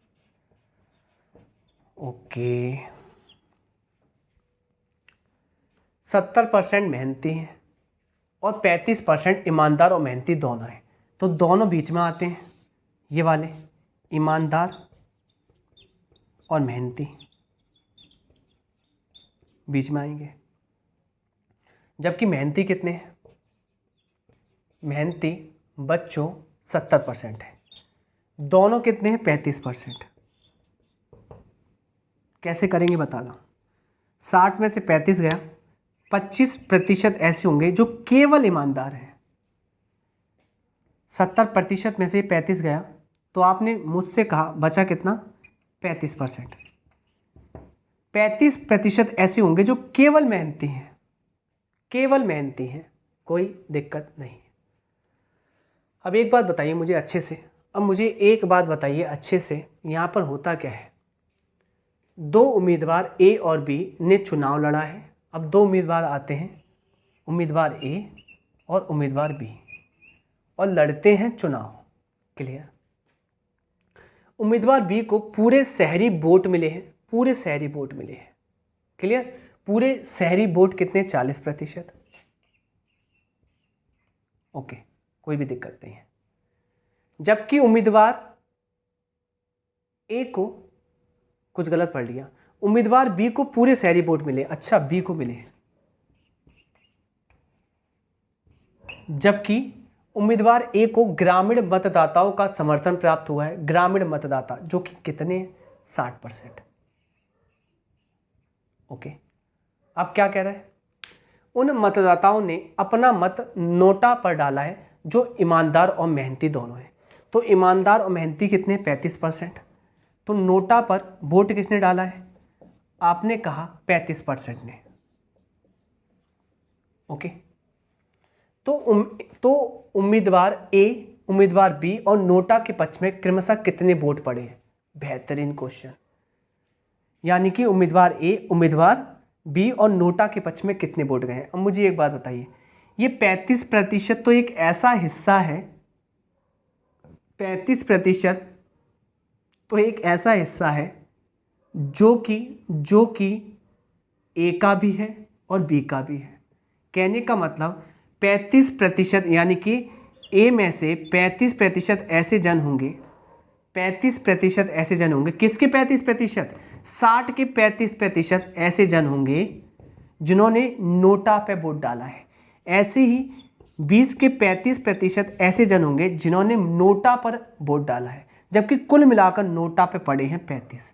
ओके, 70% मेहनती हैं, और 35% ईमानदार और मेहनती दोनों हैं। तो दोनों बीच में आते हैं, ये वाले ईमानदार और मेहनती बीच में आएंगे। जबकि मेहनती कितने हैं? मेहनती बच्चों 70% है, दोनों कितने हैं? 35%। कैसे करेंगे बता दो। 60 में से 35 गया, 25% ऐसे होंगे जो केवल ईमानदार हैं। 70% में से 35 गया, तो आपने मुझसे कहा बचा कितना? 35%। 35% ऐसे होंगे जो केवल मेहनती हैं, केवल मेहनती हैं, कोई दिक्कत नहीं। अब एक बात बताइए मुझे अच्छे से, यहाँ पर होता क्या है? 2 उम्मीदवार ए और बी ने चुनाव लड़ा है। अब 2 उम्मीदवार आते हैं, उम्मीदवार ए और उम्मीदवार बी, और लड़ते हैं चुनाव। क्लियर? उम्मीदवार बी को पूरे शहरी वोट मिले हैं, क्लियर? पूरे शहरी वोट कितने? 40%। ओके, कोई भी दिक्कत नहीं है। जबकि उम्मीदवार ए को, कुछ गलत पढ़ लिया, उम्मीदवार बी को पूरे शहरी वोट मिले। अच्छा, बी को मिले, जबकि उम्मीदवार ए को ग्रामीण मतदाताओं का समर्थन प्राप्त हुआ है। ग्रामीण मतदाता जो कि कितने? 60%। ओके, अब क्या कह रहा है? उन मतदाताओं ने अपना मत नोटा पर डाला है जो ईमानदार और मेहनती दोनों हैं। तो ईमानदार और मेहनती कितने? 35%। तो नोटा पर वोट किसने डाला है? आपने कहा 35% ने। ओके, तो उम्मीदवार ए, उम्मीदवार बी और नोटा के पक्ष में क्रमशः कितने वोट पड़े हैं? बेहतरीन क्वेश्चन। यानी कि उम्मीदवार ए, उम्मीदवार बी और नोटा के पक्ष में कितने वोट गए हैं? अब मुझे एक बात बताइए, ये 35% तो एक ऐसा हिस्सा है, 35% तो एक ऐसा हिस्सा है जो कि ए का भी है और बी का भी है। कहने का मतलब 35%, यानी कि ए में से 35% ऐसे जन होंगे, 35% ऐसे जन होंगे। किसके 35%? 60 के 35% ऐसे जन होंगे जिन्होंने नोटा पे वोट डाला है। ऐसे ही 20 के 35% ऐसे जन होंगे जिन्होंने नोटा पर वोट डाला है, जबकि कुल मिलाकर नोटा पे पड़े हैं 35।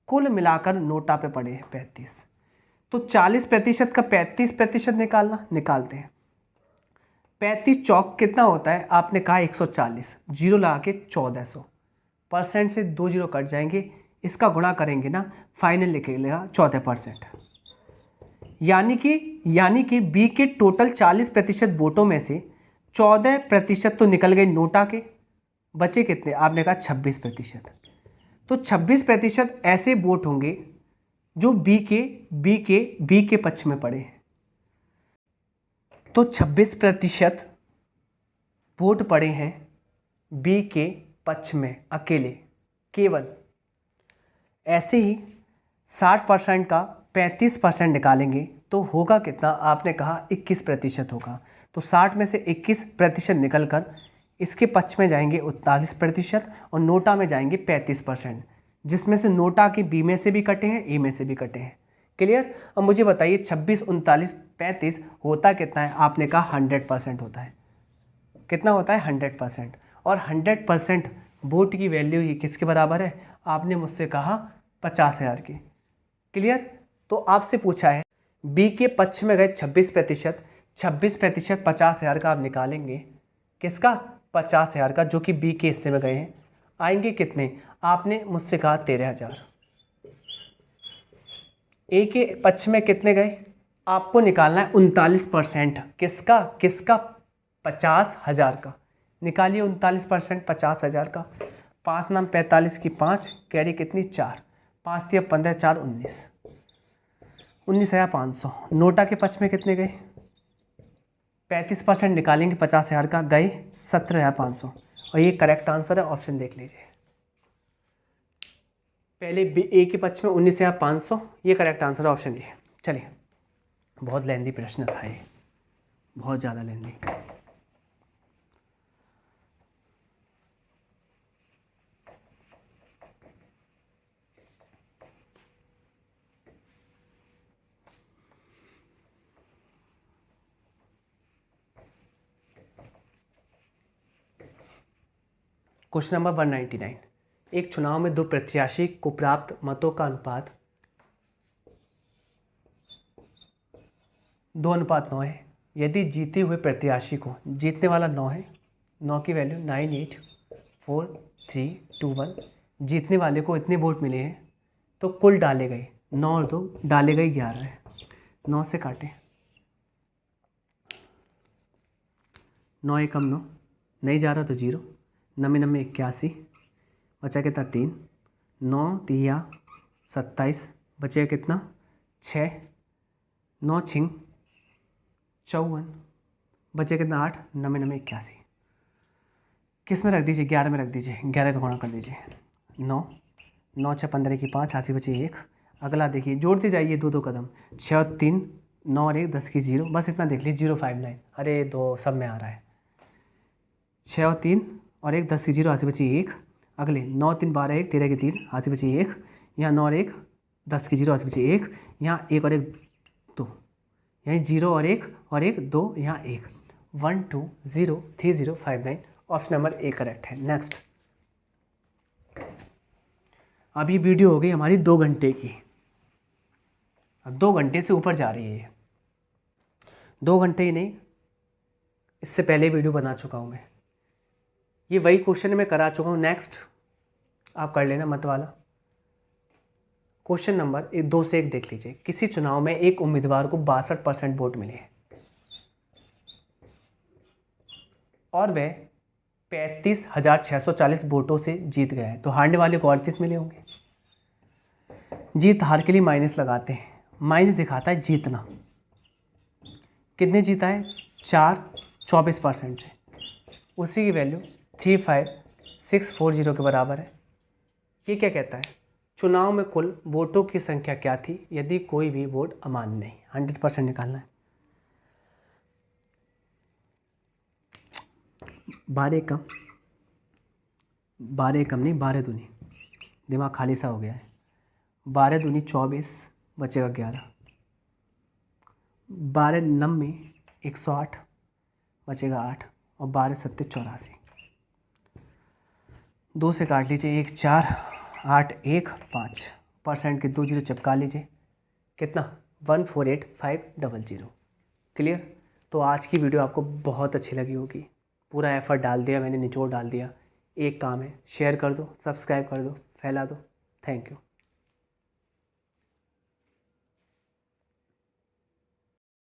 कुल मिलाकर नोटा पे पड़े हैं 35। तो 40% का 35% निकालना, निकालते हैं। 35 चौक कितना होता है, आपने कहा 140, जीरो लगा के 1400, परसेंट से 2 जीरो कट जाएंगे, इसका गुणा करेंगे ना, फाइनल निकलेगा 14%। यानी कि बी के टोटल 40% वोटों में से 14% तो निकल गए नोटा के, बचे कितने, आपने कहा 26%। तो 26% ऐसे वोट होंगे जो बी के पक्ष में पड़े हैं। तो 26% वोट पड़े हैं बी के पक्ष में अकेले, केवल। ऐसे ही 60% का 35% निकालेंगे तो होगा कितना, आपने कहा 21% होगा। तो 60 में से 21% निकल कर इसके पक्ष में जाएंगे 39% और नोटा में जाएंगे 35%, जिसमें से नोटा की बी में से भी कटे हैं, ए में से भी कटे हैं। क्लियर। अब मुझे बताइए 26, 39, 35 होता कितना है, आपने कहा 100% होता है। कितना होता है, 100%। और 100% वोट की वैल्यू ही किसके बराबर है, आपने मुझसे कहा 50,000 की। क्लियर। तो आपसे पूछा है बी के पक्ष में गए 26%, 26% 50,000 का आप निकालेंगे, किसका, 50,000 का, जो कि बी के हिस्से में गए हैं, आएंगे कितने, आपने मुझसे कहा 13,000। ए के पक्ष में कितने गए, आपको निकालना है 39%, किसका, 50,000 का। निकालिए 39% 50,000 का। 5 नाम 45 की 5, कैरी कितनी, 4, 5 दिया 15, 4 19, 19,500। नोटा के पक्ष में कितने गए, 35% निकालेंगे 50,000 का, गए 17,500। और ये करेक्ट आंसर है, ऑप्शन देख लीजिए। पहले ए के पक्ष में 19,500, ये करेक्ट आंसर है, ऑप्शन ए। चलिए, बहुत लेंदी प्रश्न था ये, बहुत ज़्यादा लेंदी। Question number 199। एक चुनाव में दो प्रत्याशी को प्राप्त मतों का अनुपात 2:9 है। यदि जीते हुए प्रत्याशी को, जीतने वाला 9 है, 9 की वैल्यू 9, 8, 4, 3, 2, 1, जीतने वाले को इतने वोट मिले हैं, तो कुल डाले गए 9 और 2 डाले गए 11 है। 9 से काटें, 9 एकम 9, नहीं जा रहा तो 0, 9 9 81, बचा कितना 3, 9 3 27, बचे कितना 6, 9 6 54, बचे कितना 8, 9 9 81। किस में रख दीजिए, 11 में रख दीजिए, 11 का गुणा कर दीजिए। 9 9 6 15 की 5, हाथी बची 1। अगला देखिए, जोड़ते जाइए 2 2 कदम, 6 और 3, 9 और 1, 10 की 0, बस इतना देख लीजिए, 059। अरे 2 सब में आ रहा है, 6 और 3 और 1, 10 की 0, हाथी बची 1। अगले 9 3 12 1, 13 की 3, हाथी बची 1। यहाँ 9 और 1, 10 की 0, हाथी बची 1। यहाँ 1 और 1 2, यहीं 0 और 1 और 1 2, यहाँ 1, 1 2 0 3 0 5 9, ऑप्शन नंबर ए करेक्ट है। नेक्स्ट, अभी वीडियो हो गई हमारी 2 घंटे की, अब 2 घंटे से ऊपर जा रही है ये, 2 घंटे ही नहीं, इससे पहले वीडियो बना चुका हूँ मैं, ये वही क्वेश्चन मैं करा चुका हूँ। नेक्स्ट आप कर लेना मत वाला। क्वेश्चन नंबर 2 से 1 देख लीजिए। किसी चुनाव में एक उम्मीदवार को 62% वोट मिले हैं और वह 35,640 वोटों से जीत गया है, तो हारने वाले को 38 मिले होंगे। जीत हार के लिए माइनस लगाते हैं, माइनस दिखाता है जीतना, कितने जीता है 4, 24% से, उसी की वैल्यू 35640 के बराबर है। ये क्या कहता है, चुनाव में कुल वोटों की संख्या क्या थी यदि कोई भी वोट अमान्य नहीं, 100% निकालना है। 12 कम, 12 कम नहीं, 12 दूनी, दिमाग खाली सा हो गया है, 12 दूनी 24, बचेगा 11, 12 नम्मे 108 बचेगा 8 और 12 सत्ते 84। 2 से काट लीजिए 1 4 8 1 5 परसेंट के 2 जीरो चिपका लीजिए, कितना 148500। क्लियर। तो आज की वीडियो आपको बहुत अच्छी लगी होगी, पूरा एफर्ट डाल दिया मैंने, निचोड़ डाल दिया। एक काम है, शेयर कर दो, सब्सक्राइब कर दो, फैला दो। Thank you.